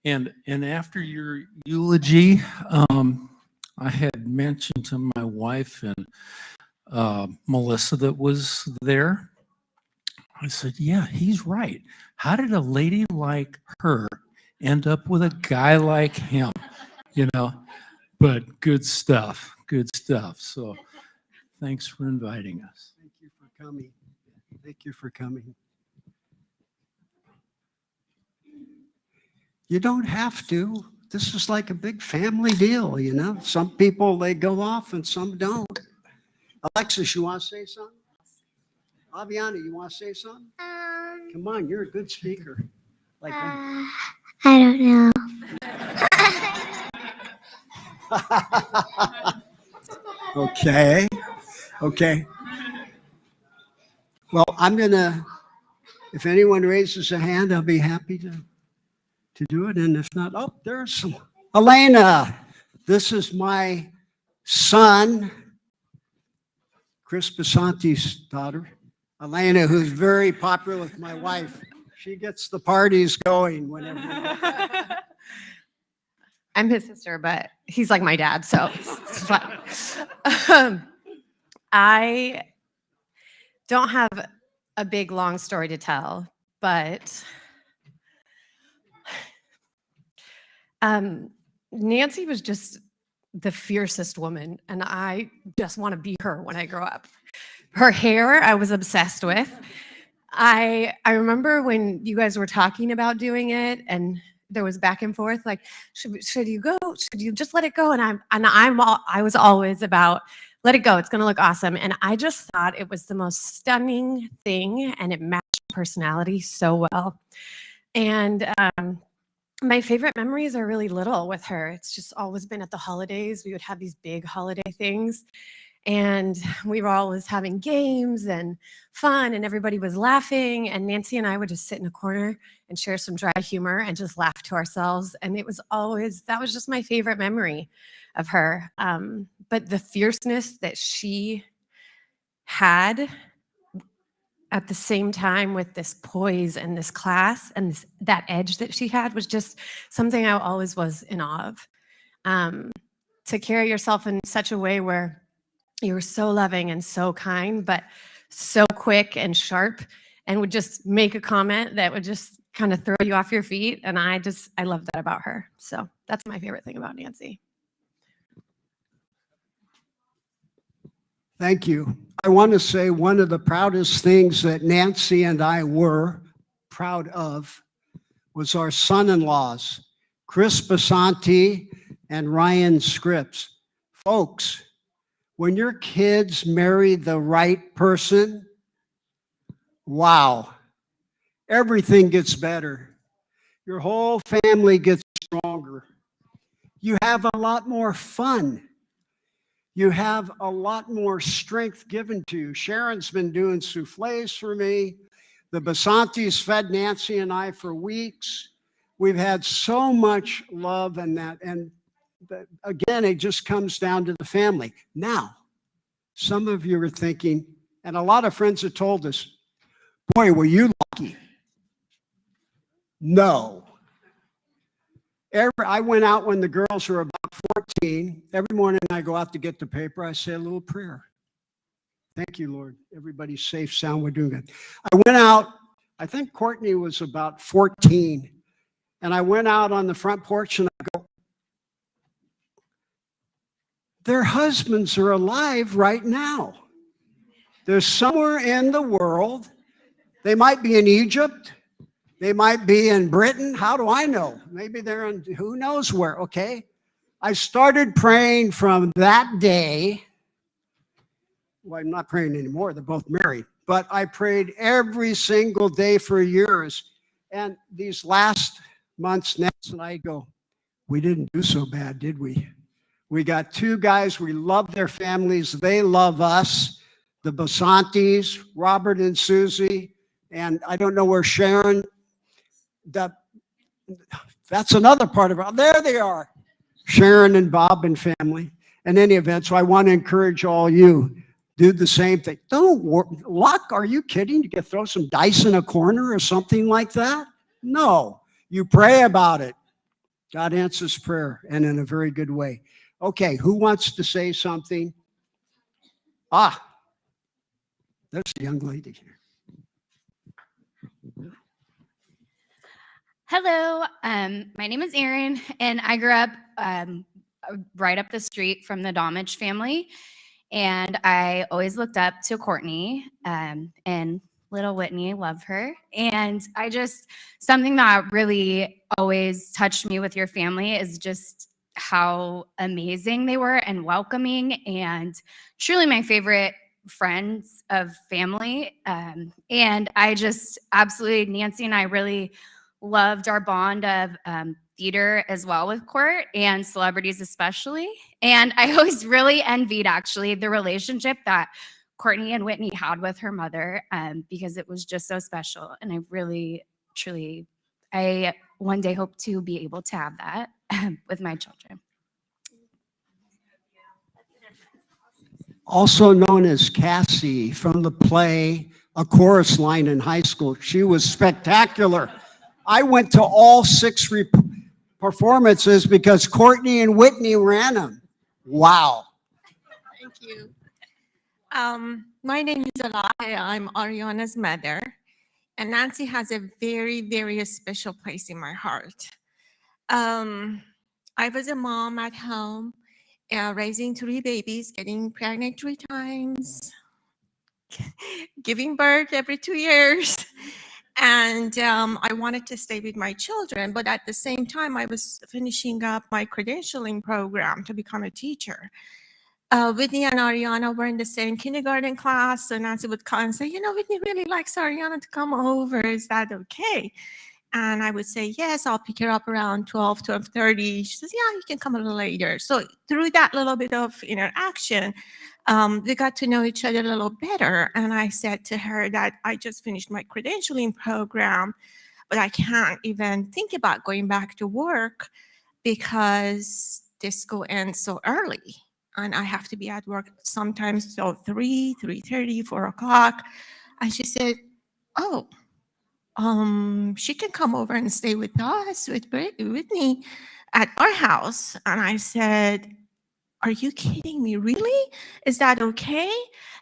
And after your eulogy, I had mentioned to my wife and Melissa that was there, I said, yeah, he's right. How did a lady like her end up with a guy like him? But good stuff, good stuff. So thanks for inviting us. Thank you for coming. Thank you for coming. You don't have to. This is like a big family deal, Some people, they go off and some don't. Alexis, you want to say something? Aviana, you want to say something? Come on, you're a good speaker. I don't know. Okay. Well, if anyone raises a hand, I'll be happy to do it. And if not, there's some. Elena, this is my son, Chris Basanti's daughter. Elena, who's very popular with my wife. She gets the parties going whenever. I'm his sister, but he's like my dad, so it's fun. I don't have a big, long story to tell, but Nancy was just the fiercest woman, and I just want to be her when I grow up. Her hair, I was obsessed with. I remember when you guys were talking about doing it, and there was back and forth, like, should you go? Should you just let it go? And I was always about, let it go. It's going to look awesome. And I just thought it was the most stunning thing, and it matched personality so well. And my favorite memories are really little with her. It's just always been at the holidays. We would have these big holiday things, and we were always having games and fun, and everybody was laughing. And Nancy and I would just sit in a corner and share some dry humor and just laugh to ourselves. And it was always, that was just my favorite memory of her. But the fierceness that she had at the same time with this poise and this class and that edge that she had was just something I always was in awe of. To carry yourself in such a way where you were so loving and so kind, but so quick and sharp, and would just make a comment that would just kind of throw you off your feet. And I love that about her. So that's my favorite thing about Nancy. Thank you. I want to say one of the proudest things that Nancy and I were proud of was our son-in-laws, Chris Basanti and Ryan Scripps. Folks, when your kids marry the right person, wow, everything gets better. Your whole family gets stronger. You have a lot more fun. You have a lot more strength given to you. Sharon's been doing souffles for me. The Basantis fed Nancy and I for weeks. We've had so much love and that. And again, it just comes down to the family. Now, some of you are thinking, And a lot of friends have told us, boy, were you lucky. No. I went out when the girls were about 14. Every morning I go out to get the paper. I say a little prayer. Thank you, Lord. Everybody's safe, sound. We're doing good. I went out, I think Courtney was about 14. And I went out on the front porch and I go, their husbands are alive right now. They're somewhere in the world. They might be in Egypt. They might be in Britain. How do I know? Maybe they're in who knows where, okay? I started praying from that day. Well, I'm not praying anymore. They're both married. But I prayed every single day for years. And these last months, Nancy and I go, we didn't do so bad, did we? We got two guys. We love their families. They love us. The Basantes, Robert and Susie. And I don't know where Sharon, that's another part of it. There they are. Sharon and Bob and family. In any event, so I want to encourage all you, do the same thing. Don't work. Luck, are you kidding? You can throw some dice in a corner or something like that? No. You pray about it. God answers prayer, and in a very good way. Okay, who wants to say something? Ah, there's a young lady here. Hello, my name is Erin, and I grew up right up the street from the Domich family, and I always looked up to Courtney and little Whitney, love her, and something that really always touched me with your family is just how amazing they were and welcoming, and truly my favorite friends of family, and I just absolutely, Nancy and I really loved our bond of theater as well with Court and celebrities especially. And I always really envied actually the relationship that Courtney and Whitney had with her mother because it was just so special. And I really, truly, I one day hope to be able to have that with my children. Also known as Cassie from the play A Chorus Line in high school. She was spectacular. I went to all 6 performances because Courtney and Whitney ran them. Wow. Thank you. My name is Alaya. I'm Ariana's mother. And Nancy has a very, very special place in my heart. I was a mom at home, raising 3 babies, getting pregnant 3 times, giving birth every 2 years. And I wanted to stay with my children, but at the same time, I was finishing up my credentialing program to become a teacher. Whitney and Ariana were in the same kindergarten class, so Nancy would call and say, you know, Whitney really likes Ariana to come over. Is that okay? And I would say, yes, I'll pick her up around 12:30. She says, yeah, you can come a little later. So through that little bit of interaction, we got to know each other a little better. And I said to her that I just finished my credentialing program, but I can't even think about going back to work because this school ends so early. And I have to be at work sometimes till 3, 3:30, 4 o'clock. And she said, oh, she can come over and stay with us, with Whitney at our house. And I said, are you kidding me? Really? Is that okay?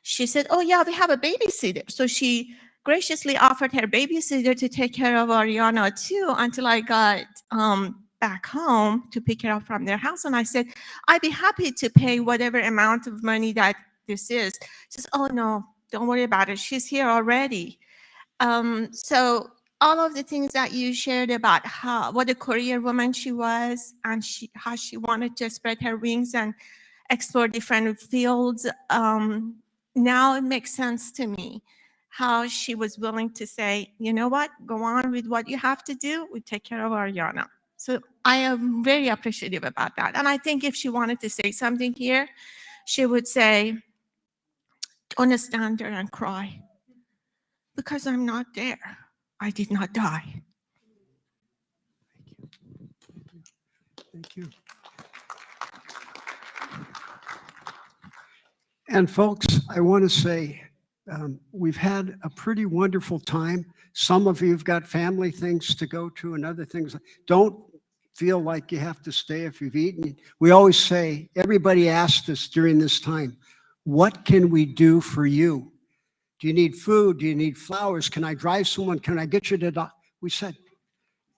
She said, oh yeah, we have a babysitter. So she graciously offered her babysitter to take care of Ariana too until I got back home to pick her up from their house. And I said, I'd be happy to pay whatever amount of money that this is. She says, oh no, don't worry about it. She's here already. So all of the things that you shared about what a career woman she was and how she wanted to spread her wings and explore different fields, now it makes sense to me how she was willing to say, you know what, go on with what you have to do. We take care of Ariana. So I am very appreciative about that. And I think if she wanted to say something here, she would say, don't stand there and cry. Because I'm not there. I did not die. Thank you. And folks, I want to say, We've had a pretty wonderful time. Some of you have got family things to go to and other things. Don't feel like you have to stay if you've eaten. We always say, everybody asked us during this time, what can we do for you? Do you need food? Do you need flowers? Can I drive someone? Can I get you to We said,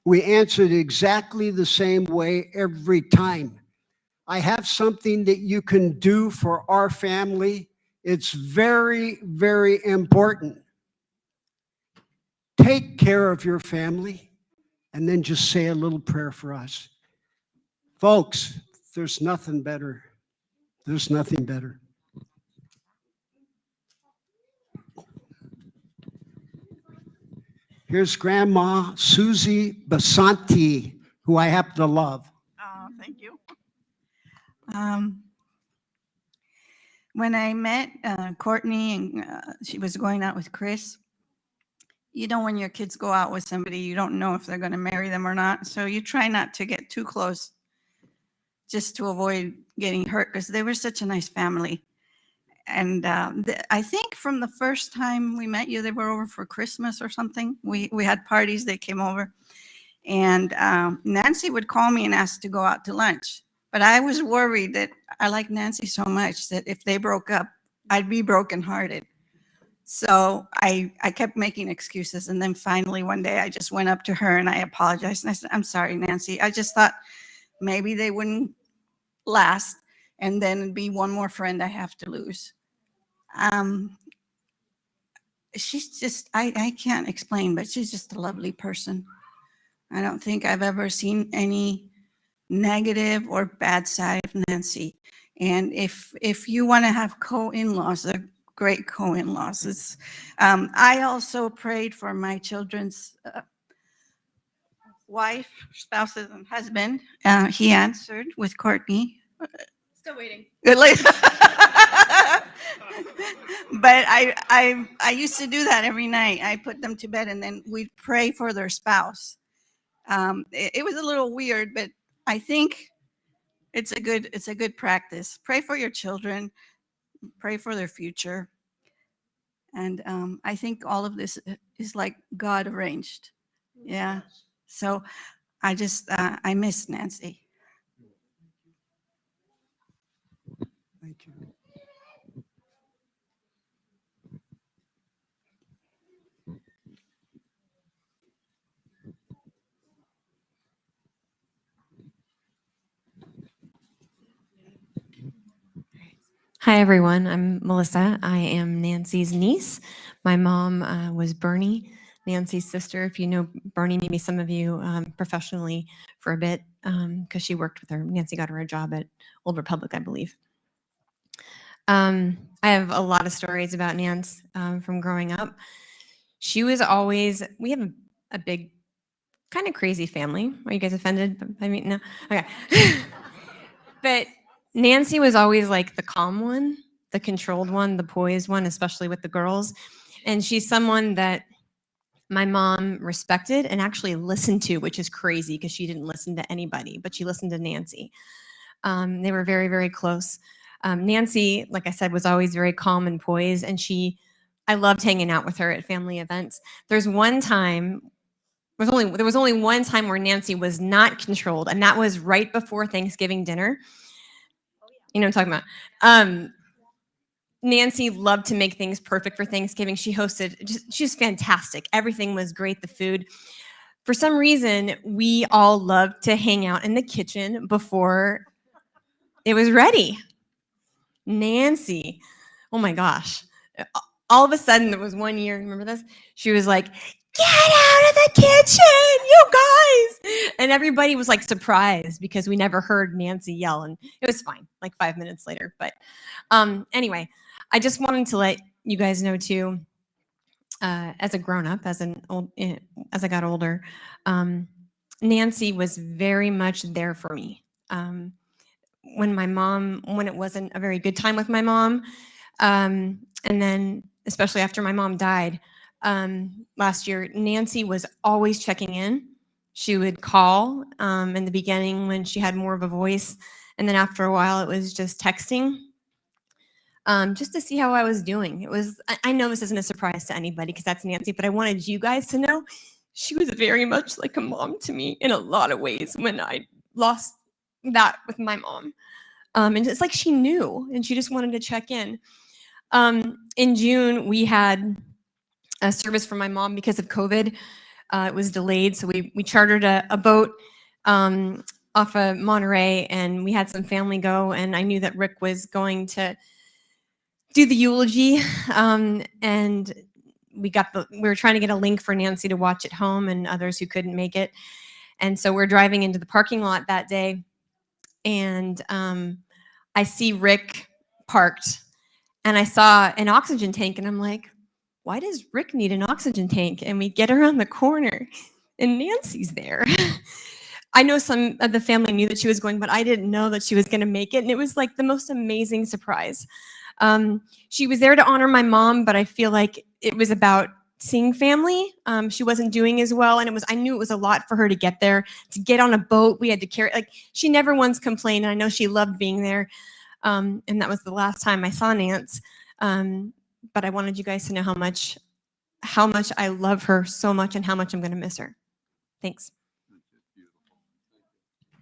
we answered exactly the same way every time. I have something that you can do for our family. It's very, very important. Take care of your family and then just say a little prayer for us. Folks, there's nothing better. There's nothing better. Here's Grandma Susie Basanti, who I happen to love. Oh, thank you. When I met Courtney and she was going out with Chris, you know, when your kids go out with somebody, you don't know if they're going to marry them or not. So you try not to get too close just to avoid getting hurt because they were such a nice family. And I think from the first time we met you, they were over for Christmas or something. We had parties, they came over. And Nancy would call me and ask to go out to lunch. But I was worried that I like Nancy so much that if they broke up, I'd be brokenhearted. So I kept making excuses. And then finally one day I just went up to her and I apologized. And I said, I'm sorry, Nancy. I just thought maybe they wouldn't last. And then it'd be one more friend I have to lose. She's just, I can't explain, but she's just a lovely person. I don't think I've ever seen any negative or bad side of Nancy. And if you want to have co-in-laws, they're great co-in-laws. I also prayed for my children's wife, spouses, and husband. He answered with Courtney. Still waiting. Good lady. But I used to do that every night. I put them to bed and then we'd pray for their spouse. It was a little weird, but I think it's a good practice. Pray for your children, pray for their future. And I think all of this is like God arranged. Yeah. So I just, I miss Nancy. Thank you. Hi, everyone. I'm Melissa. I am Nancy's niece. My mom was Bernie, Nancy's sister. If you know Bernie, maybe some of you professionally for a bit, because she worked with her. Nancy got her a job at Old Republic, I believe. I have a lot of stories about Nance from growing up. She was always, we have a big, kind of crazy family. Are you guys offended? I mean, no? Okay. But Nancy was always like the calm one, the controlled one, the poised one, especially with the girls. And she's someone that my mom respected and actually listened to, which is crazy because she didn't listen to anybody, but she listened to Nancy. They were very, very close. Nancy, like I said, was always very calm and poised, and I loved hanging out with her at family events. There was only one time where Nancy was not controlled, and that was right before Thanksgiving dinner. You know what I'm talking about. Nancy loved to make things perfect for Thanksgiving. She hosted, she was fantastic. Everything was great, the food. For some reason, we all loved to hang out in the kitchen before it was ready. Nancy, oh my gosh. All of a sudden, there was one year, remember this? She was like, get out of the kitchen, you guys. And everybody was like surprised because we never heard Nancy yell, and it was fine, like 5 minutes later. But anyway, I just wanted to let you guys know too, as a grown-up, as I got older, Nancy was very much there for me. When it wasn't a very good time with my mom, and then especially after my mom died last year, Nancy was always checking in. She would call in the beginning when she had more of a voice, and then after a while it was just texting. just to see how I was doing. I know this isn't a surprise to anybody because that's Nancy, but I wanted you guys to know she was very much like a mom to me in a lot of ways when I lost that with my mom. And it's like she knew and she just wanted to check in. In June, we had a service for my mom because of COVID. It was delayed, so we chartered a boat off of Monterey, and we had some family go, and I knew that Rick was going to do the eulogy, and we were trying to get a link for Nancy to watch at home and others who couldn't make it. And so we're driving into the parking lot that day, and I see Rick parked, and I saw an oxygen tank, and I'm like, why does Rick need an oxygen tank? And we get around the corner, and Nancy's there. I know some of the family knew that she was going, but I didn't know that she was going to make it, and it was like the most amazing surprise. She was there to honor my mom, but I feel like it was about seeing family. She wasn't doing as well, and I knew it was a lot for her to get there, to get on a boat. We had to carry, like, she never once complained, and I know she loved being there. And that was the last time I saw Nance. But I wanted you guys to know how much I love her so much and how much I'm going to miss her. Thanks.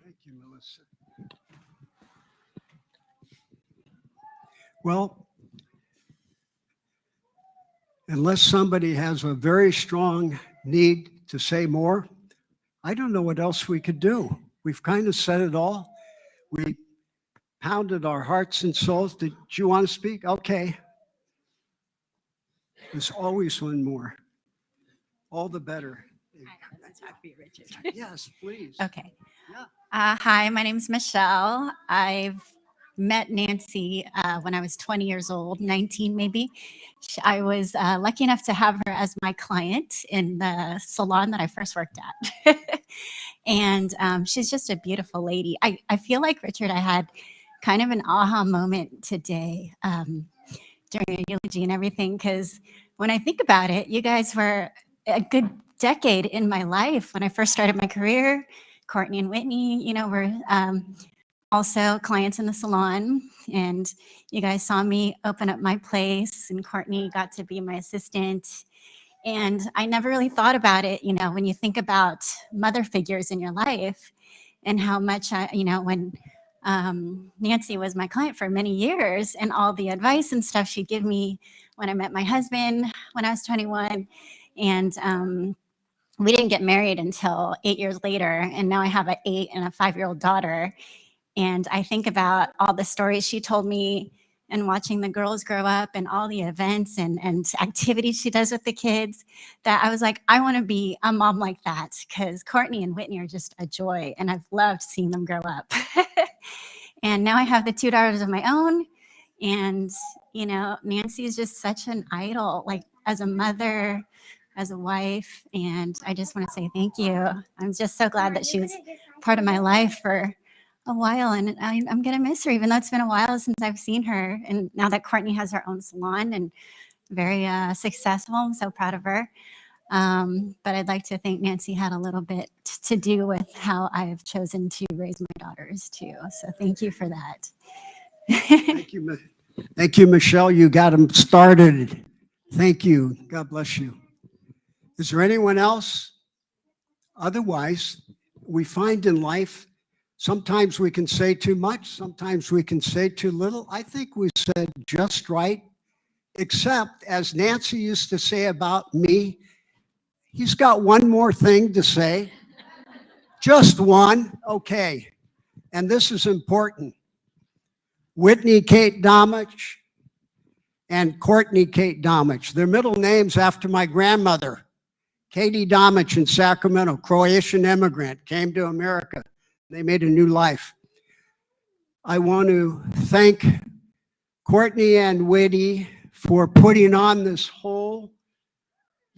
Thank you, Melissa. Well, unless somebody has a very strong need to say more, I don't know what else we could do. We've kind of said it all. We pounded our hearts and souls. Did you want to speak? Okay. There's always one more. All the better. Let's talk to you, Richard. Yes, please. Okay. Yeah. Hi, my name's Michelle. I've met Nancy when I was 20 years old, 19 maybe. I was lucky enough to have her as my client in the salon that I first worked at. And she's just a beautiful lady. I feel like, Richard, I had kind of an aha moment today during your eulogy and everything, because when I think about it, you guys were a good decade in my life. When I first started my career, Courtney and Whitney, were also clients in the salon, and you guys saw me open up my place, and Courtney got to be my assistant. And I never really thought about it, when you think about mother figures in your life and how much when Nancy was my client for many years, and all the advice and stuff she'd give me when I met my husband when I was 21. And we didn't get married until 8 years later. And now I have an 8 and a 5-year-old daughter. And I think about all the stories she told me and watching the girls grow up and all the events and activities she does with the kids, that I was like, I want to be a mom like that, because Courtney and Whitney are just a joy, and I've loved seeing them grow up. And now I have the 2 daughters of my own, and Nancy is just such an idol, like as a mother, as a wife, and I just want to say thank you. I'm just so glad that she was part of my life for a while, and I'm gonna miss her, even though it's been a while since I've seen her. And now that Courtney has her own salon and very successful, I'm so proud of her. But I'd like to think Nancy had a little bit to do with how I've chosen to raise my daughters too. So thank you for that. Thank you. Thank you, Michelle. You got them started. Thank you. God bless you. Is there anyone else? Otherwise, we find in life, sometimes we can say too much, sometimes we can say too little. I think we said just right, except, as Nancy used to say about me, he's got one more thing to say. Just one. Okay. And this is important. Whitney Kate Domich and Courtney Kate Domich. Their middle names after my grandmother, Katie Domich in Sacramento, Croatian immigrant, came to America. They made a new life. I want to thank Courtney and Whitney for putting on the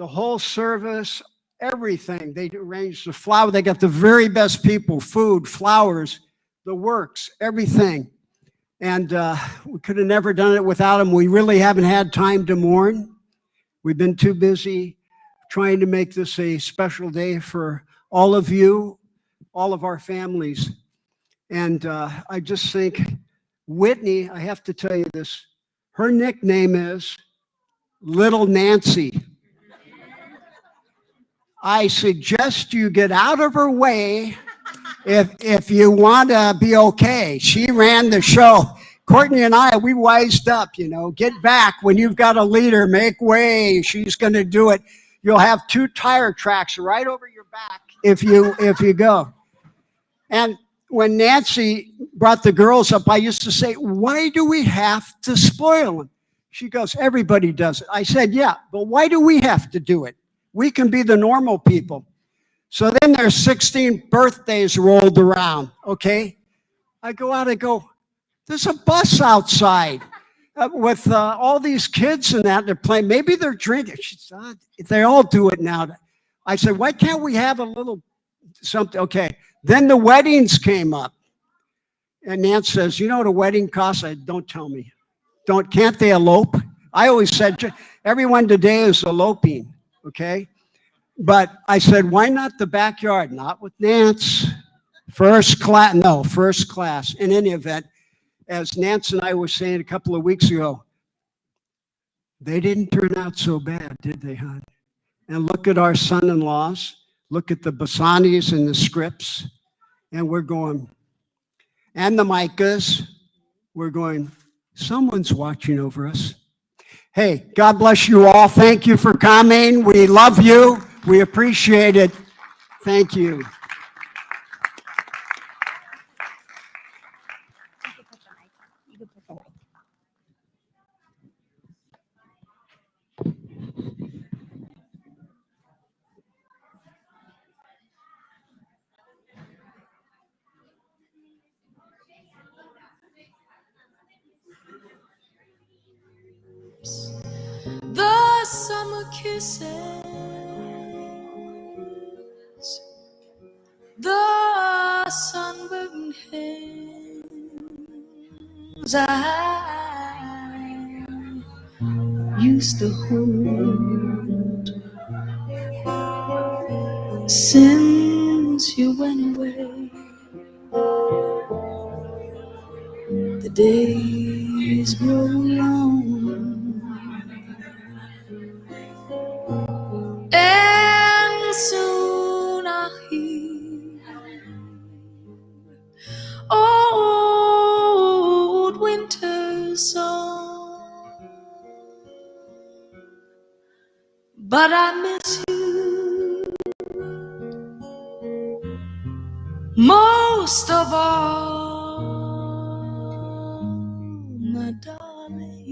whole service, everything. They arranged the flower. They got the very best people, food, flowers, the works, everything. And we could have never done it without them. We really haven't had time to mourn. We've been too busy trying to make this a special day for all of you, all of our families. And I just think, Whitney, I have to tell you this, Her nickname is Little Nancy. I suggest you get out of her way if you want to be okay. She ran the show. Courtney and I, we wised up, you know, get back when you've got a leader, make way. She's going to do it. You'll have 2 tire tracks right over your back if you go. And when Nancy brought the girls up, I used to say, why do we have to spoil them? She goes, everybody does it. I said, yeah, but why do we have to do it? We can be the normal people. So then their 16th birthdays rolled around, okay? I go out and go, there's a bus outside with all these kids and that. They're playing. Maybe they're drinking. She said, they all do it now. I said, why can't we have a little something? Okay. Then the weddings came up. And Nance says, you know what a wedding costs? I said, don't tell me. Can't they elope? I always said, everyone today is eloping, okay? But I said, why not the backyard? Not with Nance. First class. In any event, as Nance and I were saying a couple of weeks ago, they didn't turn out so bad, did they, hon? And look at our son-in-laws. Look at the Basanis and the Scripps. And we're going, and the Micahs, we're going, someone's watching over us. Hey, God bless you all. Thank you for coming. We love you. We appreciate it. Thank you. The summer kisses, the sunburned hands I used to hold since you went away. The days grow long and soon I'll hear old winter's song. But I miss you most of all, my darling.